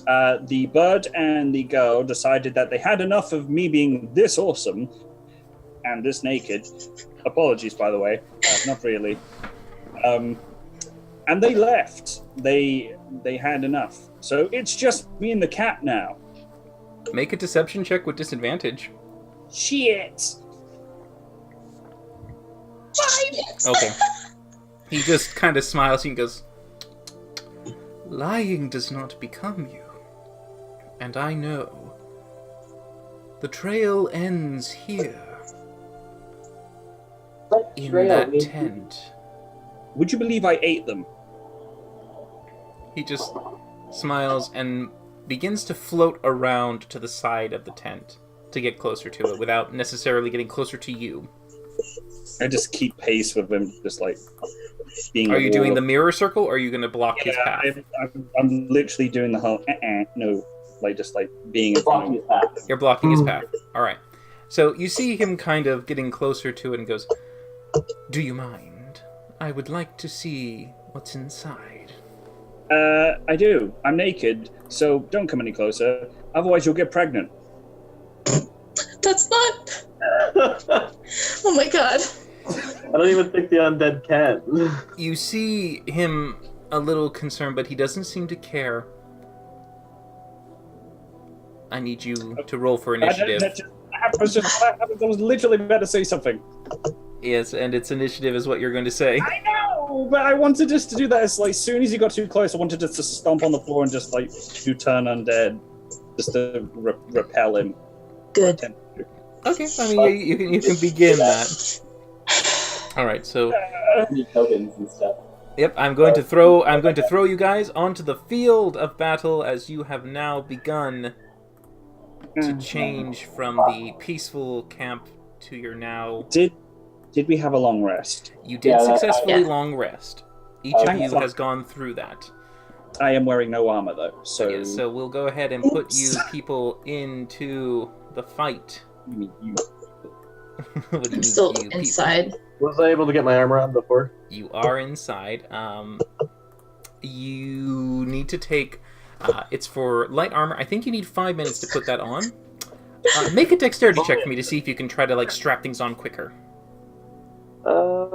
The bird and the girl decided that they had enough of me being this awesome and this naked. Apologies, by the way. Not really. And they left. They had enough. So it's just me and the cat now. Make a deception check with disadvantage. Shit! 5! Okay. He just kind of smiles and goes, lying does not become you. And I know. The trail ends here. In that tent. Would you believe I ate them? He just smiles and begins to float around to the side of the tent to get closer to it without necessarily getting closer to you. I just keep pace with him, just like being. Are you doing the mirror circle, or are you going to block his path? I'm literally doing the whole no, like just like being in front of him. You're blocking his path. All right. So you see him kind of getting closer to it and goes, "Do you mind? I would like to see what's inside." I do. I'm naked, so don't come any closer. Otherwise, you'll get pregnant. That's not... Oh my god. I don't even think the undead can. You see him a little concerned, but he doesn't seem to care. I need you to roll for initiative. I was literally about to say something. Yes, and its initiative is what you're going to say. I know, but I wanted just to do that as like soon as you got too close, I wanted just to stomp on the floor and just like do turn undead, just to repel him. Good. Okay, I mean you can begin that. All right, so tokens and stuff. Yep, I'm going to throw you guys onto the field of battle as you have now begun to change from the peaceful camp to your now. Did we have a long rest? You did successfully yeah. long rest. Each of you has gone through that. I am wearing no armor though, so. Yeah, so we'll go ahead and put you people into the fight. You. What do you I'm mean, still you people? inside. Was I able to get my armor on before? You are inside. You need to take. It's for light armor. I think you need 5 minutes to put that on. Make a dexterity check for me to see if you can try to like strap things on quicker. Not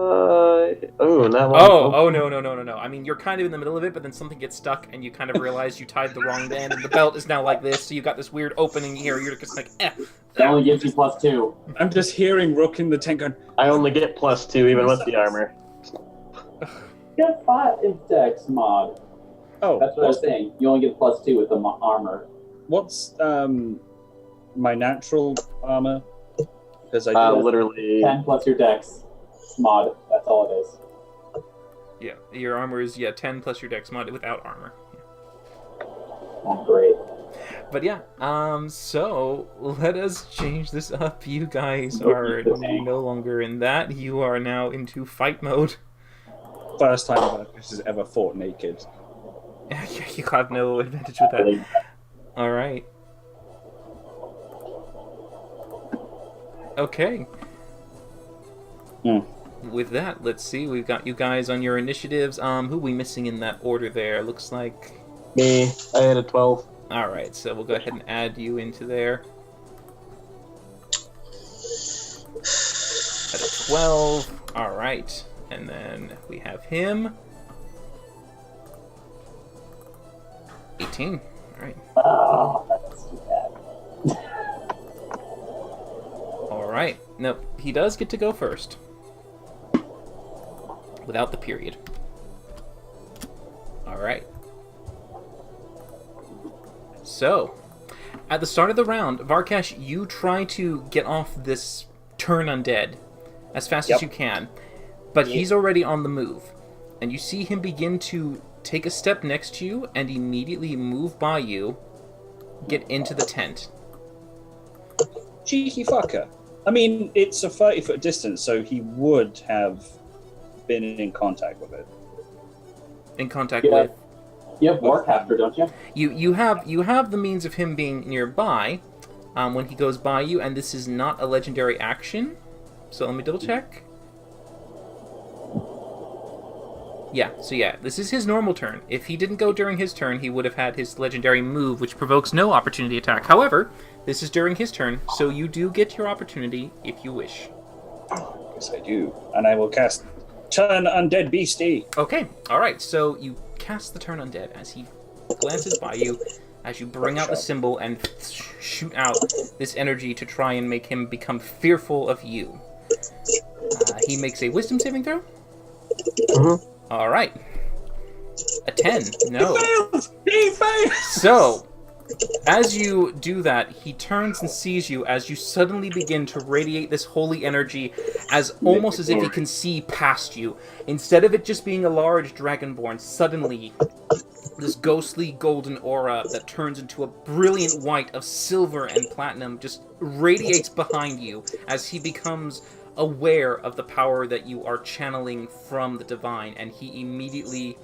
Oh, no. I mean, you're kind of in the middle of it, but then something gets stuck, and you kind of realize you tied the wrong band, and the belt is now like this, so you've got this weird opening here. You're just like, That only gives you +2. I'm just hearing Rook in the tent going. I only get +2 even with the armor. Get 5 in Dex mod. Oh, That's what I was saying. You only get +2 with the armor. what's my natural armor? Because I do Literally 10 plus your Dex mod. That's all it is. yeah, your armor is 10 plus your dex mod without armor. Oh, great. But yeah, so let us change this up. You guys are no longer in that. You are now into fight mode. First time Marcus has ever fought naked. You have no advantage with that. All right. Okay. With that, let's see. We've got you guys on your initiatives. Who are we missing in that order there? Looks like Me. I had a 12. all right, so we'll go ahead and add you into there. At a 12. All right. And then we have him. 18. All right. Oh, that's too bad. All right. Nope. He does get to go first. Without the period. All right. So, at the start of the round, Varkesh, you try to get off this turn undead as fast as you can, but he's already on the move, and you see him begin to take a step next to you and immediately move by you, get into the tent. Cheeky fucker. I mean, it's a 30-foot distance, so he would have been in contact with it. In contact with... You have Warcaptor, don't you? You have the means of him being nearby when he goes by you, and this is not a legendary action. So let me double check. Yeah, so yeah, this is his normal turn. If he didn't go during his turn, he would have had his legendary move, which provokes no opportunity attack. However, this is during his turn, so you do get your opportunity if you wish. Yes, I do. And I will cast Turn Undead Beastie. Okay, alright, so you cast the Turn Undead as he glances by you, as you bring out the symbol and shoot out this energy to try and make him become fearful of you. He makes a wisdom saving throw. Alright. A 10. No. He fails! So, as you do that, he turns and sees you as you suddenly begin to radiate this holy energy as almost as if he can see past you. Instead of it just being a large dragonborn, suddenly this ghostly golden aura that turns into a brilliant white of silver and platinum just radiates behind you as he becomes aware of the power that you are channeling from the divine, and he immediately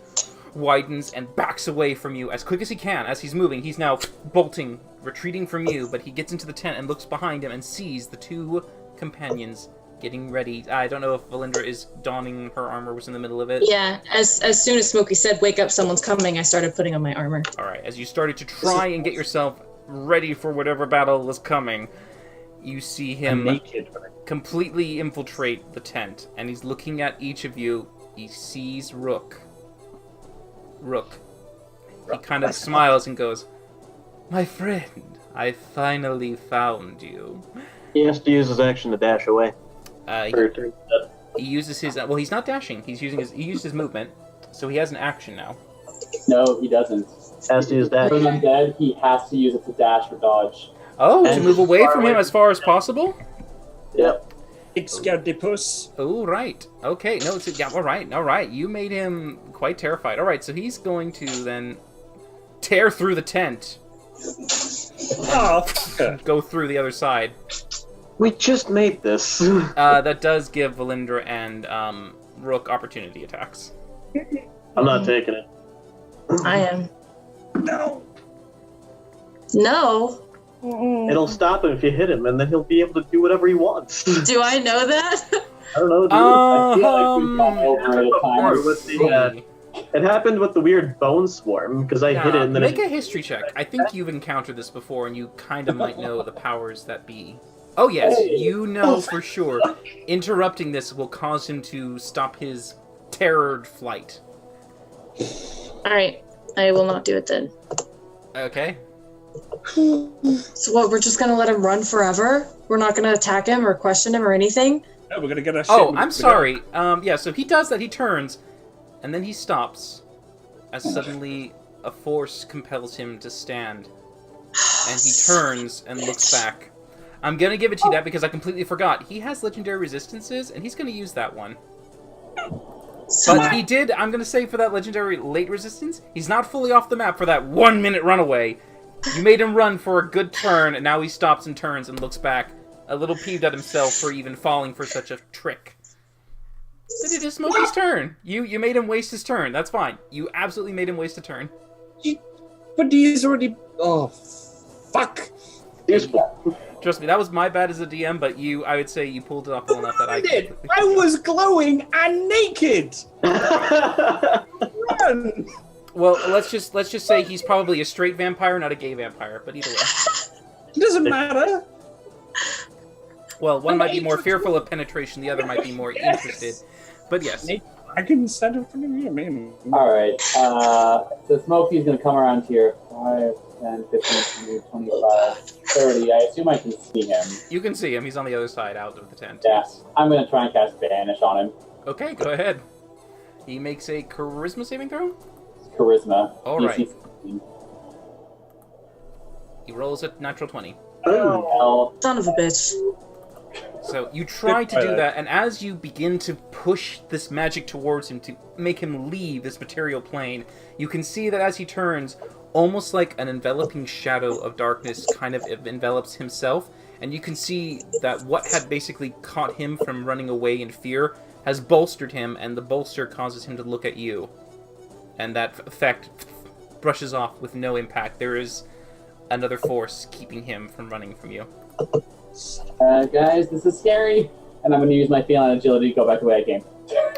widens and backs away from you as quick as he can. As he's moving, he's now bolting, retreating from you, but he gets into the tent and looks behind him and sees the two companions getting ready. I don't know if Valindra is donning her armor, was in the middle of it. Yeah, as soon as Smokey said, wake up, someone's coming, I started putting on my armor. Alright, as you started to try and get yourself ready for whatever battle was coming, you see him naked. completely infiltrate the tent, and he's looking at each of you. He sees Rook. He kind of smiles and goes, "My friend, I finally found you." He has to use his action to dash away. He uses his... Well, he's not dashing. He used his movement, so he has an action now. No, he doesn't. Has to use dash. For undead, he has to use it to dash or dodge. Oh, to And move away far from away him as far as possible? Yep. Big scaredy puss. Oh, right. Okay, no, it's... Yeah, all right. You made him quite terrified. All right, so he's going to then tear through the tent. Oh, fucker. Go through the other side. We just made this. That does give Valindra and Rook opportunity attacks. I'm not taking it. I am. No. No. It'll stop him if you hit him, and then he'll be able to do whatever he wants. Do I know that? I don't know, dude. I feel like we've gone over it at times. With the, it happened with the weird bone swarm, because I hit it and then make a history check. I think you've encountered this before, and you kind of might know the powers that be. Oh yes, you know for sure. Interrupting this will cause him to stop his terrored flight. Alright, I will not do it then. Okay. So what, we're just gonna let him run forever? We're not gonna attack him or question him or anything? No, we're gonna get our shit. Oh, I'm sorry. Yeah, so he does that. He turns, and then he stops, as suddenly a force compels him to stand. And he turns and looks back. I'm gonna give it to you that because I completely forgot. He has legendary resistances, and he's gonna use that one. But he did, I'm gonna say for that legendary late resistance, he's not fully off the map for that 1 minute runaway. You made him run for a good turn, and now he stops and turns and looks back, a little peeved at himself for even falling for such a trick. Did it just Smokey's turn? You made him waste his turn. That's fine. You absolutely made him waste a turn. But he's already... Oh, fuck. Useful. Trust me, that was my bad as a DM, but I would say you pulled it off well enough that I did. I was glowing and naked. Run. Well, let's just say he's probably a straight vampire, not a gay vampire. But either way, It doesn't matter. well, one might be more fearful of penetration, the other might be more interested. But yes, I can stand in front of you, man. Alright, so Smokey's gonna come around here. 5, 10, 15, 20, 25, 30. I assume I can see him. you can see him. He's on the other side, out of the tent. Yeah, I'm gonna try and cast Banish on him. Okay, go ahead. He makes a charisma saving throw. Charisma. All right. DC 16. He rolls a natural 20. Hell, Son of a bitch. So you try to do that, and as you begin to push this magic towards him to make him leave this material plane, you can see that as he turns, almost like an enveloping shadow of darkness kind of envelops himself, and you can see that what had basically caught him from running away in fear has bolstered him, and the bolster causes him to look at you. And that effect brushes off with no impact. There is another force keeping him from running from you. guys, this is scary. And I'm gonna use my feline agility to go back the way I came.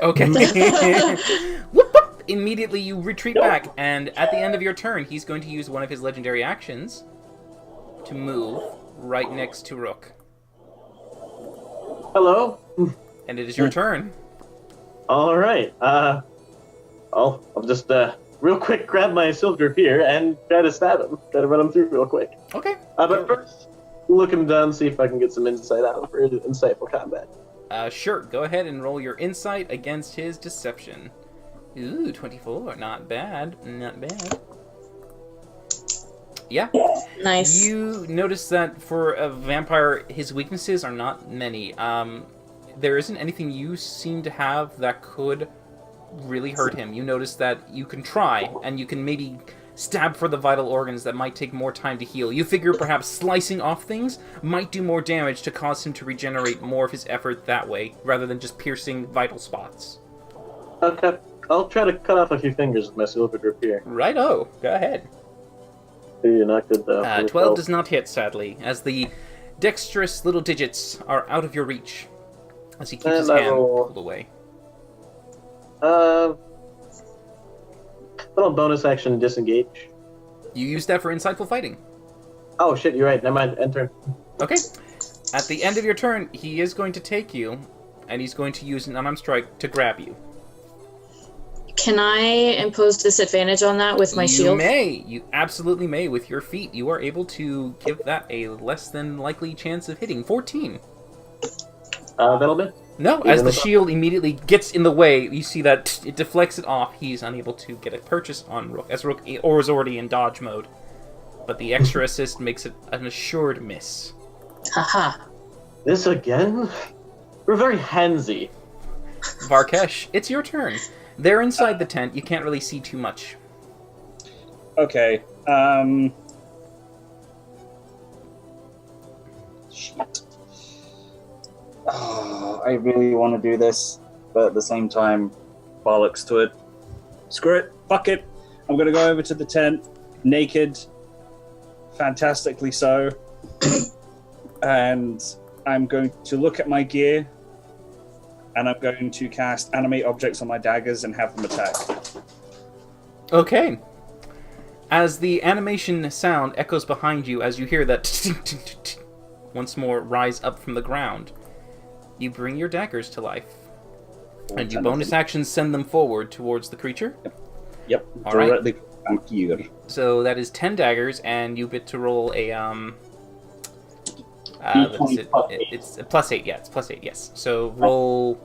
Okay. Whoop, whoop. Immediately you retreat back, and at the end of your turn, he's going to use one of his legendary actions to move right next to Rook. Hello. And it is your turn. All right. I'll just real quick grab my silver here and try to stab him. Try to run him through real quick. Okay. But first, look him down, see if I can get some insight out for insightful combat. Sure. Go ahead and roll your insight against his deception. Ooh, 24. Not bad. Not bad. Yeah. Nice. You notice that for a vampire, his weaknesses are not many. There isn't anything you seem to have that could really hurt him. You notice that you can try, and you can maybe stab for the vital organs that might take more time to heal. You figure perhaps slicing off things might do more damage to cause him to regenerate more of his effort that way, rather than just piercing vital spots. Okay. I'll try to cut off a few fingers with my silver grip here. Righto. Go ahead. You're not good though. 12 does not hit, sadly, as the dexterous little digits are out of your reach, as he keeps his hand pulled away. Little bonus action, disengage. You use that for insightful fighting. Oh shit, you're right. Never mind. Enter. Okay. At the end of your turn, he is going to take you, and he's going to use an unarmed strike to grab you. Can I impose disadvantage on that with my shield? You may. You absolutely may. With your feet, you are able to give that a less than likely chance of hitting. 14. That'll be. No, as the shield immediately gets in the way, you see that it deflects it off. He's unable to get a purchase on Rook, as Rook is already in dodge mode. But the extra assist makes it an assured miss. Haha. This again? We're very handsy. Varkesh, it's your turn. They're inside the tent. You can't really see too much. Okay. Shit. Oh, I really want to do this, but at the same time, bollocks to it. Screw it. Fuck it. I'm going to go over to the tent, naked, fantastically so, and I'm going to look at my gear, and I'm going to cast animate objects on my daggers and have them attack. Okay. As the animation sound echoes behind you, as you hear that once more rise up from the ground, you bring your daggers to life. And you bonus actions send them forward towards the creature. Yep. All right. Directly on here. So that is 10 daggers, and you get to roll a it's a +8. Yeah, it's +8. Yes. So roll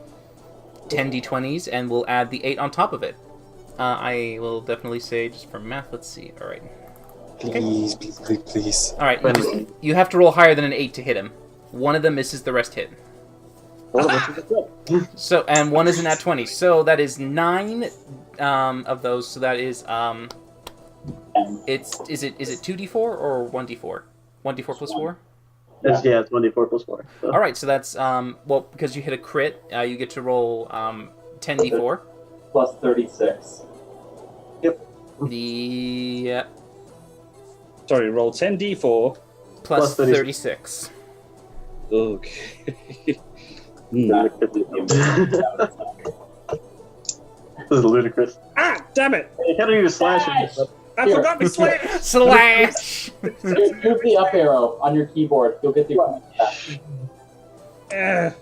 10 d20s, and we'll add the 8 on top of it. I will definitely say, just for math, let's see. All right. Please, please, please, please. All right. You have to roll higher than an 8 to hit him. One of them misses, the rest hit. So, and one is an at 20. So that is 9 of those. So that is Is it 2d4 or 1d4? 1d4 plus 4? It's 1d4 plus 4. So. All right, so that's well, because you hit a crit, you get to roll 10d4 plus 36. Yep. The Sorry, roll 10d4. plus 36. Okay. This is ludicrous. Ah, damn it! You kind of need to slash him. I forgot my slash! Slash! Move the up arrow on your keyboard. You'll get the back.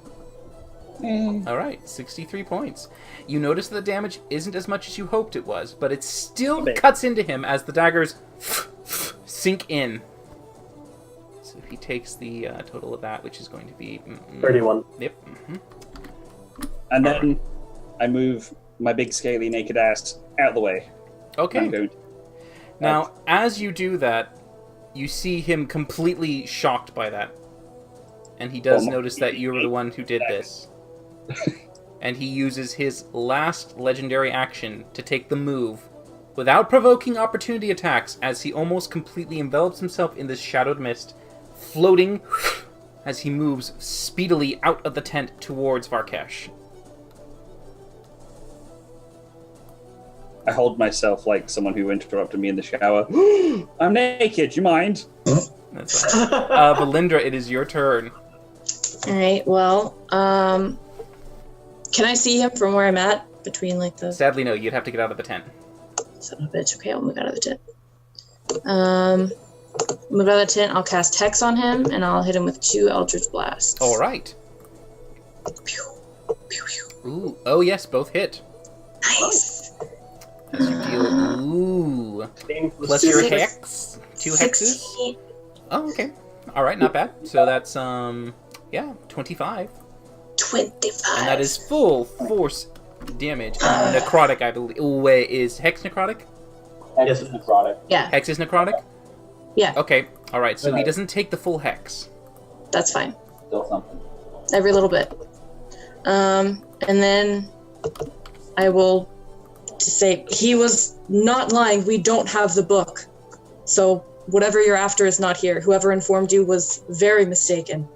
All right, 63 points. You notice that the damage isn't as much as you hoped it was, but it still cuts into him as the daggers sink in. So he takes the total of that, which is going to be 31. Yep. And then I move my big scaly naked ass out of the way. Okay. Now, as you do that, you see him completely shocked by that. And he does notice that you were the one who did this. And he uses his last legendary action to take the move without provoking opportunity attacks, as he almost completely envelops himself in this shadowed mist, floating as he moves speedily out of the tent towards Varkesh. I hold myself like someone who interrupted me in the shower. I'm naked, you mind? That's right. Valindra, it is your turn. All right. Well, can I see him from where I'm at? Between like the. Sadly, no. You'd have to get out of the tent. Son of a bitch. Okay, I'll move out of the tent. Move out of the tent. I'll cast Hex on him, and I'll hit him with 2 Eldritch Blasts. All right. Pew, pew, pew. Ooh. Oh yes, both hit. Nice. As you deal. Plus your hex. 2 hexes. 16. Oh, okay. All right, not bad. So that's 25. 25. And that is full force damage. Necrotic, I believe. Wait, is Hex necrotic? Hex is necrotic. Yeah. Hex is necrotic? Yeah. Okay. All right. So he doesn't take the full hex. That's fine. Still something. Every little bit. And then I will say he was not lying. We don't have the book. So whatever you're after is not here. Whoever informed you was very mistaken.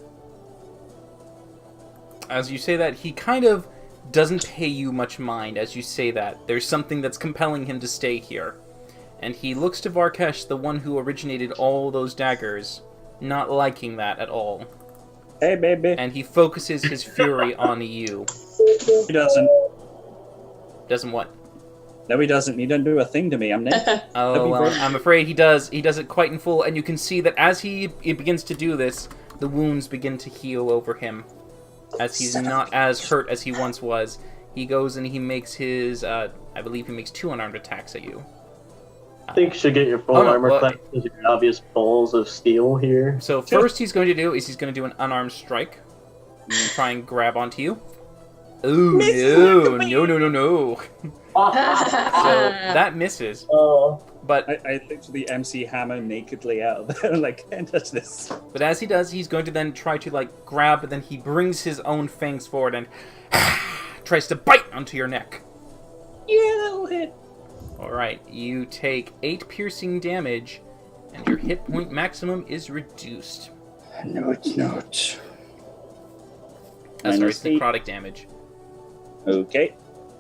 As you say that, he kind of doesn't pay you much mind as you say that. There's something that's compelling him to stay here. And he looks to Varkesh, the one who originated all those daggers, not liking that at all. Hey, baby. And he focuses his fury on you. He doesn't. Doesn't what? No, he doesn't. He doesn't do a thing to me. I'm naked. Oh, well, I'm afraid he does. He does it quite in full, and you can see that as he begins to do this, the wounds begin to heal over him. As he's not as hurt as he once was. He goes and he makes his, I believe he makes 2 unarmed attacks at you. I think you should get your full armor class because of your obvious balls of steel here. So first he's going to do is he's going to do an unarmed strike. And try and grab onto you. Ooh, no. So that misses. But I literally MC Hammer nakedly out of there. Like, can't touch this. But as he does, he's going to then try to like grab, but then he brings his own fangs forward and tries to bite onto your neck. Yeah, that'll hit. Alright, you take 8 piercing damage, and your hit point maximum is reduced. No, it's not. Sorry, it's necrotic damage. Okay.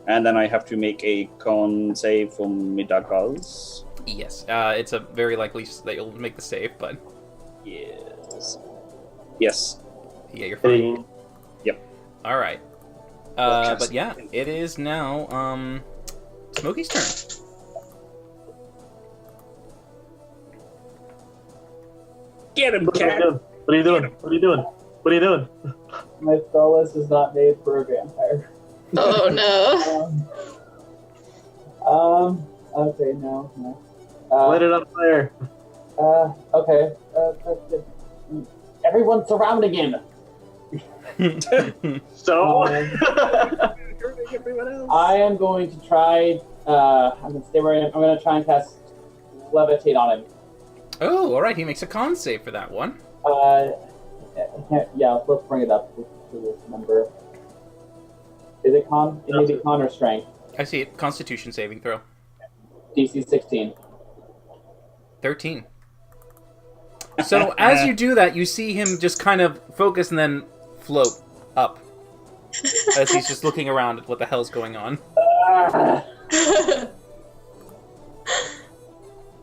And then I have to make a con save from Midagas. Yes, it's a very likely that you'll make the save, but... Yes. Yes. Yeah, you're fine. Yep. Alright. But yeah, it is now, Smokey's turn. Get him, cat! What are you doing? What are you doing? What are you doing? My spell list is not made for a vampire. Oh no. Okay, no. Light it on fire. Okay. Everyone's surrounding him. So? I am going to try, I'm going to stay where I am. I'm going to try and cast Levitate on him. Oh, alright, he makes a con save for that one. Yeah, let's bring it up to this number. Is it con? It may be con or strength. I see it. Constitution saving throw. DC 16. 13. So as you do that, you see him just kind of focus and then float up. As he's just looking around at what the hell's going on.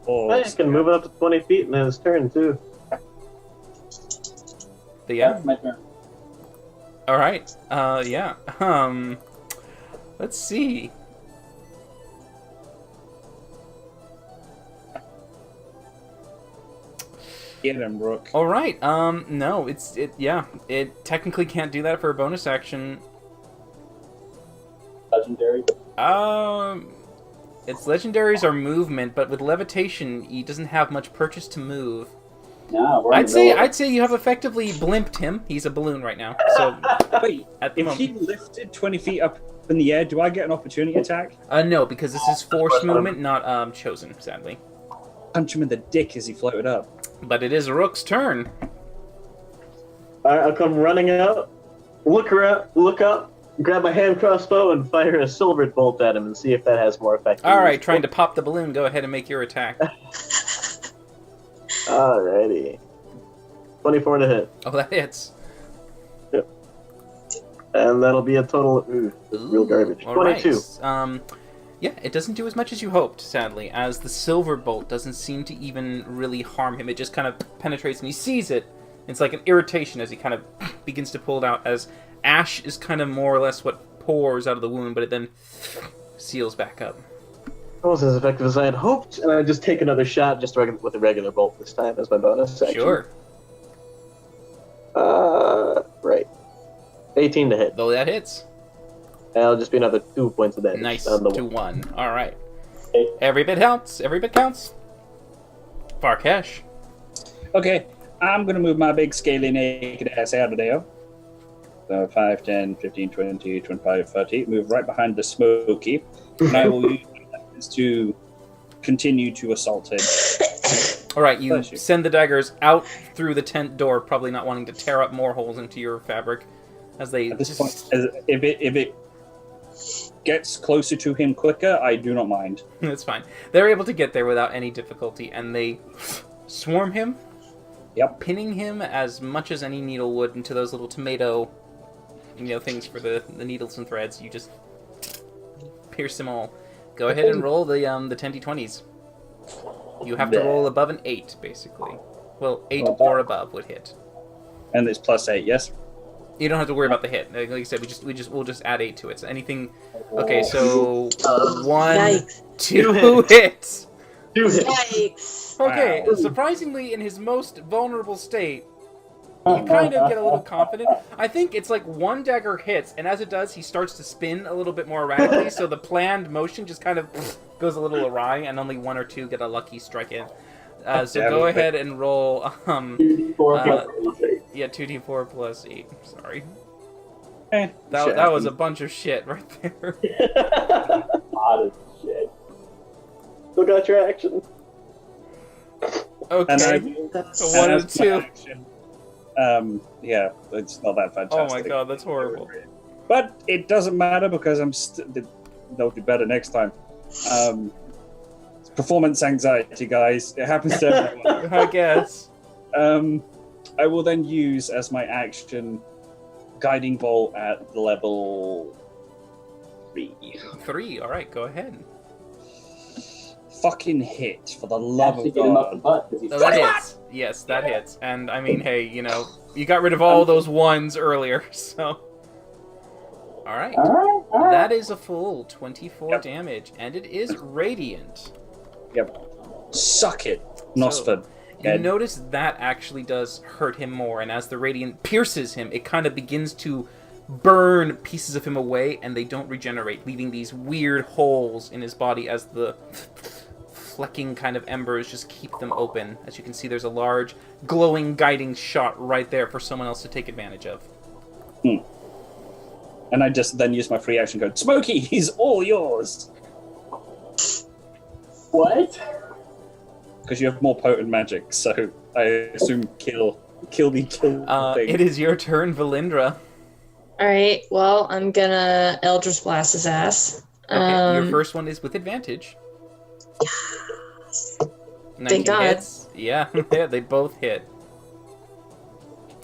Oh, he can move it up to 20 feet in his turn, too. But yeah. That's my turn. Alright. Yeah. Let's see. Get him, Rook. Alright, no, it technically can't do that for a bonus action. Legendary. Its legendaries are movement, but with levitation, he doesn't have much purchase to move. No, we're I'd say you have effectively blimped him. He's a balloon right now. So Wait, at the if he moment, lifted 20 feet up in the air, do I get an opportunity attack? no, because this is forced movement, not chosen, sadly. Punch him in the dick as he floated up. But it is Rook's turn. Alright, I'll come running out, look around, look up, grab my hand crossbow, and fire a silver bolt at him and see if that has more effect. All right, trying to pop the balloon. Go ahead and make your attack. Alrighty. 24 to hit. Oh, that hits. Yep. And that'll be a total of real garbage. All 22. right. Yeah, it doesn't do as much as you hoped, sadly, as the silver bolt doesn't seem to even really harm him. It just kind of penetrates and he sees it. It's like an irritation as he kind of begins to pull it out, as ash is kind of more or less what pours out of the wound, but it then seals back up. That wasn't as effective as I had hoped, and I just take another shot just with a regular bolt this time as my bonus action. Sure. Right. 18 to hit. Though that hits. That'll just be another 2 points of damage. Nice. On the 2-1. All right. Every bit counts. Every bit counts. Farkesh. Okay, I'm going to move my big scaly naked ass out of there. So 5, 10, 15, 20, 25, 30. Move right behind the Smoky. And I will use this to continue to assault him. All right, you send the daggers out through the tent door, probably not wanting to tear up more holes into your fabric. As they At this point, if it gets closer to him quicker, I do not mind. That's fine. They're able to get there without any difficulty, and they swarm him. Yep. Pinning him as much as any needle would into those little tomato, things for the needles and threads. You just pierce them all. Go ahead and roll the 10d20s. You have to roll above an 8, basically. Well, 8 or above would hit. And it's +8, yes? You don't have to worry about the hit. Like I said, we'll just add 8 to it. So anything. Okay, so 1, Yikes. 2 hits. 2 hits. Yikes. Okay, Wow. surprisingly, in his most vulnerable state, you kind of get a little confident. I think it's like one dagger hits, and as it does, he starts to spin a little bit more erratically, so the planned motion just kind of goes a little awry, and only 1 or 2 get a lucky strike in. So go ahead and roll. 2d4 plus 8. Sorry. That was a bunch of shit right there. Lot of shit. Still got your action. Okay. So 1 and 2. Yeah, it's not that fantastic. Oh my god, that's horrible. But it doesn't matter because they'll do better next time. It's performance anxiety, guys. It happens to everyone. I guess. I will then use as my action guiding bolt at level 3. 3. All right, go ahead. Fucking hit, for the love Actually of get him up the God. butt, 'cause he's So that hits. Yes, that hits. And I mean, hey, you got rid of all those 1s earlier, so. All right. All right. That is a full 24 Yep. damage, and it is radiant. Yep. Suck it, Nosford. You notice that actually does hurt him more, and as the radiant pierces him, it kind of begins to burn pieces of him away, and they don't regenerate, leaving these weird holes in his body as the flecking kind of embers just keep them open. As you can see, there's a large, glowing, guiding shot right there for someone else to take advantage of. And I just then use my free action code. Smokey, he's all yours! What? Because you have more potent magic, so I assume kill the thing. It is your turn, Valindra. Alright, well, I'm gonna Eldritch Blast his ass. Okay, your first one is with advantage. Thank God. hits. Yeah, yeah, they both hit.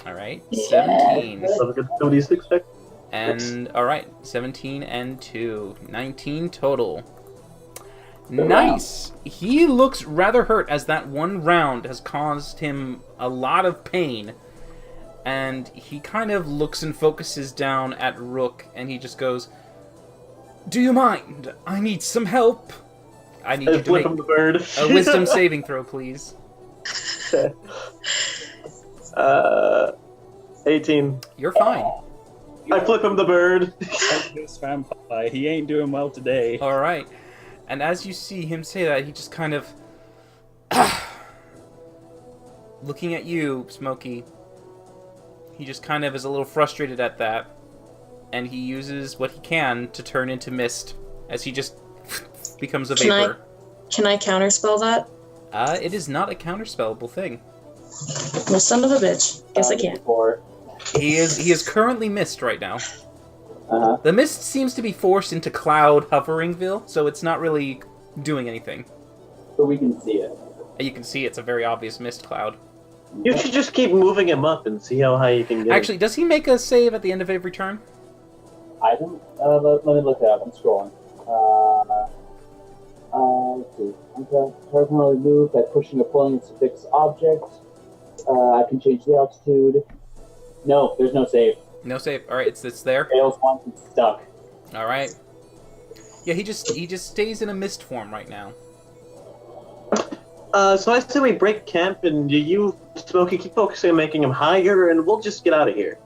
All right, 17. So we get 76 check. And, all right, 17 and 2. 19 total. Nice! He looks rather hurt as that one round has caused him a lot of pain. And he kind of looks and focuses down at Rook, and he just goes, "Do you mind? I need some help. I need you to make Flip him the bird. a wisdom saving throw, please." 18. You're fine. I flip him the bird. This vampire, he ain't doing well today. All right. And as you see him say that, he just kind of... looking at you, Smokey, he just kind of is a little frustrated at that. And he uses what he can to turn into mist as he just becomes a vapor. Can I counterspell that? It is not a counterspellable thing. Well, son of a bitch. Guess I can. He is currently mist right now. Uh-huh. The mist seems to be forced into cloud hoveringville, so it's not really doing anything. But we can see it. You can see it's a very obvious mist cloud. You should just keep moving him up and see how high you can get Actually, does he make a save at the end of every turn? I don't. Let me look that up. I'm scrolling. Let's see. I'm going to move by pushing or pulling its fixed object. I can change the altitude. No, there's no save. No save. All right, it's there. Fails once, it's stuck. All right. Yeah, he just stays in a mist form right now. So I say we break camp and you, Smokey, keep focusing on making him higher, and we'll just get out of here.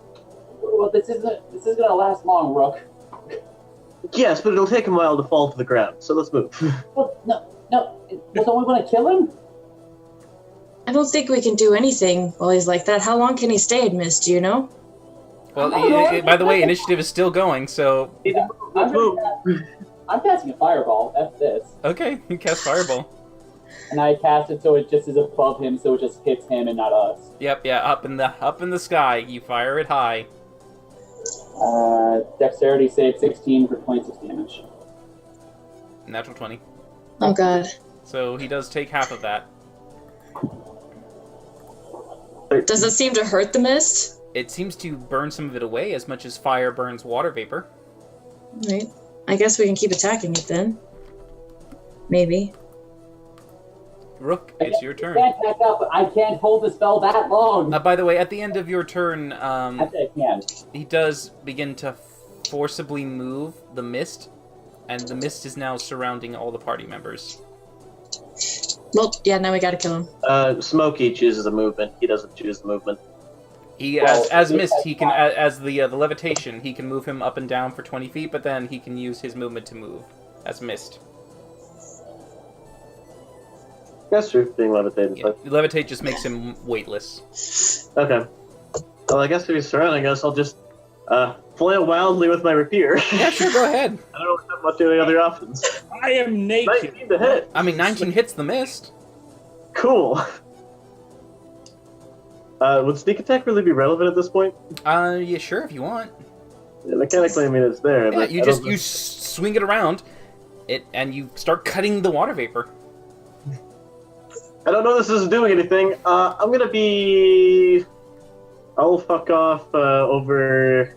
Well, this isn't gonna last long, Rook. Yes, but it'll take him a while to fall to the ground, so let's move. Well, no. Don't we want to kill him? I don't think we can do anything while he's like that. How long can he stay in mist, do you know? Well, by the way, initiative is still going, so... Let's move. I'm casting a fireball. That's this. Okay, you cast Fireball. And I cast it so it just is above him, so it just hits him and not us. Yep, yeah, up in the sky. You fire it high. Dexterity save 16 for 26 damage. Natural 20. Oh God. So he does take half of that. Does it seem to hurt the mist? It seems to burn some of it away as much as fire burns water vapor. Right. I guess we can keep attacking it then. Maybe. Rook, it's your turn. I can't back up, but I can't hold the spell that long. By the way, at the end of your turn, Actually, I can. he does begin to forcibly move the mist, and the mist is now surrounding all the party members. Well, yeah, now we gotta kill him. Smokey chooses the movement. He doesn't choose the movement. He, Well, as mist, he can, as the levitation, he can move him up and down for 20 feet, but then he can use his movement to move as mist. That's true, being levitated. Yeah, levitate just makes him weightless. Okay. Well, I guess if he's surrounding us, I'll just flail wildly with my rapier. Yeah, sure, go ahead. I don't really have much any other options. I am naked. 19 to hit. I mean, 19 hits the mist. Cool. Would sneak attack really be relevant at this point? Yeah, sure, if you want. Yeah, mechanically, I mean, it's there. Yeah, but you I just, don't- you swing it around, and you start cutting the water vapor. I don't know this is doing anything. I'm gonna be... I'll fuck off over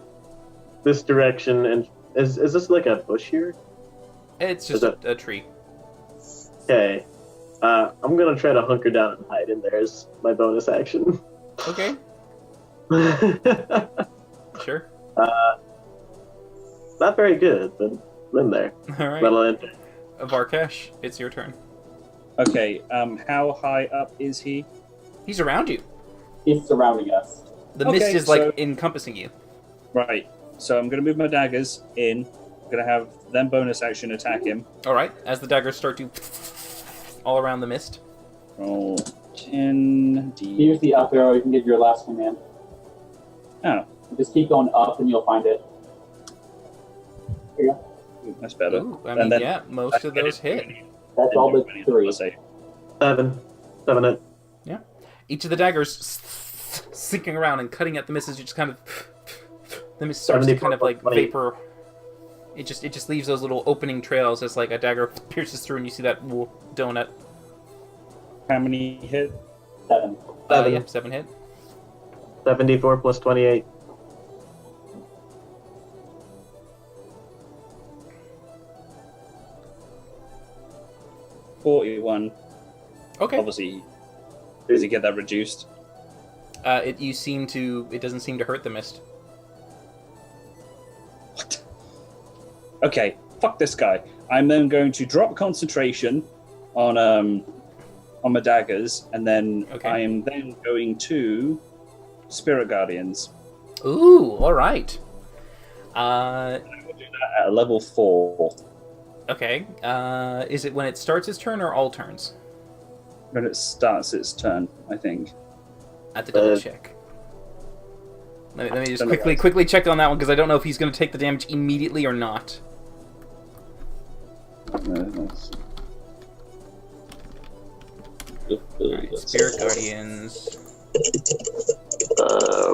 this direction, and is this like a bush here? It's just a tree. Okay. I'm gonna try to hunker down and hide in there as my bonus action. Okay, sure. Not very good, but I'm in there. All right. That'll enter. Varkesh, it's your turn. Okay, how high up is he? He's around you. He's surrounding us. The Okay, mist is, so- like, encompassing you. Right, so I'm going to move my daggers in. I'm going to have them bonus action attack him. All right, as the daggers start to all around the mist. Roll 10 D. Use the up arrow, you can give your last command. Oh, Just keep going up and you'll find it. Here you go. that's better. Ooh, I And mean, then- yeah, most of those hit. That's all but 3. 7 hit. Each of the daggers sinking around and cutting at the mist as you just kind of... The mist starts to kind of, like, 74.20. vapor. It just leaves those little opening trails as, like, a dagger pierces through and you see that little donut. How many hit? 7. Yeah, 7 hit. 74 plus 28. $41. Okay. Obviously, does he get that reduced? It doesn't seem to hurt the mist. What? Okay, fuck this guy. I'm then going to drop concentration on my daggers, and then Okay. I am then going to Spirit Guardians. Ooh, all right. I will do that at a level 4. Okay. Is it when it starts its turn or all turns? When it starts its turn, I think. I have to double check. Let me just Don't know quickly check on that one because I don't know if he's going to take the damage immediately or not. Alright, Spirit Guardians.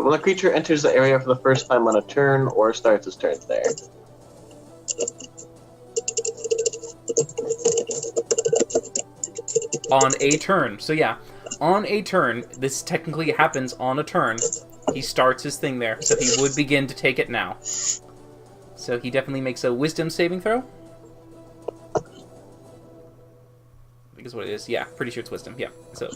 When a creature enters the area for the first time on a turn or starts its turn there. On a turn. So yeah, on a turn, this technically happens on a turn. He starts his thing there, so he would begin to take it now. So he definitely makes a wisdom saving throw. I think is what it is. Yeah, pretty sure it's wisdom. Yeah. So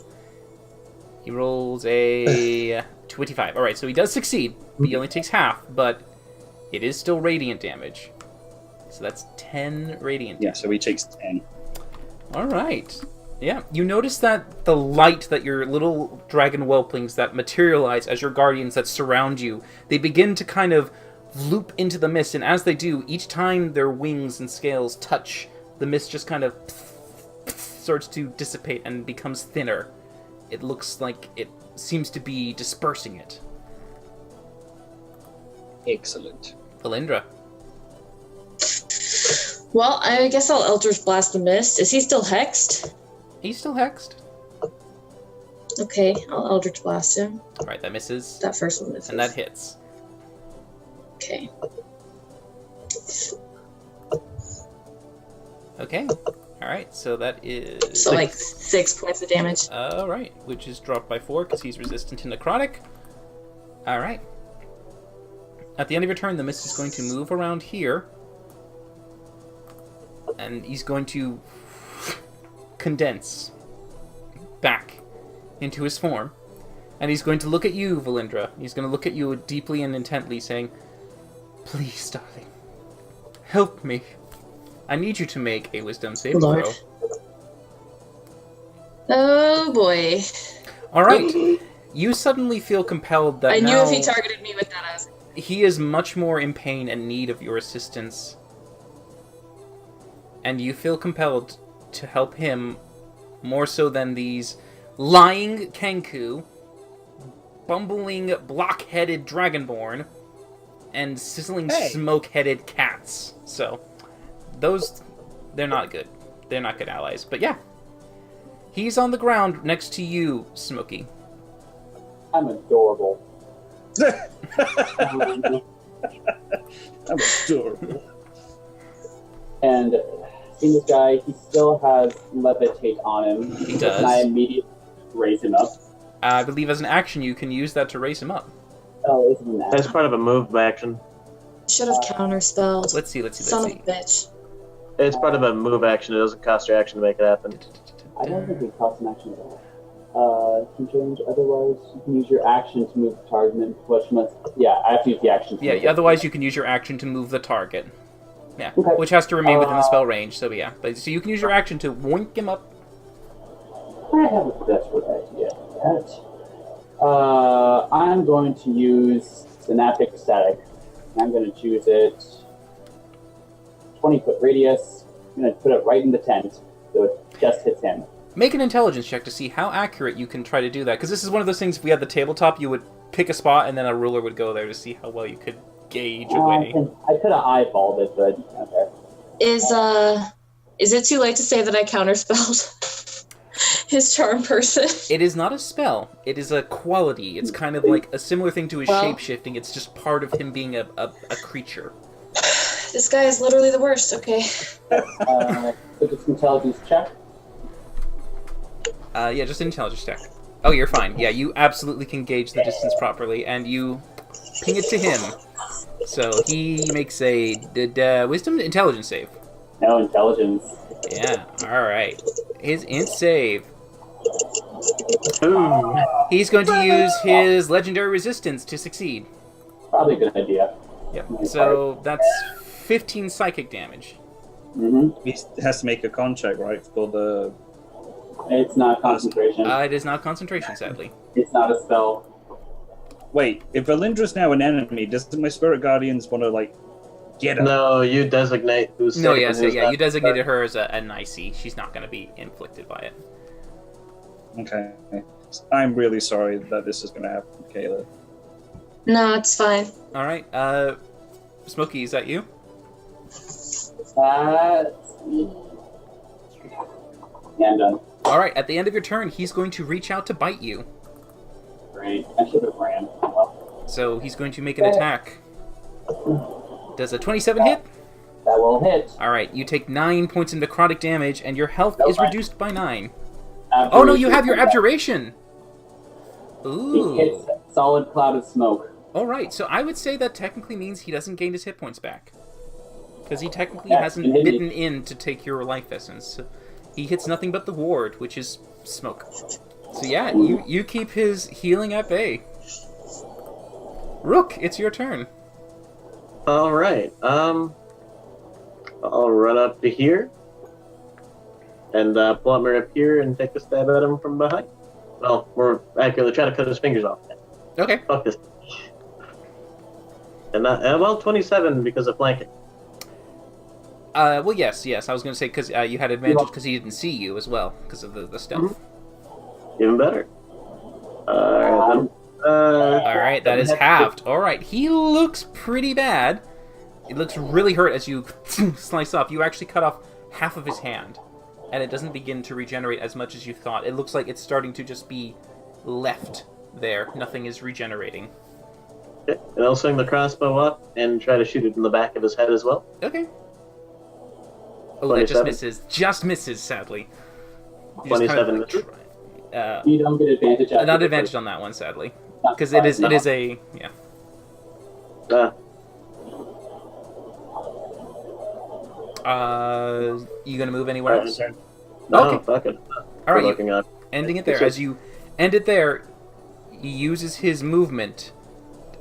he rolls a 25. Alright, so he does succeed. He only takes half, but it is still radiant damage. So that's 10 radiant Yeah, damage. so he takes 10. Alright. Yeah, you notice that the light that your little dragon whelplings that materialize as your guardians that surround you, they begin to kind of loop into the mist, and as they do, each time their wings and scales touch, the mist just kind of starts to dissipate and becomes thinner. It looks like it seems to be dispersing it. Excellent. Valindra. Well, I guess I'll Eldritch Blast the Mist. Is he still hexed? He's still hexed. Okay, I'll Eldritch Blast him. Alright, that misses. That first one misses. And that hits. Okay. Okay. Alright, so that is... So like 6 points of damage. Alright, which is dropped by 4 because he's resistant to necrotic. Alright. At the end of your turn, the mist is going to move around here. And he's going to condense back into his form. And he's going to look at you, Valindra. He's going to look at you deeply and intently, saying, "Please, darling, help me. I need you to make a wisdom saving Lord. throw." Oh boy. Alright. You suddenly feel compelled that I knew now if he targeted me with that, I was... he is much more in pain and need of your assistance. And you feel compelled to help him more so than these lying Kenku, bumbling block-headed Dragonborn, and sizzling smoke-headed cats. So, those, they're not good. They're not good allies. But yeah, he's on the ground next to you, Smokey. I'm adorable. I'm adorable. And seeing this guy, he still has levitate on him. He does. And I immediately raise him up. I believe as an action you can use that to raise him up. Oh, isn't an That's action? part of a move action. Should have counterspelled. Let's see. Son of a bitch. It's part of a move action. It doesn't cost your action to make it happen. I don't think it costs an action at all. Can change. Otherwise, you can use your action to move the target. Which must, yeah, I have to use the action. To move Yeah, it. otherwise you can use your action to move the target. Yeah, Okay. which has to remain within the spell range, so yeah. But, so you can use your action to woink him up. I have a desperate idea. I'm going to use Synaptic Static. I'm going to choose it 20-foot radius. I'm going to put it right in the tent, so it just hits him. Make an intelligence check to see how accurate you can try to do that, because this is one of those things, if we had the tabletop, you would pick a spot and then a ruler would go there to see how well you could gauge away. I could have eyeballed it, but okay. Is it too late to say that I counterspelled his charm person? It is not a spell, it is a quality. It's kind of like a similar thing to his shape-shifting, it's just part of him being a creature. This guy is literally the worst, okay. So just intelligence check. Yeah, just an intelligence check. Oh, you're fine. Yeah, you absolutely can gauge the distance properly, and you ping it to him. So he makes a wisdom intelligence save. No intelligence. Yeah, alright. His int save. Ooh. He's going to use his legendary resistance to succeed. Probably a good idea. Yep. So that's 15 psychic damage. Mm-hmm. He has to make a con check, right, for the... It's not concentration. It is not concentration, sadly. It's not a spell. Wait, if Valindra's now an enemy, doesn't my Spirit Guardians want to, like, get him? No, you designate who's No, safe yeah, and so who's yeah, not. you designated her as a nicey. She's not going to be inflicted by it. Okay. I'm really sorry that this is going to happen, Kayla. No, it's fine. Alright, Smokey, is that you? Yeah, I'm done. Alright, at the end of your turn, he's going to reach out to bite you. Great. I should have ran. Well, So he's going to make an attack. Does a 27 hit? that will hit. Alright, you take 9 points of necrotic damage, and your health is reduced by 9. After Oh no, you have your abjuration. abjuration! He Ooh. hits a solid cloud of smoke. Alright, so I would say that technically means he doesn't gain his hit points back. Because he technically Yeah, hasn't and then bitten in to take your life essence. So he hits nothing but the ward, which is smoke. So yeah, you keep his healing at bay. Rook, it's your turn. All right. I'll run up to here and pull out my rapier and take a stab at him from behind. Well, more accurately, try to cut his fingers off. Okay. Fuck this. And well, 27 because of flanking. Well, yes. I was going to say because you had advantage because he didn't see you as well because of the stealth. Even better. Alright, Alright, that is halved. Alright, he looks pretty bad. He looks really hurt as you slice off. You actually cut off half of his hand. And it doesn't begin to regenerate as much as you thought. It looks like it's starting to just be left there. Nothing is regenerating. and I'll swing the crossbow up and try to shoot it in the back of his head as well. Okay. Oh, that just 27. misses. Just misses, sadly. You just 27 like, misses? You don't get advantage. after not the advantage first- on that one, sadly. Not Because it is surprised, a... Yeah. Ah, You gonna move anywhere else? no, Okay. fuck it. Alright, you- Looking up. ending it there. As you end it there, he uses his movement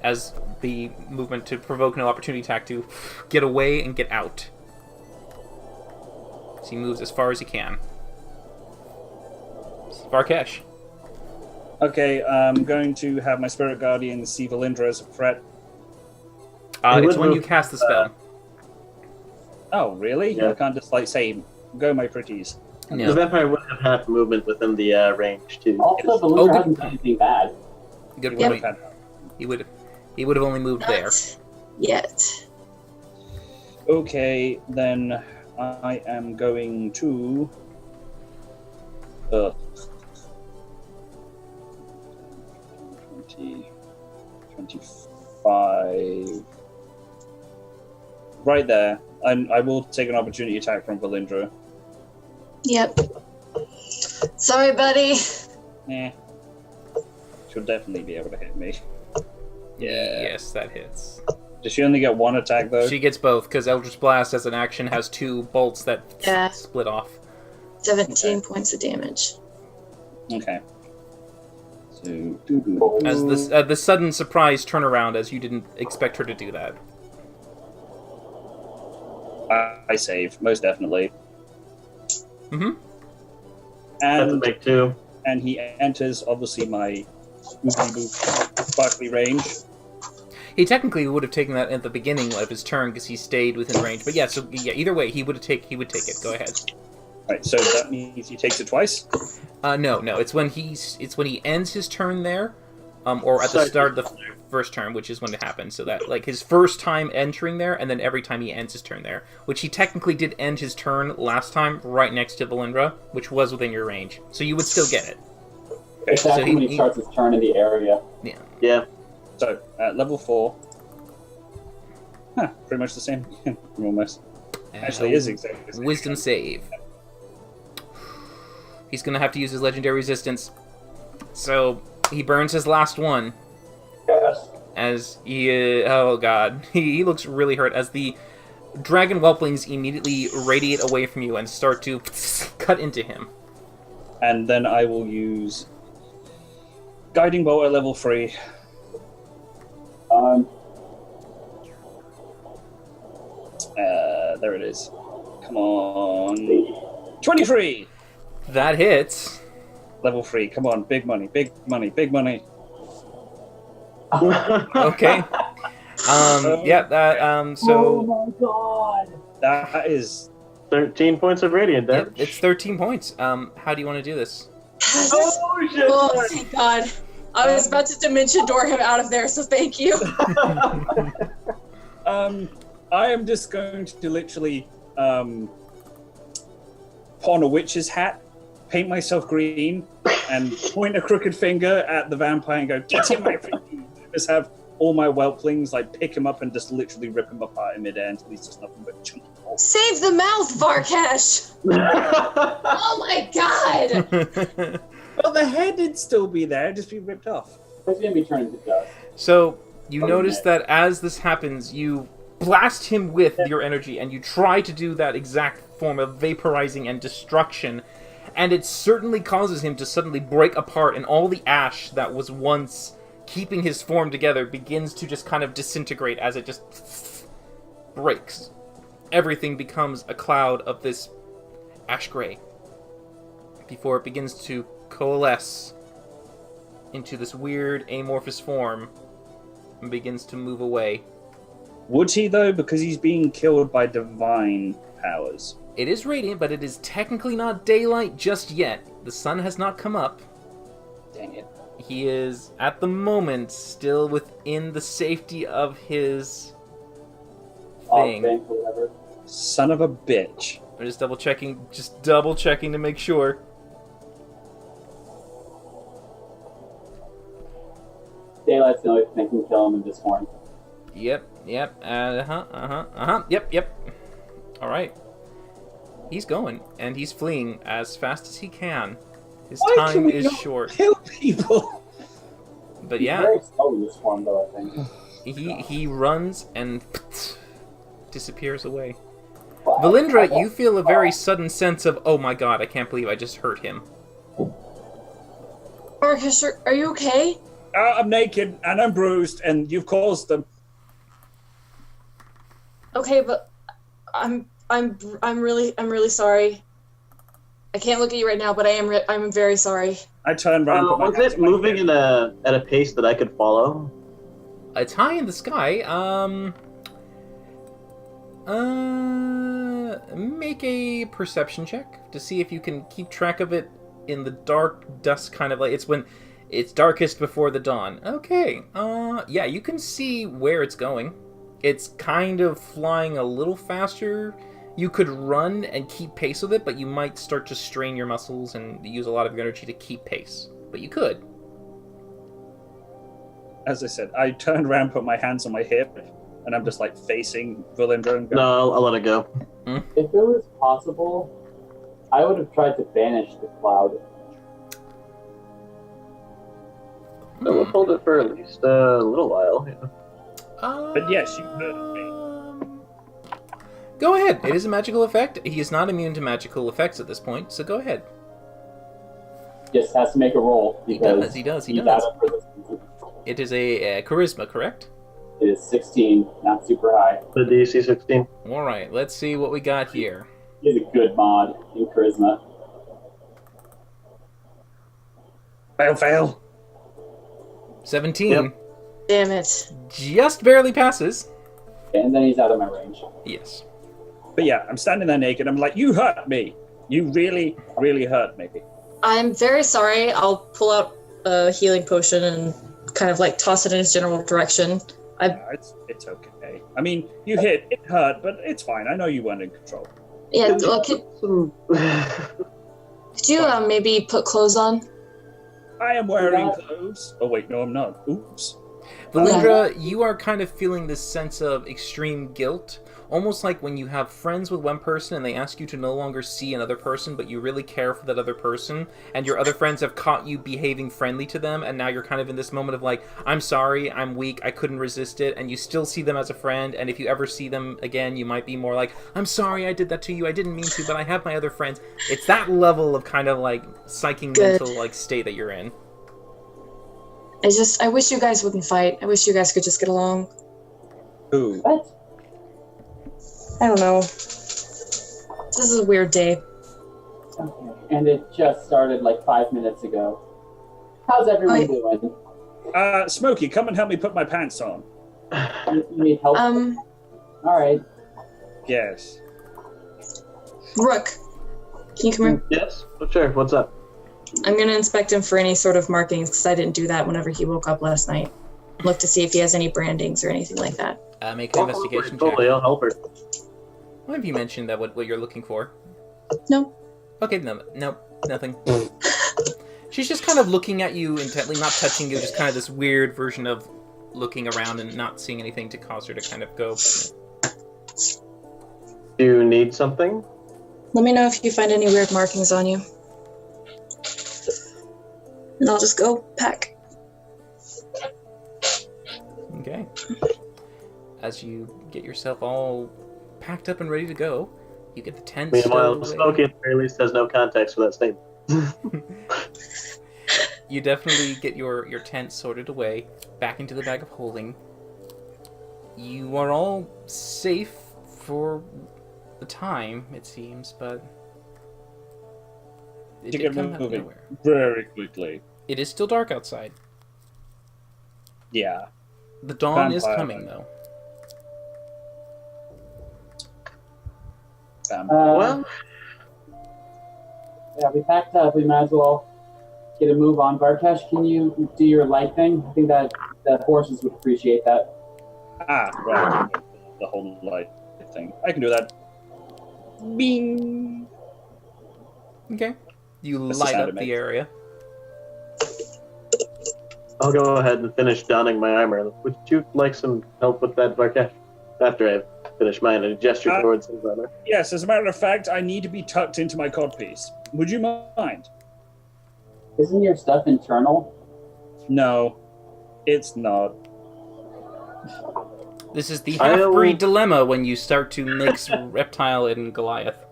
as the movement to provoke no opportunity attack to get away and get out. So he moves as far as he can. Varkesh. Okay, I'm going to have my Spirit Guardian see Valindra as a threat. He It's would when you move, cast the spell. Oh, really? Yeah. I can't just, like, say, go my pretties. The No. vampire would have half movement within the range, too. Also, the Oh, loser good. hasn't done anything bad. Good He point. would have had- He would have only moved there. Not yet. Okay, then I am going to... 20, 25... Right there. I will take an opportunity attack from Valindra. Yep. Sorry, buddy. Eh. She'll definitely be able to hit me. Yeah. Yes, that hits. Does she only get one attack, though? She gets both, because Eldritch Blast as an action has 2 bolts that Yeah. split off. 17 points of damage. Okay. So, As this the sudden surprise turnaround, as you didn't expect her to do that. I save, most definitely. Mm-hmm. That's a And big 2. and he enters, obviously, my sparkly range. He technically would have taken that at the beginning of his turn because he stayed within range. But yeah, so yeah, either way, he would take it. Go ahead. Right, so that means he takes it twice? No. It's when he ends his turn there, or at the start of the first turn, which is when it happens. So that like his first time entering there, and then every time he ends his turn there, which he technically did end his turn last time right next to Valindra, which was within your range. So you would still get it. It's So actually he- when he starts his turn in the area. Yeah. So, at level 4... Huh, pretty much the same. Almost. Actually, it is exactly the same. Wisdom save. He's going to have to use his legendary resistance. So he burns his last one. Yes. As he, oh god, he looks really hurt as the dragon whelplings immediately radiate away from you and start to cut into him. And then I will use guiding bolt at level 3. There it is. Come on. 23! That hits. Level 3. Come on. Big money. Big money. Big money. Okay. Yeah, that, so... Oh my god! That is... 13 points of radiant Yep, damage. it's 13 points. How do you want to do this? Oh, shit! Oh, thank God. I was about to dimension door him out of there, so thank you. I am just going to literally pawn a witch's hat, paint myself green, and point a crooked finger at the vampire and go, "Get him, my friend!" Just have all my whelplings like pick him up and just literally rip him apart in midair until he's just nothing but chunky. Save the mouth, Varkash! Oh my God! Well, the head would still be there, just be ripped off. It's gonna be turned into dust. So, you notice that as this happens, you blast him with your energy, and you try to do that exact form of vaporizing and destruction, and it certainly causes him to suddenly break apart, and all the ash that was once keeping his form together begins to just kind of disintegrate as it just breaks. Everything becomes a cloud of this ash gray before it begins to coalesce into this weird amorphous form and begins to move away. Would he, though? Because he's being killed by divine powers. It is radiant, but it is technically not daylight just yet. The sun has not come up. Dang it. He is, at the moment, still within the safety of his thing. Bank or whatever. Son of a bitch. I'm just double checking to make sure. Daylight's the only thing that can kill him in this form. Yep. Yep. Alright. He's going, and he's fleeing as fast as he can. His Why can time we is not short. Kill people. But He's yeah, very slow in this form, though, I think. he runs and disappears away. Wow. Valindra, you feel a very sudden sense of, oh my god, I can't believe I just hurt him. Varkash, are you okay? I'm naked and I'm bruised, and you've caused them. Okay, but I'm really sorry. I can't look at you right now, but I'm very sorry. I turned around. Put my Was hands it on my moving hip. at a pace that I could follow? It's high in the sky. Make a perception check to see if you can keep track of it in the dark dusk kind of like it's when it's darkest before the dawn. Okay. Yeah, you can see where it's going. It's kind of flying a little faster. You could run and keep pace with it, but you might start to strain your muscles and use a lot of your energy to keep pace. But you could. As I said, I turned around, put my hands on my hip, and I'm just like facing Valindra and going, No, I'll let it go. If it was possible, I would have tried to banish the cloud. So we'll hold it for at least a little while. Yeah. But yes, you heard me. Go ahead. It is a magical effect. He is not immune to magical effects at this point, so go ahead. Just has to make a roll. He Because does. he's out of resistance. It is a charisma, correct? It is 16, not super high. The DC 16. All right, let's see what we got here. He's a good mod in charisma. Fail. 17. Yep. Damn it. Just barely passes. And then he's out of my range. Yes. But yeah, I'm standing there naked. I'm like, you hurt me. You really, really hurt me. I'm very sorry. I'll pull out a healing potion and kind of like toss it in its general direction. It's okay. I mean, you hit, it hurt, but it's fine. I know you weren't in control. Yeah, well, could you maybe put clothes on? I am wearing clothes. Oh wait, no, I'm not. Oops. Valindra, you are kind of feeling this sense of extreme guilt, almost like when you have friends with one person and they ask you to no longer see another person, but you really care for that other person, and your other friends have caught you behaving friendly to them, and now you're kind of in this moment of like, I'm sorry, I'm weak, I couldn't resist it, and you still see them as a friend, and if you ever see them again, you might be more like, I'm sorry I did that to you, I didn't mean to, but I have my other friends. It's that level of kind of like psychic mental like state that you're in. I wish you guys wouldn't fight. I wish you guys could just get along. Who? What? I don't know. This is a weird day. Okay. And it just started like 5 minutes ago. How's everyone doing? Smokey, come and help me put my pants on. You need help? All right. Yes. Rook, can you come here? Yes? Oh, sure. What's up? I'm going to inspect him for any sort of markings, because I didn't do that whenever he woke up last night. Look to see if he has any brandings or anything like that. Make an investigation check. Totally, I'll help her. Why have you mentioned that what you're looking for? No. Okay, no, nothing. She's just kind of looking at you intently, not touching you, just kind of this weird version of looking around and not seeing anything to cause her to kind of go. Do you need something? Let me know if you find any weird markings on you. And I'll just go pack. Okay. As you get yourself all packed up and ready to go, you get the tent. Meanwhile, Smokey at the very least has no context for that statement. You definitely get your tent sorted away, back into the bag of holding. You are all safe for the time, it seems, but it To did get come out of moving nowhere. very quickly. It is still dark outside. Yeah. The dawn is Vampire. coming, though. Well, Yeah, we packed up. We might as well get a move on. Varkesh, can you do your light thing? I think that the horses would appreciate that. Right. The whole light thing. I can do that. Bing. Okay. You That's the light sound up it the makes. area. I'll go ahead and finish donning my armor. Would you like some help with that, Varkesh? After I finish mine, and gesture towards his armor. Yes, as a matter of fact, I need to be tucked into my codpiece. Would you mind? Isn't your stuff internal? No, it's not. This is the I'll- half-breed dilemma when you start to mix Reptile and Goliath.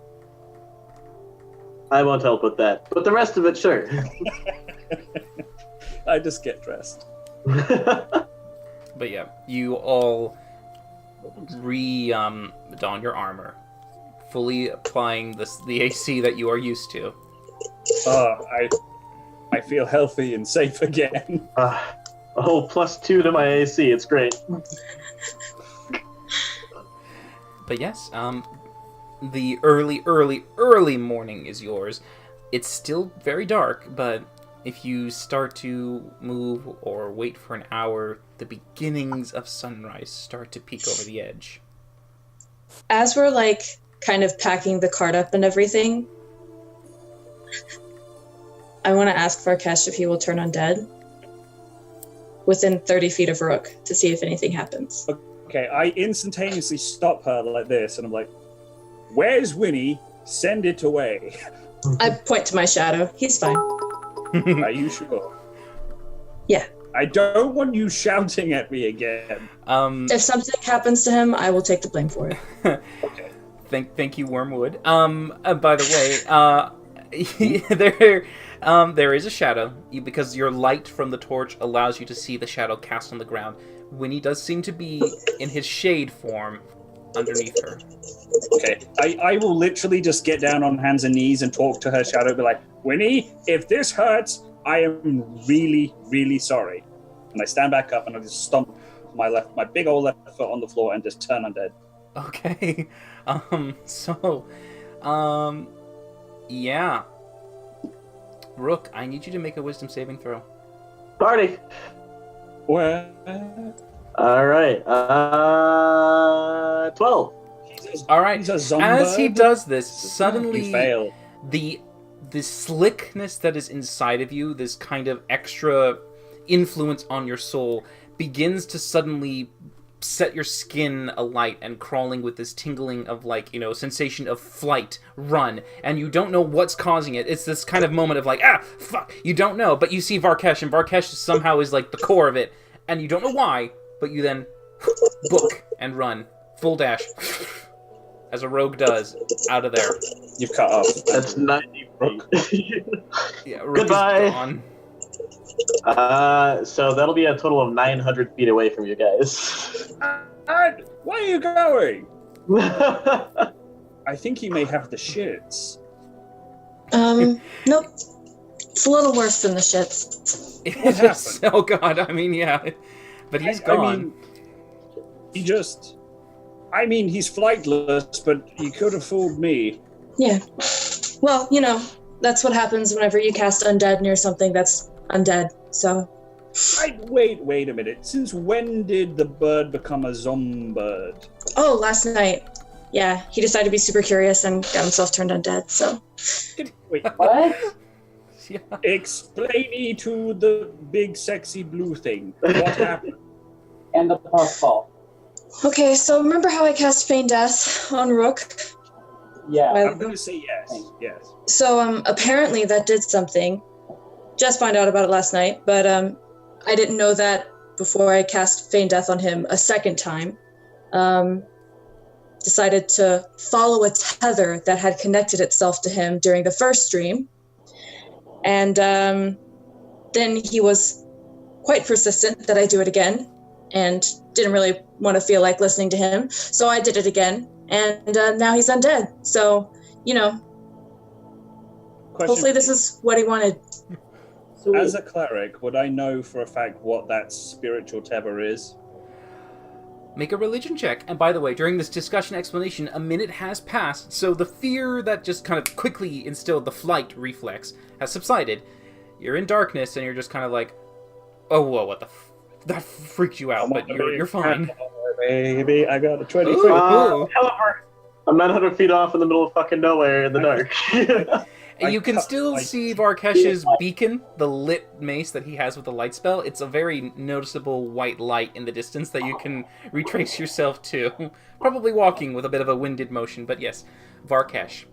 I won't help with that, but the rest of it, sure. I just get dressed. But yeah, you all don your armor, fully applying the AC that you are used to. I feel healthy and safe again. +2 to my AC. It's great. But yes, the early morning is yours. It's still very dark, but if you start to move or wait for an hour, the beginnings of sunrise start to peek over the edge. As we're like kind of packing the cart up and everything, I want to ask Varkesh if he will turn undead within 30 feet of Rook to see if anything happens. Okay, I instantaneously stop her like this, and I'm like, "Where's Winnie? Send it away." I point to my shadow. He's fine. Are you sure? Yeah. I don't want you shouting at me again. If something happens to him, I will take the blame for it. Okay. Thank you, Wormwood. By the way, there is a shadow because your light from the torch allows you to see the shadow cast on the ground. Winnie does seem to be in his shade form underneath her. Okay. I will literally just get down on hands and knees and talk to her shadow, be like, "Winnie, if this hurts, I am really, really sorry." And I stand back up and I just stomp my big old left foot on the floor and just turn undead. Okay. Yeah. Rook, I need you to make a wisdom saving throw. Party. Well, All right. 12. All right. He's a zombie. As he does this, You suddenly fail. the slickness that is inside of you, this kind of extra influence on your soul, begins to suddenly set your skin alight and crawling with this tingling of, like, sensation of flight, run, and you don't know what's causing it. It's this kind of moment of like, fuck, you don't know, but you see Varkesh, and Varkesh somehow is like the core of it, and you don't know why, but you then book and run, full dash, as a rogue does, out of there. You've cut off. That's 90 feet. Yeah, Rook Goodbye. is gone. So that'll be a total of 900 feet away from you guys. Where are you going? I think he may have the shits. Nope. It's a little worse than the shits. It's just, oh god, I mean, yeah. But he's gone. He's flightless, but he could have fooled me. Yeah. Well, that's what happens whenever you cast undead near something that's undead, so... Wait a minute. Since when did the bird become a zombird? Oh, last night. Yeah, he decided to be super curious and got himself turned undead, so... Wait, What? Yeah. explain to the big sexy blue thing. What happened? And the puffball. Okay, so remember how I cast Feign Death on Rook? Yeah. I'm going to say yes. So, apparently that did something. Just found out about it last night, but, I didn't know that before I cast Feign Death on him a second time. Decided to follow a tether that had connected itself to him during the first stream. And, then he was quite persistent that I do it again, and didn't really want to feel like listening to him. So I did it again, and now he's undead. So, hopefully this is what he wanted. Sweet. As a cleric, would I know for a fact what that spiritual tether is? Make a religion check. And by the way, during this discussion explanation, a minute has passed, so the fear that just kind of quickly instilled the flight reflex has subsided. You're in darkness, and you're just kind of like, oh, whoa, what the that freaked you out, but you're fine. Baby, I got a 23. Ooh. However, I'm 900 feet off in the middle of fucking nowhere in the dark. And you can still see Varkesh's beacon, the lit mace that he has with the light spell. It's a very noticeable white light in the distance that you can retrace yourself to. Probably walking with a bit of a winded motion, but yes, Varkesh.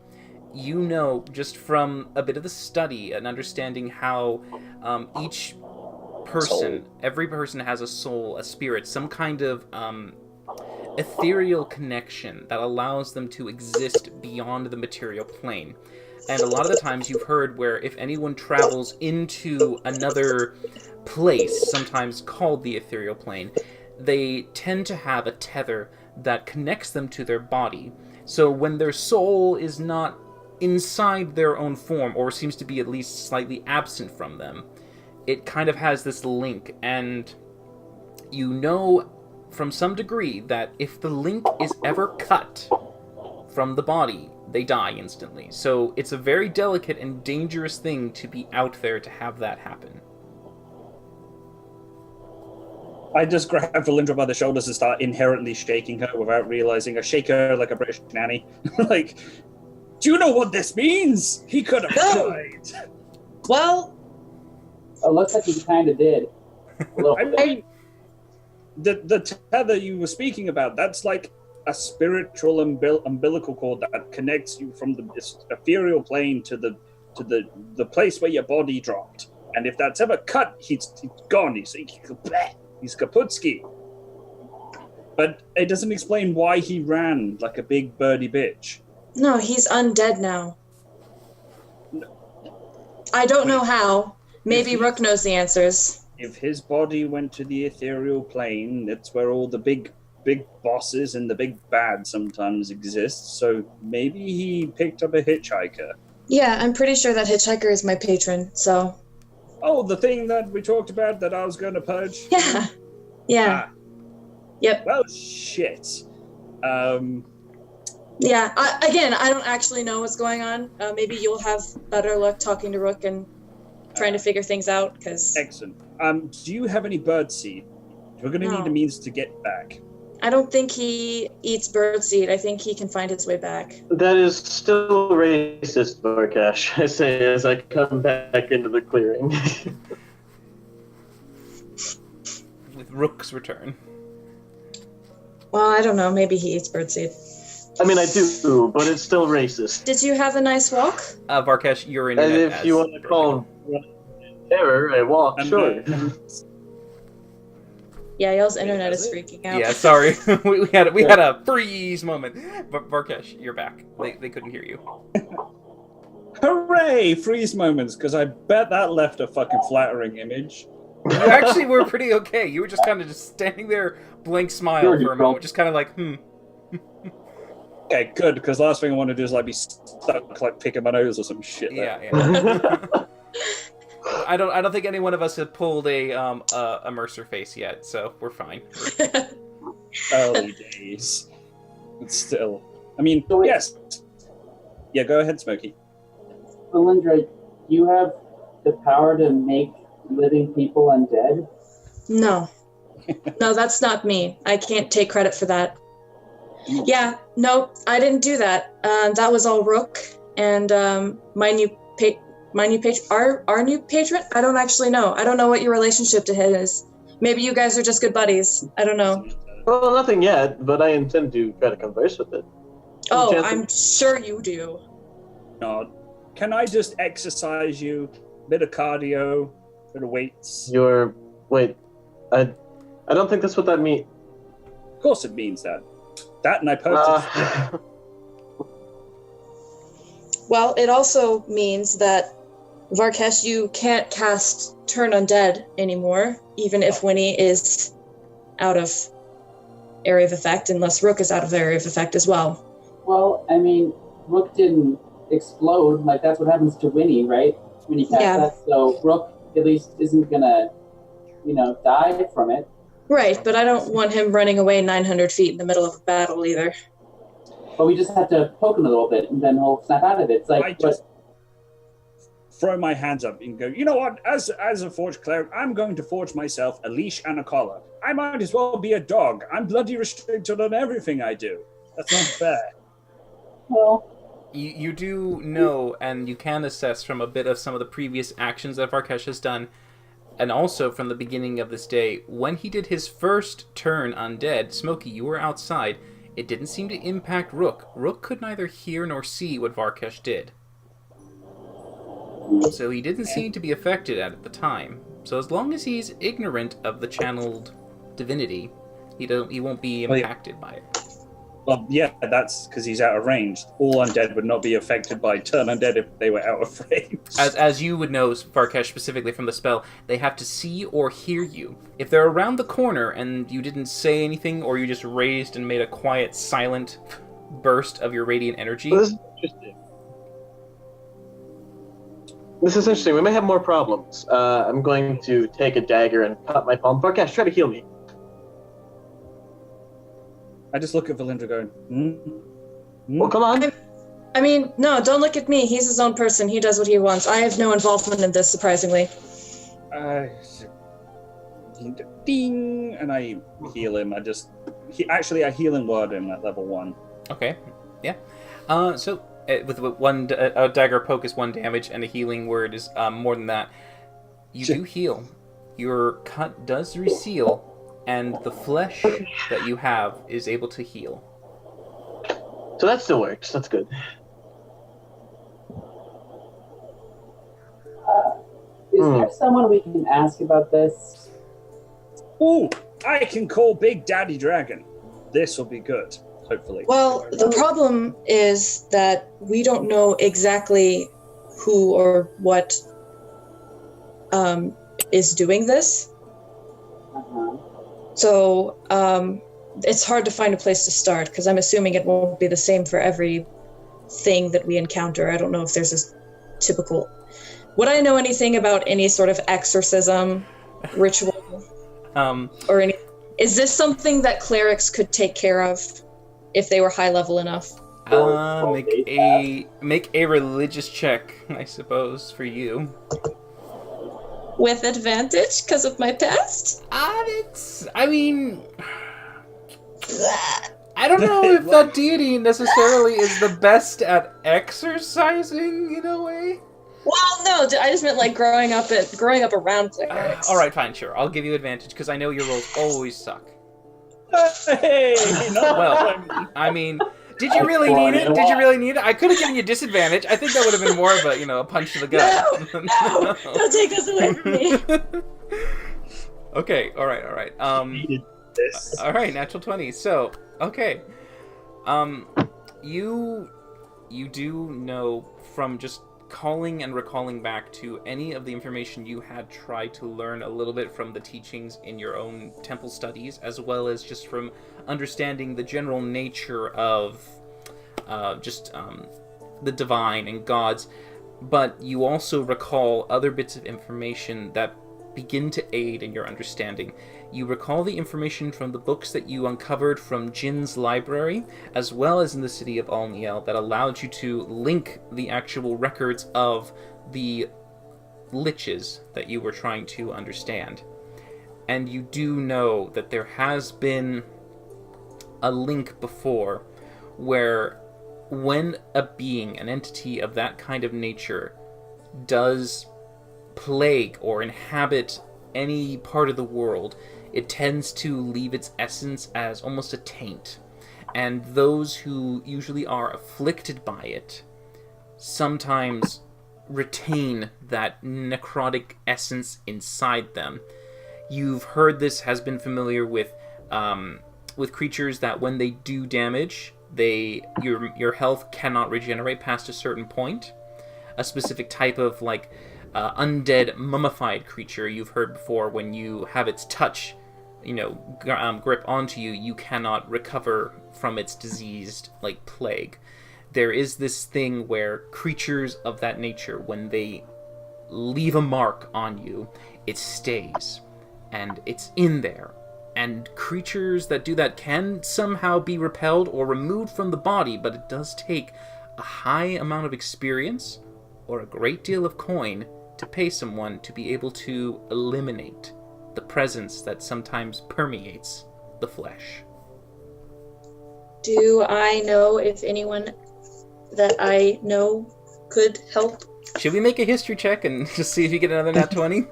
You know, just from a bit of the study and understanding how each person, every person has a soul, a spirit, some kind of ethereal connection that allows them to exist beyond the material plane. And a lot of the times you've heard where if anyone travels into another place, sometimes called the ethereal plane, they tend to have a tether that connects them to their body. So when their soul is not inside their own form, or seems to be at least slightly absent from them, it kind of has this link. And you know from some degree that if the link is ever cut from the body, they die instantly. So it's a very delicate and dangerous thing to be out there to have that happen. I just grab Valindra by the shoulders and start inherently shaking her without realizing. I shake her like a British nanny. Like, do you know what this means? He could have died. Well, It looks like he kind of did. A little I bit. mean, the tether you were speaking about, that's like a spiritual umbilical cord that connects you from this ethereal plane to the place where your body dropped. And if that's ever cut, he's gone. He's kaputski. But it doesn't explain why he ran like a big birdie bitch. no, he's undead now. I don't know how. Maybe Rook knows the answers. If his body went to the ethereal plane, that's where all the big bosses and the big bad sometimes exist. So maybe he picked up a hitchhiker. Yeah, I'm pretty sure that hitchhiker is my patron, so... Oh, the thing that we talked about that I was going to purge? Yeah. Yeah. Ah, Yep. well, shit. Yeah, I don't actually know what's going on. Maybe you'll have better luck talking to Rook and trying to figure things out, because... Excellent. Do you have any birdseed? We're going to need a means to get back. I don't think he eats birdseed. I think he can find his way back. That is still racist, Varkesh, I say as I come back into the clearing. with Rook's return. Well, I don't know. Maybe he eats birdseed. I mean, I do, but it's still racist. Did you have a nice walk? Varkesh, your And internet if you want to call error a walk, sure. Yeah, y'all's internet is freaking out. Yeah, sorry. we had a freeze moment. But Varkesh, you're back. They couldn't hear you. Hooray! Freeze moments, because I bet that left a fucking flattering image. You actually were pretty okay. You were just kind of just standing there, blank smile for a moment, just kind of like, Okay, good, because last thing I want to do is like be stuck like picking my nose or some shit. Yeah. I don't think any one of us have pulled a Mercer face yet, so we're fine. Early days. But still. I mean, yes. Yeah, go ahead, Smokey. Valindra, you have the power to make living people undead? No. No, that's not me. I can't take credit for that. Yeah, no, I didn't do that. That was all Rook and my new patron. Our new patron? I don't actually know. I don't know what your relationship to him is. Maybe you guys are just good buddies. I don't know. Well, nothing yet, but I intend to try to converse with it. Oh, I'm sure you do. No. Can I just exercise you? Bit of cardio, bit of weights. Wait, I don't think that's what that means. Of course it means that. That and I posted. Well, it also means that, Varkesh, you can't cast Turn Undead anymore, even if Winnie is out of area of effect, unless Rook is out of area of effect as well. Well, I mean, Rook didn't explode. Like, that's what happens to Winnie, right? When you cast that. So Rook at least isn't gonna, die from it. Right, but I don't want him running away 900 feet in the middle of a battle either. But we just have to poke him a little bit, and then he'll snap out of it. It's like, I just throw my hands up and go, you know what? As a forge cleric, I'm going to forge myself a leash and a collar. I might as well be a dog. I'm bloody restricted on everything I do. That's not fair. Well, you do know, and you can assess from a bit of some of the previous actions that Varkesh has done, and also from the beginning of this day, when he did his first turn undead, Smokey, you were outside. It didn't seem to impact Rook. Rook could neither hear nor see what Varkesh did. So he didn't seem to be affected at the time. So as long as he's ignorant of the channeled divinity, he won't be impacted by it. Well, yeah, that's because he's out of range. All undead would not be affected by turn undead if they were out of range. As you would know, Varkesh, specifically from the spell, they have to see or hear you. If they're around the corner and you didn't say anything, or you just raised and made a quiet, silent burst of your radiant energy... This is interesting. This is interesting. We may have more problems. I'm going to take a dagger and cut my palm. Varkesh, try to heal me. I just look at Valindra going, Well, come on. I mean, no, don't look at me. He's his own person. He does what he wants. I have no involvement in this, surprisingly. Ding! And I heal him. I heal and word him at level 1. Okay, yeah. So, with one a dagger poke is 1 damage, and a healing word is more than that. You do heal. Your cut does reseal, and the flesh that you have is able to heal. So that still works. That's good. Is there someone we can ask about this? Ooh, I can call Big Daddy Dragon. This will be good, hopefully. Well, the problem is that we don't know exactly who or what is doing this. So it's hard to find a place to start, because I'm assuming it won't be the same for every thing that we encounter. I don't know if there's a typical... Would I know anything about any sort of exorcism, ritual, or any... Is this something that clerics could take care of if they were high level enough? Make a religious check, I suppose, for you. With advantage because of my past? I mean, I don't know if that deity necessarily is the best at exercising in a way. Well, no, I just meant like growing up around clerics. All right, fine, sure. I'll give you advantage because I know your rolls always suck. Hey, not Well, I mean, did you really need it? Did you really need it? I could have given you disadvantage. I think that would have been more of a punch to the gut. No, don't take this away from me. Okay, all right. this. All right, natural 20. So, okay. You do know from just calling and recalling back to any of the information you had tried to learn a little bit from the teachings in your own temple studies, as well as just from understanding the general nature of the divine and gods. But you also recall other bits of information that begin to aid in your understanding. You recall the information from the books that you uncovered from Jin's library, as well as in the city of Alniel, that allowed you to link the actual records of the liches that you were trying to understand. And you do know that there has been a link before where when a being, an entity of that kind of nature, does plague or inhabit any part of the world, it tends to leave its essence as almost a taint. And those who usually are afflicted by it sometimes retain that necrotic essence inside them. You've heard this has been familiar with creatures that when they do damage, your health cannot regenerate past a certain point. A specific type of undead mummified creature you've heard before, when you have its touch grip onto you, you cannot recover from its diseased plague. There is this thing where creatures of that nature, when they leave a mark on you, it stays and it's in there. And creatures that do that can somehow be repelled or removed from the body, but it does take a high amount of experience or a great deal of coin to pay someone to be able to eliminate the presence that sometimes permeates the flesh. Do I know if anyone that I know could help? Should we make a history check and just see if you get another nat 20?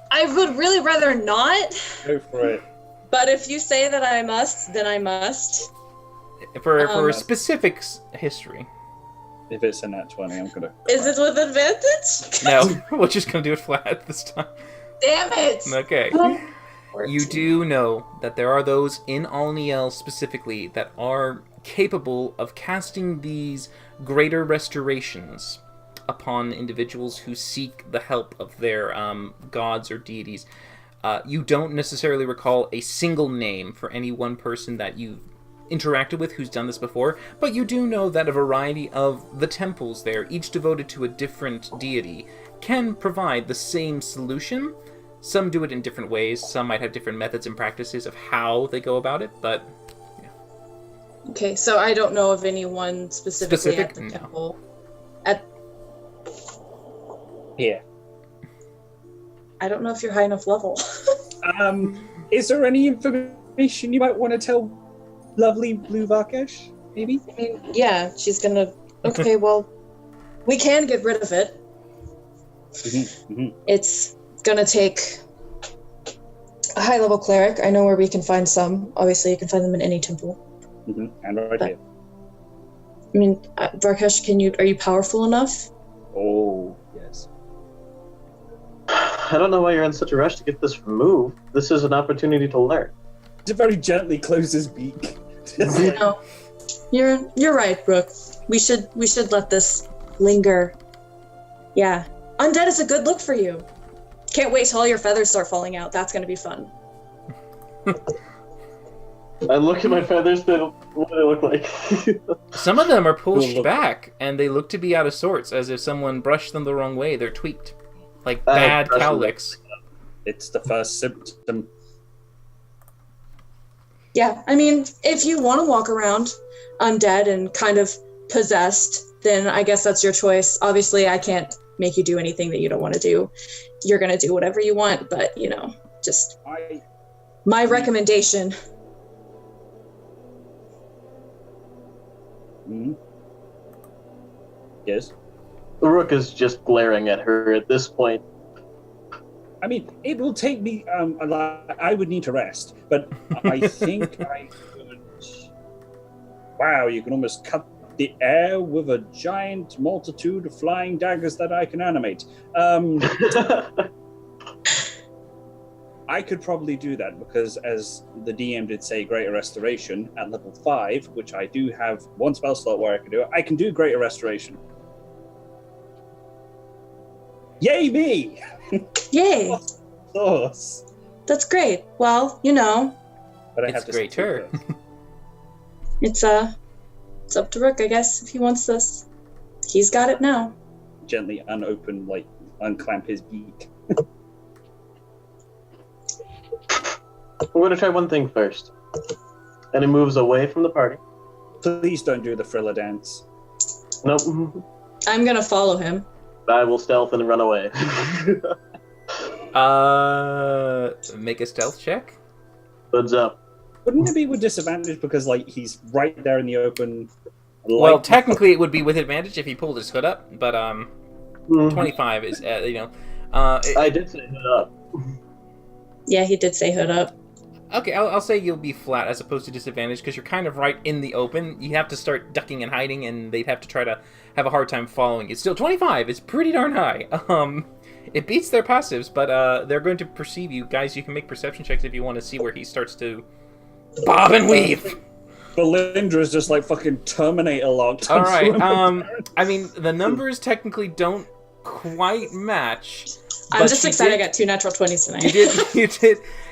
I would really rather not. Go for it. But if you say that I must, then I must. For specifics history. If it's a nat 20, I'm gonna. Is it with advantage? No, we're just gonna do it flat this time. Damn it! Okay. You do know that there are those in Alniel specifically that are capable of casting these greater restorations upon individuals who seek the help of their gods or deities. You don't necessarily recall a single name for any one person that you've interacted with who's done this before, but you do know that a variety of the temples there, each devoted to a different deity, can provide the same solution. Some do it in different ways, some might have different methods and practices of how they go about it, but yeah. Okay, so I don't know of anyone specifically at the temple. Yeah. I don't know if you're high enough level. Is there any information you might want to tell lovely Blue Varkesh, maybe? I mean, yeah, she's gonna... Okay, well, we can get rid of it. It's gonna take a high-level cleric. I know where we can find some. Obviously, you can find them in any temple. And right here. I mean, Varkesh, are you powerful enough? Oh, yes. I don't know why you're in such a rush to get this removed. This is an opportunity to learn. To very gently close his beak. No, you're right, Brooke. We should let this linger. Yeah, undead is a good look for you. Can't wait till all your feathers start falling out. That's gonna be fun. I look at my feathers. What do they look like? Some of them are pushed back, and they look to be out of sorts, as if someone brushed them the wrong way. They're tweaked, like bad cowlicks. It's the first symptom. Yeah, I mean, if you want to walk around undead and kind of possessed, then I guess that's your choice. Obviously, I can't make you do anything that you don't want to do. You're going to do whatever you want, but, just my recommendation. Yes? Rook is just glaring at her at this point. I mean, it will take me a lot. I would need to rest, but I think I could. Wow, you can almost cut the air with a giant multitude of flying daggers that I can animate. I could probably do that because, as the DM did say, Greater Restoration at level 5, which I do have one spell slot where I can do it, I can do Greater Restoration. Yay me! Yay! Sauce. That's great. Well, you know, But I It's have to great stick turn. with it. it's up to Rook, I guess, if he wants this. He's got it now. Gently unclamp his beak. I'm going to try one thing first. And he moves away from the party. Please don't do the thriller dance. Nope. I'm gonna follow him. I will stealth and run away. Make a stealth check. Hoods up. Wouldn't it be with disadvantage because he's right there in the open? Well, technically it would be with advantage if he pulled his hood up, but 25 is I did say hood up. Yeah, he did say hood up. Okay, I'll say you'll be flat as opposed to disadvantage because you're kind of right in the open. You have to start ducking and hiding, and they'd have to try to have a hard time following you. Still, 25 is pretty darn high. It beats their passives, but they're going to perceive you. Guys, you can make perception checks if you want to see where he starts to bob and weave. Belindra's just like fucking Terminator locked. All right. I mean, the numbers technically don't quite match. I'm but just you excited did- I got 2 natural 20s tonight.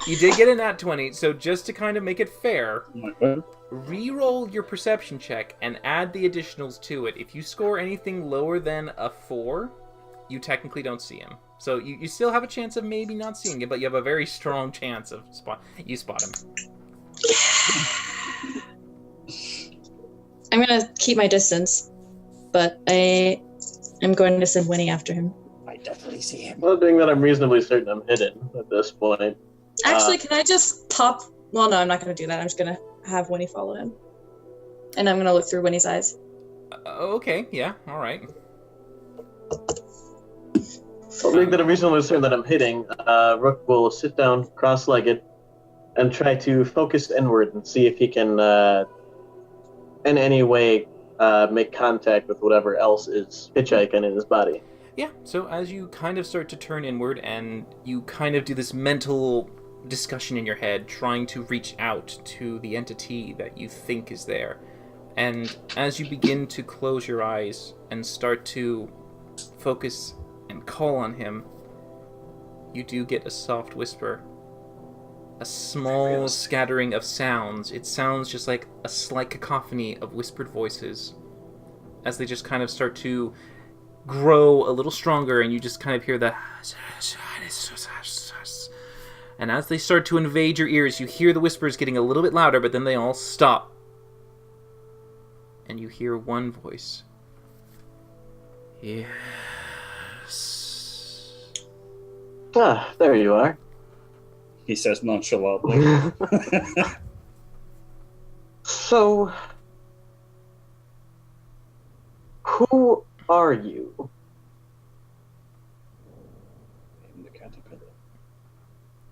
You did get a nat 20. So just to kind of make it fair, Well, re-roll your perception check and add the additionals to it. If you score anything lower than a 4, you technically don't see him. So you still have a chance of maybe not seeing him, but you have a very strong chance of spot him. I'm gonna keep my distance, but I am going to send Winnie after him. I definitely see him. Well, being that I'm reasonably certain I'm hidden at this point. Actually, can I just pop? Well, no, I'm not gonna do that. I'm just gonna have Winnie follow him, and I'm gonna look through Winnie's eyes. Okay, yeah, all right. Well, being that I'm reasonably certain that I'm hitting, Rook will sit down cross-legged and try to focus inward and see if he can, in any way, make contact with whatever else is hitchhiking in his body. Yeah, so as you kind of start to turn inward and you kind of do this mental discussion in your head, trying to reach out to the entity that you think is there. And as you begin to close your eyes and start to focus and call on him, you do get a soft whisper. A small scattering of sounds. It sounds just like a slight cacophony of whispered voices as they just kind of start to grow a little stronger, and you just kind of hear the... And as they start to invade your ears, you hear the whispers getting a little bit louder, but then they all stop. And you hear one voice. Yes. Ah, there you are. He says nonchalantly. So, who are you? In the caterpillar.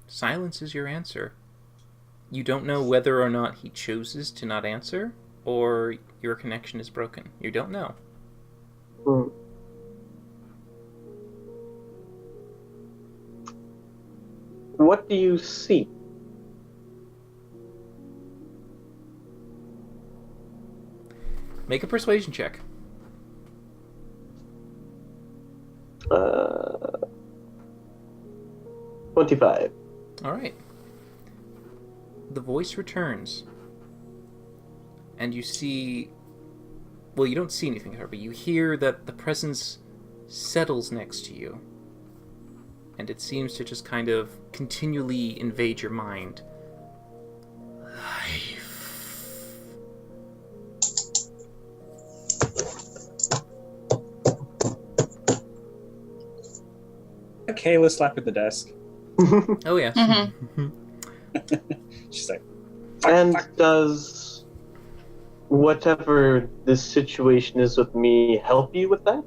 Silence is your answer. You don't know whether or not he chooses to not answer, or your connection is broken. You don't know. Hmm. What do you see? Make a persuasion check. 25. All right. The voice returns, and you see... Well, you don't see anything, however. You hear that the presence settles next to you, and it seems to just kind of continually invade your mind. Life. Okay, let's slap at the desk. Oh, yeah. Mm-hmm. She's like, And does whatever this situation is with me help you with that?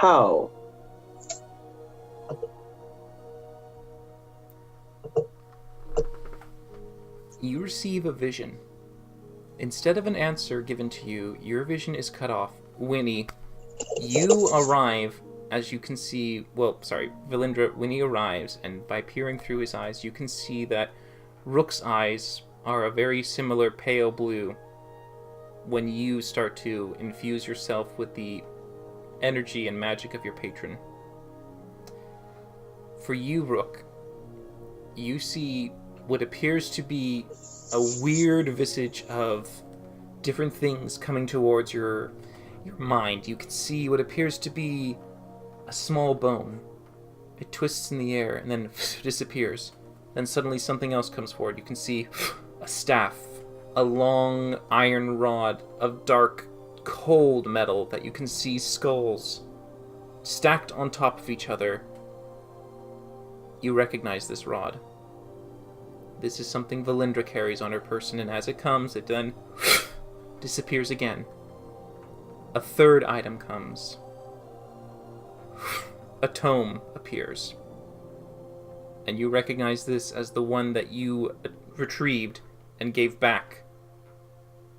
How? You receive a vision. Instead of an answer given to you, your vision is cut off. Winnie, you arrive, as you can see... Valindra, Winnie arrives, and by peering through his eyes, you can see that Rook's eyes are a very similar pale blue when you start to infuse yourself with the energy and magic of your patron. For you, Rook, you see what appears to be a weird visage of different things coming towards your mind. You can see what appears to be a small bone. It twists in the air and then disappears. Then suddenly something else comes forward. You can see a staff, a long iron rod of dark, cold metal that you can see skulls stacked on top of each other. You recognize this rod. This is something Valindra carries on her person, and as it comes, it then disappears again. A third item comes. A tome appears. And you recognize this as the one that you retrieved and gave back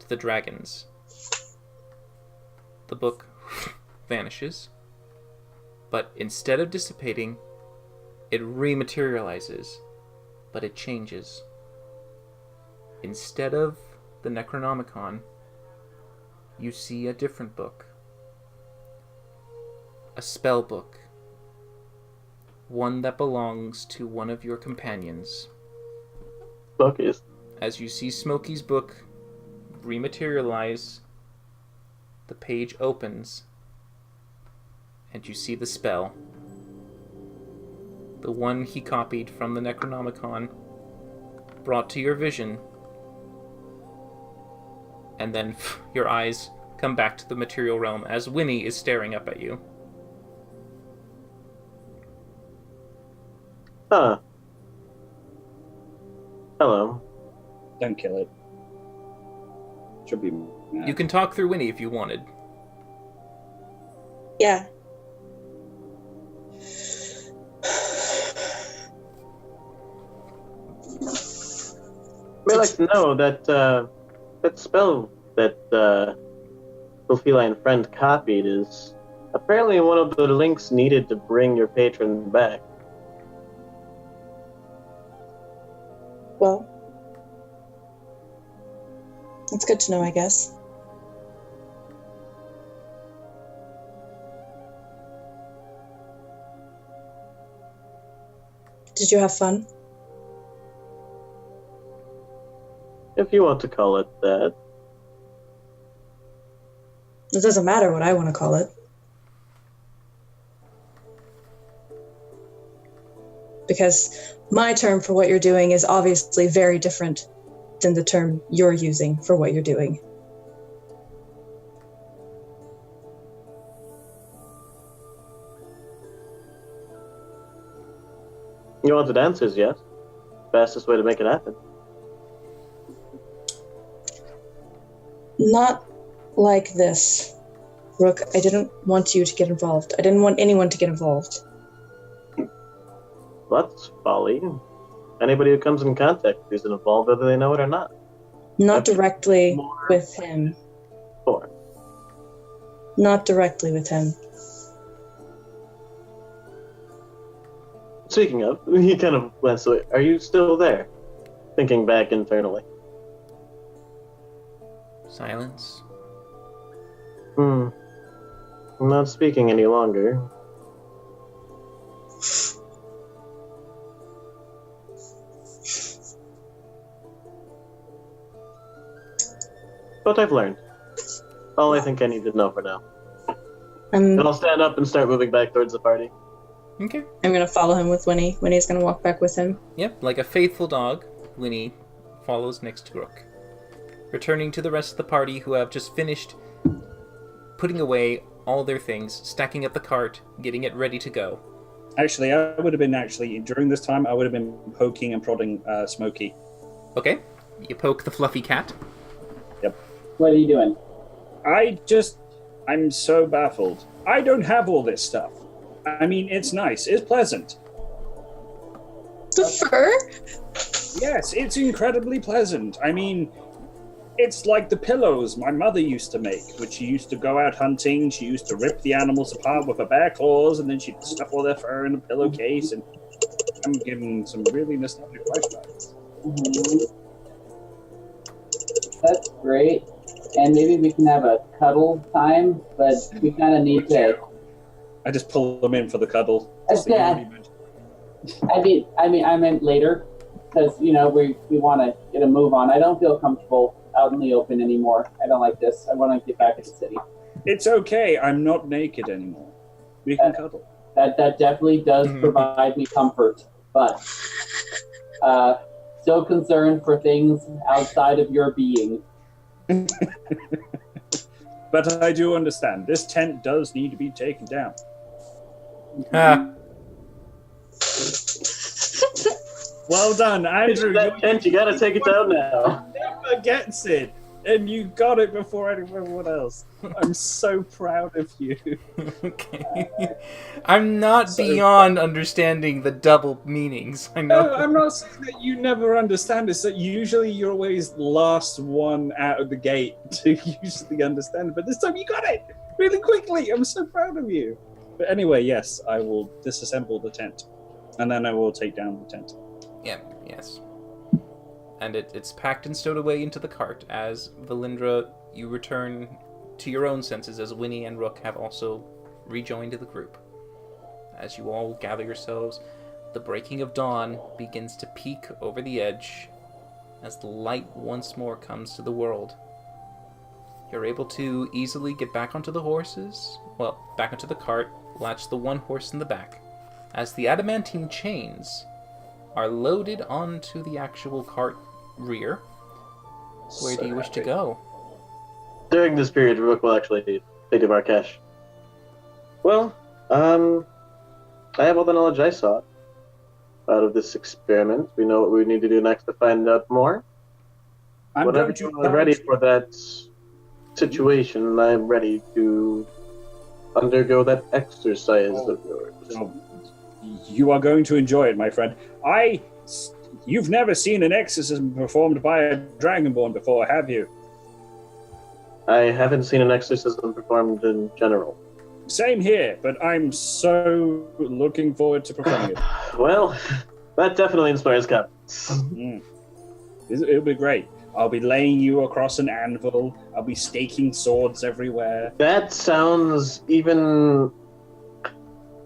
to the dragons. The book vanishes, but instead of dissipating, it rematerializes, but it changes. Instead of the Necronomicon, you see a different book. A spell book. One that belongs to one of your companions. Smokey's. As you see Smokey's book rematerialize, the page opens, and you see the spell. The one he copied from the Necronomicon, brought to your vision, and then your eyes come back to the material realm as Winnie is staring up at you. Huh. Hello. Don't kill it. Should be mad. You can talk through Winnie if you wanted. Yeah. I'd like to know that that spell that Feline friend copied is apparently one of the links needed to bring your patron back. Well, that's good to know, I guess. Did you have fun? If you want to call it that. It doesn't matter what I want to call it. Because my term for what you're doing is obviously very different than the term you're using for what you're doing. You wanted answers, yes? Fastest way to make it happen. Not like this, Rook. I didn't want you to get involved. I didn't want anyone to get involved. That's folly. Anybody who comes in contact is involved, whether they know it or not. Not That's directly more with him. for. Not directly with him. Speaking of, he kind of glanced away. Are you still there? Thinking back internally. Silence. I'm not speaking any longer. But I've learned. All I think I need to know for now. And I'll stand up and start moving back towards the party. Okay. I'm gonna follow him with Winnie. Winnie's gonna walk back with him. Yep, like a faithful dog, Winnie follows next to Rook. Returning to the rest of the party who have just finished putting away all their things, stacking up the cart, getting it ready to go. Actually, I would have been during this time, I would have been poking and prodding Smokey. Okay. You poke the fluffy cat. What are you doing? I just I'm so baffled. I don't have all this stuff. I mean, it's nice. It's pleasant. The fur? Yes, it's incredibly pleasant. I mean, it's like the pillows my mother used to make, when she used to go out hunting. She used to rip the animals apart with her bare claws, and then she'd stuff all their fur in a pillowcase. And I'm giving some really nostalgic flashbacks. Mm-hmm. That's great. And maybe we can have a cuddle time, but we kind of need to. I just pull them in for the cuddle. Yeah. I meant later, because we want to get a move on. I don't feel comfortable out in the open anymore. I don't like this. I want to get back to the city. It's okay. I'm not naked anymore. We can cuddle. That definitely does provide me comfort, but so concerned for things outside of your being. But I do understand. This tent does need to be taken down. Well done, Andrew. That tent, you gotta take it down now. Never gets it, and you got it before anyone else. I'm so proud of you. Okay. I'm not beyond understanding the double meanings. I know. No, I'm not saying that you never understand. It's that usually you're always the last one out of the gate to usually understand. But this time you got it really quickly. I'm so proud of you. But anyway, yes, I will disassemble the tent, and then I will take down the tent. Yeah, yes. And it's packed and stowed away into the cart as Valindra, you return to your own senses as Winnie and Rook have also rejoined the group. As you all gather yourselves, the breaking of dawn begins to peek over the edge as the light once more comes to the world. You're able to easily get back onto the horses, back onto the cart, latch the one horse in the back, as the adamantine chains are loaded onto the actual cart rear. Where do you wish to go? During this period, Rook will actually think of Arkesh. Well, I have all the knowledge I sought out of this experiment. We know what we need to do next to find out more. Whenever you're ready for that situation, I'm ready to undergo that exercise of yours. You are going to enjoy it, my friend. You've never seen an exorcism performed by a Dragonborn before, have you? I haven't seen an exorcism performed in general. Same here, but I'm so looking forward to performing it. Well, that definitely inspires confidence. It'll be great. I'll be laying you across an anvil. I'll be staking swords everywhere. That sounds even...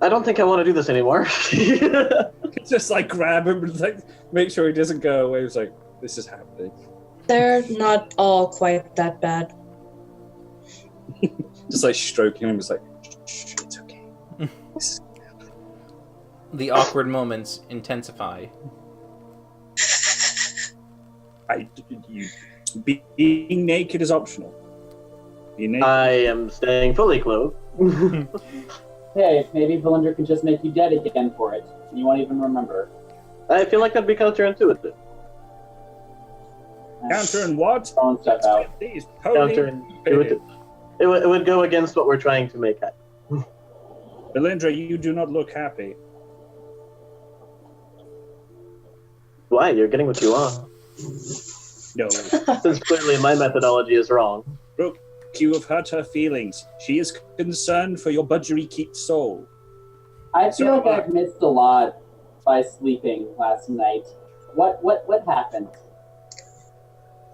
I don't think I want to do this anymore. Just grab him and make sure he doesn't go away. It's this is happening. They're not all quite that bad. Just stroking him, shh, it's okay. The awkward moments intensify. Being naked is optional. I am staying fully clothed. Hey, maybe Valindra could just make you dead again for it, and you won't even remember. I feel like that'd be counterintuitive. Counter and what? Throwing stuff out. Counterintuitive. It would go against what we're trying to make happen. Valindra, you do not look happy. Why? You're getting what you want. No. Since clearly my methodology is wrong. Brooke, you have hurt her feelings. She is concerned for your Budgeree-Keat soul. I feel like I've missed a lot by sleeping last night. What happened?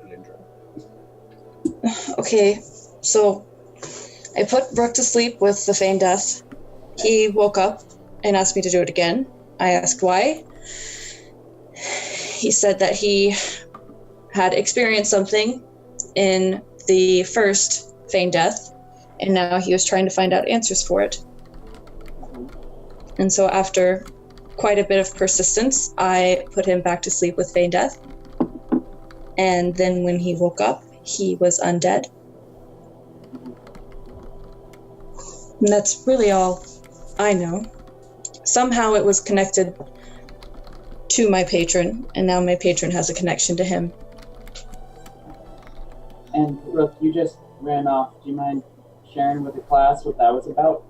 Valindra. Okay, so I put Rook to sleep with the feigned death. He woke up and asked me to do it again. I asked why. He said that he had experienced something in the first feigned death, and now he was trying to find out answers for it. And so after quite a bit of persistence, I put him back to sleep with feigned death. And then when he woke up, he was undead. And that's really all I know. Somehow it was connected to my patron, and now my patron has a connection to him. And Rook, you just ran off. Do you mind sharing with the class what that was about?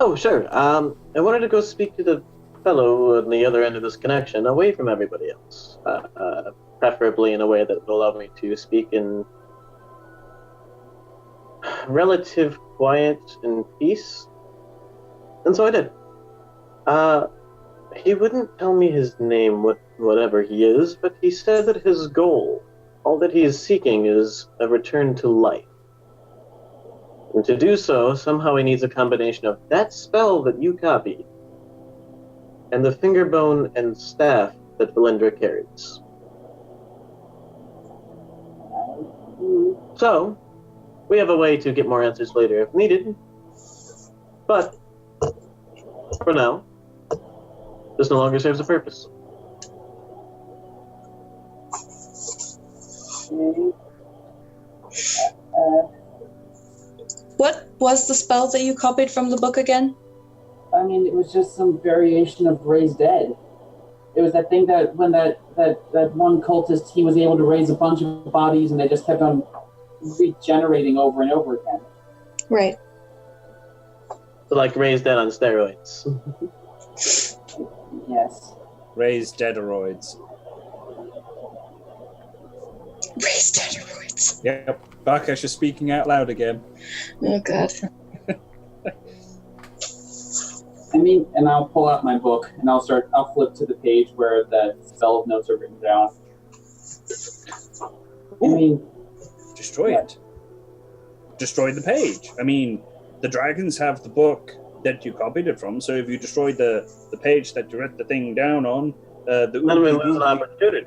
Oh, sure. I wanted to go speak to the fellow on the other end of this connection, away from everybody else. Preferably in a way that would allow me to speak in relative quiet and peace. And so I did. He wouldn't tell me his name, whatever he is, but he said that his goal, all that he is seeking, is a return to life. And to do so, somehow he needs a combination of that spell that you copied and the fingerbone and staff that Valindra carries. So, we have a way to get more answers later if needed. But, for now, this no longer serves a purpose. What was the spell that you copied from the book again? I mean, it was just some variation of raise dead. It was that thing that when that one cultist, he was able to raise a bunch of bodies and they just kept on regenerating over and over again. Right. So like raise dead on steroids. Yes. Raise deaderoids. Raise steroids. Yep. Bakash is speaking out loud again. Oh, God. I mean, and I'll pull out my book and I'll flip to the page where the spell notes are written down. I mean, Destroy it. Destroy the page. I mean, the dragons have the book that you copied it from, so if you destroy the page that you wrote the thing down on, the Then we lose an opportunity.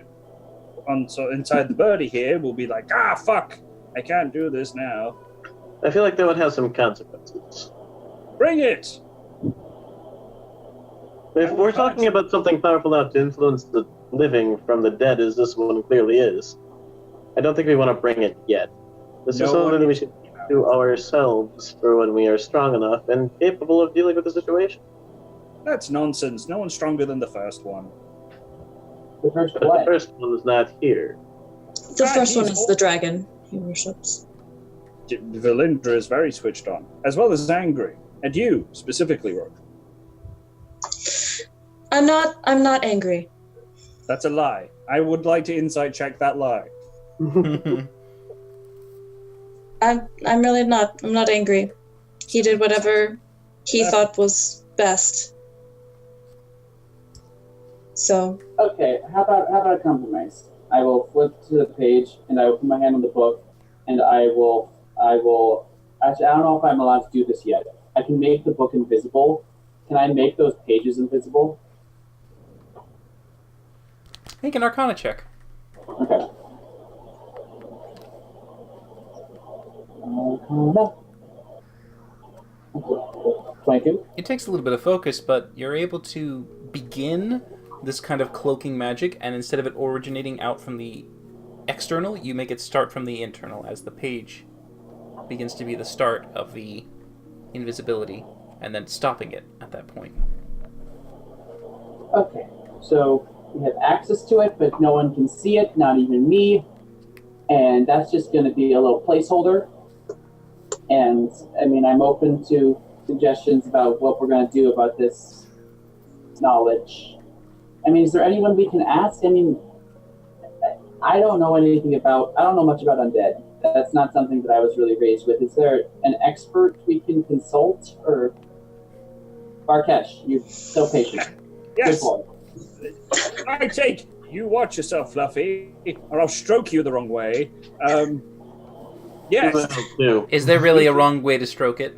so inside the birdie here will be like, fuck, I can't do this now. I feel like that would have some consequences. Bring it! If we're talking about something powerful enough to influence the living from the dead, as this one clearly is, I don't think we want to bring it yet. This is something that we should keep to ourselves for when we are strong enough and capable of dealing with the situation. That's nonsense. No one's stronger than the first one. the first But the what? first one is not here. The first one is the dragon he worships. Valindra is very switched on, as well as angry. And you, specifically, Rogue. I'm not angry. That's a lie. I would like to insight check that lie. I'm really not. I'm not angry. He did whatever he thought was best. So. Okay, how about a compromise? I will flip to the page and I will put my hand on the book and I will actually, I don't know if I'm allowed to do this yet. I can make the book invisible. Can I make those pages invisible? Make an Arcana check. Okay. 22. It takes a little bit of focus, but you're able to begin this kind of cloaking magic, and instead of it originating out from the external, you make it start from the internal, as the page begins to be the start of the invisibility, and then stopping it at that point. Okay, so we have access to it, but no one can see it, not even me. And that's just going to be a little placeholder. And, I mean, I'm open to suggestions about what we're going to do about this knowledge. I mean, is there anyone we can ask? I mean, I don't know much about undead. That's not something that I was really raised with. Is there an expert we can consult? Or Barkesh, you're so patient. Yes. Good boy. I take. You watch yourself, Fluffy, or I'll stroke you the wrong way. Yes. Is there really a wrong way to stroke it?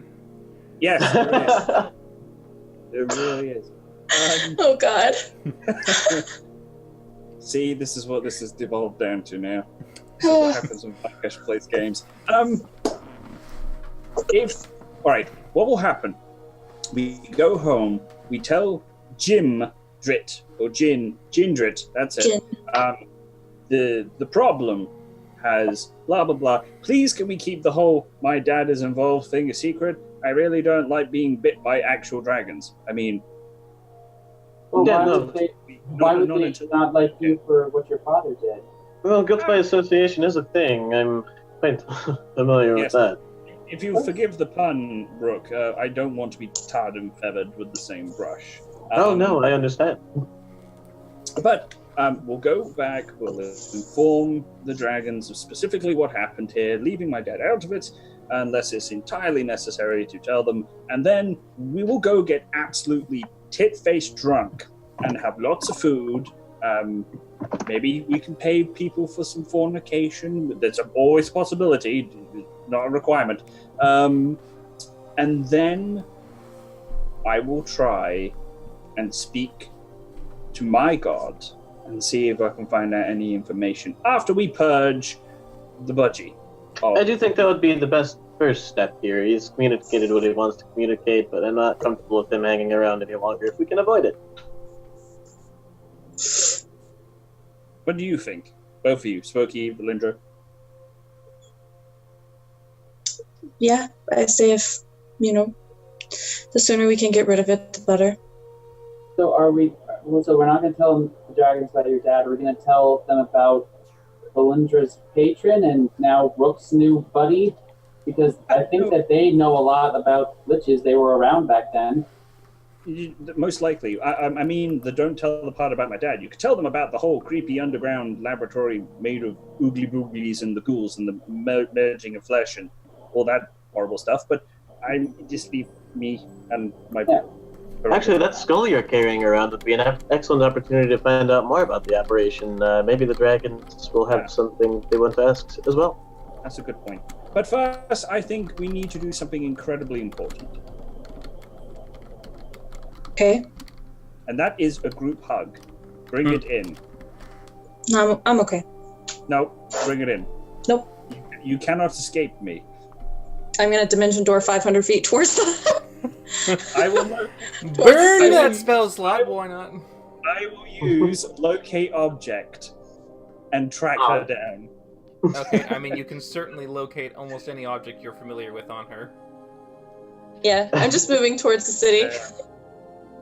Yes, there is. There really is. Oh God. See, this is what this has devolved down to now. This is what happens when Blackish plays games. Alright, what will happen? We go home, we tell Jindrit, or Jindrit, that's it. The problem has blah blah blah. Please can we keep the whole my dad is involved thing a secret? I really don't like being bit by actual dragons. I mean, Well, Yeah, why no. would they not like you for what your father did? Well, guilt by association is a thing. I'm quite familiar with that. If you forgive the pun, Brooke, I don't want to be tarred and feathered with the same brush. Oh, no, I understand. But we'll go back, we'll inform the dragons of specifically what happened here, leaving my dad out of it, unless it's entirely necessary to tell them, and then we will go get absolutely tit-faced drunk and have lots of food. Maybe we can pay people for some fornication. There's always a possibility, not a requirement. And then I will try and speak to my god and see if I can find out any information after we purge the budgie. I do think that would be the best first step here. He's communicated what he wants to communicate, but I'm not comfortable with him hanging around any longer if we can avoid it. What do you think? Both of you, Smokey, Valindra. Yeah, I say if, the sooner we can get rid of it, the better. So so we're not going to tell them the dragons about your dad. We're going to tell them about Valindra's patron and now Rook's new buddy, because I think that they know a lot about liches. They were around back then. Most likely. I mean, don't tell the part about my dad. You could tell them about the whole creepy underground laboratory made of oogly booglies and the ghouls and the merging of flesh and all that horrible stuff, but I just leave me and my... Yeah. Actually, that skull you're carrying around would be an excellent opportunity to find out more about the operation. Maybe the dragons will have something they want to ask as well. That's a good point. But first, I think we need to do something incredibly important. Okay. And that is a group hug. Bring it in. No, I'm okay. No, bring it in. Nope. You cannot escape me. I'm going to dimension door 500 feet towards them. I will burn that spell slot. Why not? I will use locate object and track her down. Okay, I mean, you can certainly locate almost any object you're familiar with on her. Yeah, I'm just moving towards the city.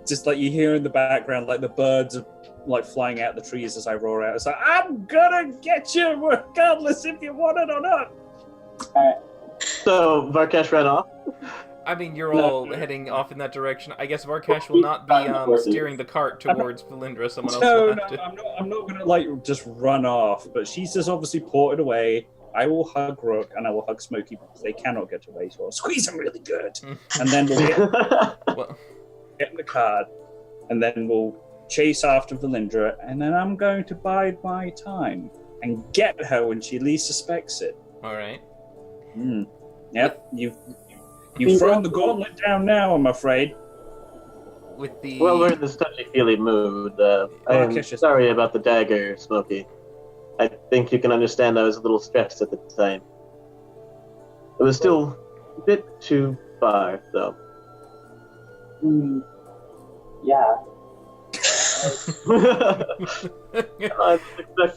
Just like you hear in the background, like the birds are like flying out the trees as I roar out. It's like, I'm gonna get you regardless if you want it or not. So Varkesh ran off? I mean, you're all heading off in that direction. I guess Varkesh will not be steering the cart towards Valindra. Someone else will have to. I'm not gonna like just run off. But she's just obviously ported away. I will hug Rook and I will hug Smokey because they cannot get away. So I'll squeeze them really good, and then we'll get in the cart, and then we'll chase after Valindra, and then I'm going to bide my time and get her when she least suspects it. All right. Yep. You've thrown the gauntlet down now, I'm afraid. With the... Well, we're in this touchy-feely mood. I'm sorry about the dagger, Smokey. I think you can understand I was a little stressed at the time. It was still a bit too far, though. Yeah.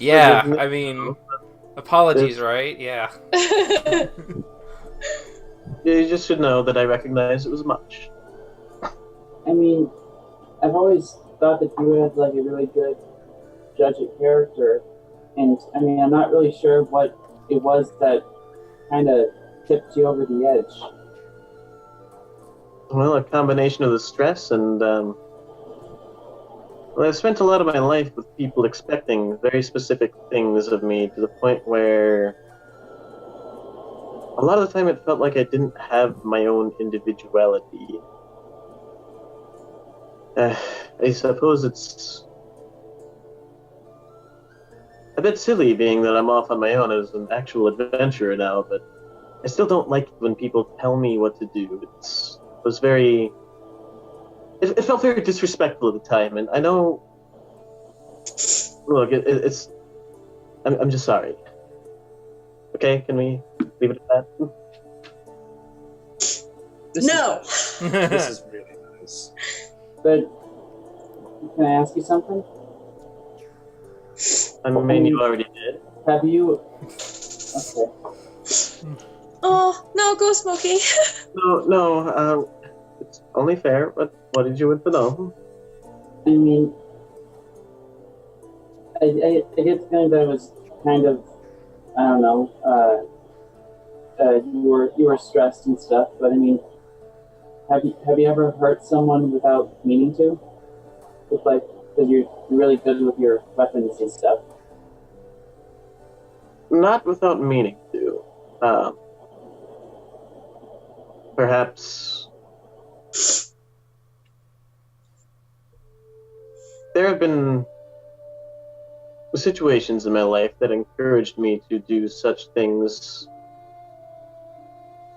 Yeah, I mean, apologies, right? Yeah. You just should know that I recognize it was much. I mean, I've always thought that you had like a really good judge of character, and I mean, I'm not really sure what it was that kind of tipped you over the edge. Well, a combination of the stress and, well, I've spent a lot of my life with people expecting very specific things of me to the point where a lot of the time it felt like I didn't have my own individuality. I suppose it's a bit silly being that I'm off on my own as an actual adventurer now, but I still don't like when people tell me what to do. It felt very disrespectful at the time, and I know... Look, I'm just sorry. Okay, can we leave it at that? No! This is really nice. But can I ask you something? I mean, you already did. Have you? Okay. Oh, no, go Smokey. No, it's only fair, but what did you want to know? I mean, I get the feeling that it was kind of, I don't know, you were stressed and stuff, but I mean, have you ever hurt someone without meaning to? It's like, because you're really good with your weapons and stuff. Not without meaning to. Perhaps there have been situations in my life that encouraged me to do such things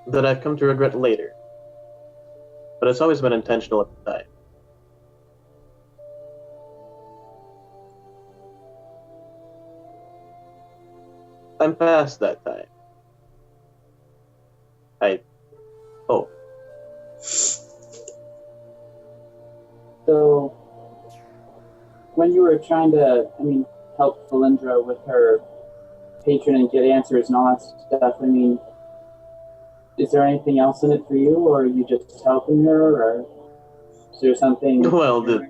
that I've come to regret later. But it's always been intentional at the time. I'm past that time. I hope. So, when you were trying to, help Valindra with her patron and get answers and all that stuff, is there anything else in it for you, or are you just helping her, or is there something? Well, the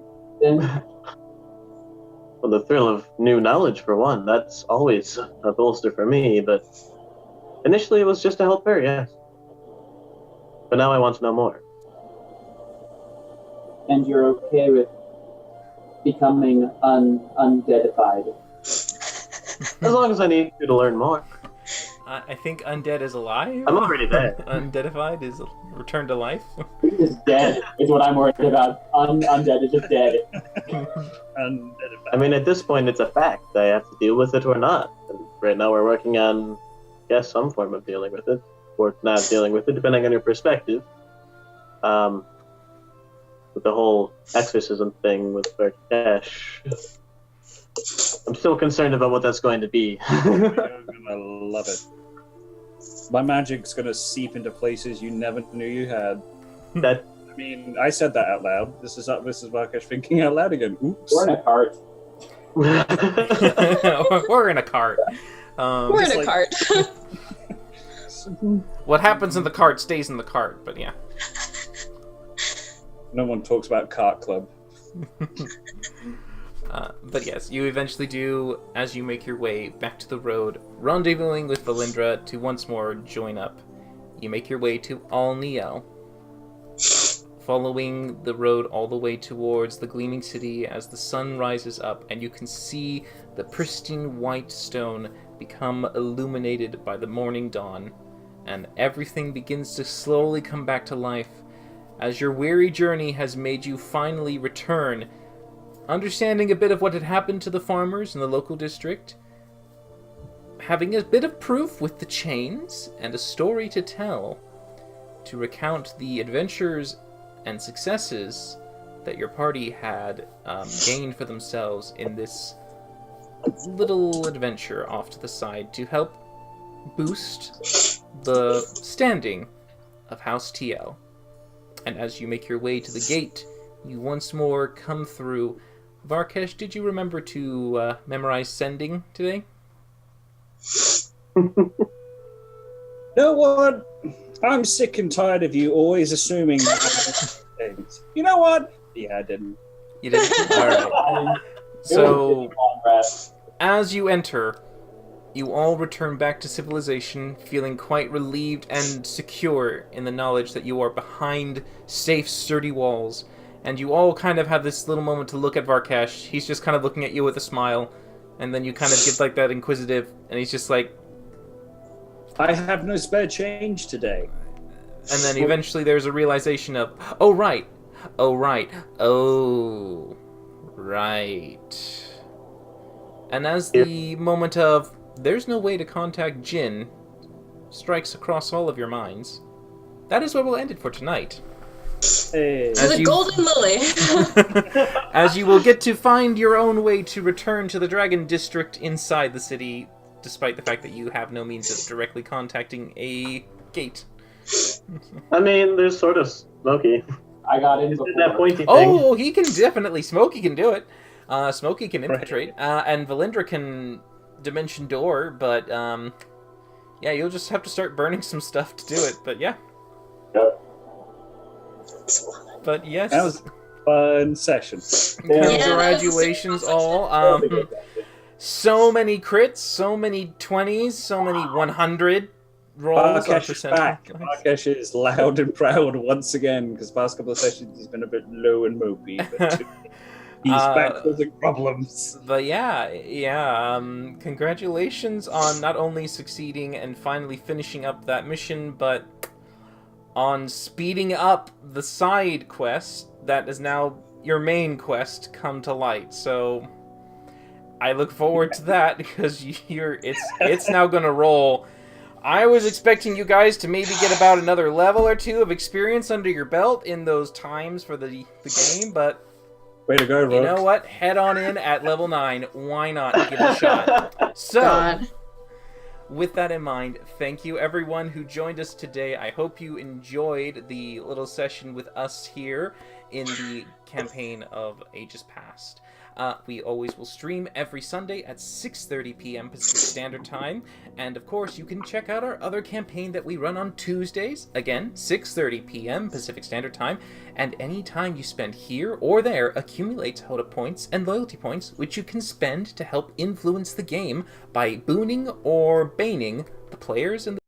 thrill of new knowledge, for one, that's always a bolster for me, but initially it was just to help her, yes. But now I want to know more. And you're okay with becoming undeadified? As long as I need you to learn more. I think undead is alive. I'm already dead. Undeadified is returned to life. He's just dead is what I'm worried about. Undead is just dead. I mean, at this point, it's a fact. I have to deal with it or not. And right now we're working on, yes, some form of dealing with it. Or not dealing with it, depending on your perspective. With the whole exorcism thing with Varkesh, I'm still concerned about what that's going to be. You're gonna love it. My magic's gonna seep into places you never knew you had. I said that out loud. This is Varkesh thinking out loud again. Oops. We're in a cart. We're in a cart. We're in a cart. What happens in the cart stays in the cart, but yeah. No one talks about Cart Club. But yes, you eventually do, as you make your way back to the road, rendezvousing with Valindra to once more join up. You make your way to Al-Niel, following the road all the way towards the gleaming city as the sun rises up, and you can see the pristine white stone become illuminated by the morning dawn, and everything begins to slowly come back to life as your weary journey has made you finally return, understanding a bit of what had happened to the farmers in the local district, having a bit of proof with the chains, and a story to tell, to recount the adventures and successes that your party had gained for themselves in this little adventure off to the side to help boost the standing of House TL. And as you make your way to the gate, you once more come through. Varkesh, did you remember to memorize sending today? You know what? I'm sick and tired of you always assuming things. You know what? Yeah, I didn't. You didn't? Alright. So, as you enter, you all return back to civilization, feeling quite relieved and secure in the knowledge that you are behind safe, sturdy walls. And you all kind of have this little moment to look at Varkesh. He's just kind of looking at you with a smile. And then you kind of get like that inquisitive, and he's just like... I have no spare change today. And then eventually there's a realization of, oh right. And as the moment of, there's no way to contact Jin strikes across all of your minds, that is where we'll end it for tonight. Hey. To the Golden Lily. As you will get to find your own way to return to the Dragon District inside the city, despite the fact that you have no means of directly contacting a gate. I mean, there's sort of Smokey. I got in That before. pointy thing. Oh, he can definitely. Smokey can do it. Smokey can infiltrate. And Valindra can dimension door, but yeah, you'll just have to start burning some stuff to do it. But yeah. Yep. But yes. That was a fun session. Congratulations all. So many crits, so many 20s, so many 100. rolls on Barkesh percentile back. dice. Barkesh is loud and proud once again because past couple of sessions he's been a bit low and mopey, but he's back causing problems. But yeah. Congratulations on not only succeeding and finally finishing up that mission, but on speeding up the side quest that is now your main quest come to light. So I look forward to that because it's now gonna roll. I was expecting you guys to maybe get about another level or two of experience under your belt in those times for the game, but way to go, Rogue. you know what? Head on in at level 9. Why not? Give it a shot. So, God. with that in mind, thank you everyone who joined us today. I hope you enjoyed the little session with us here in the campaign of Ages Past. We always will stream every Sunday at 6:30 p.m. Pacific Standard Time. And of course, you can check out our other campaign that we run on Tuesdays. Again, 6:30 p.m. Pacific Standard Time. And any time you spend here or there accumulates HOTA points and loyalty points, which you can spend to help influence the game by booning or baning the players in the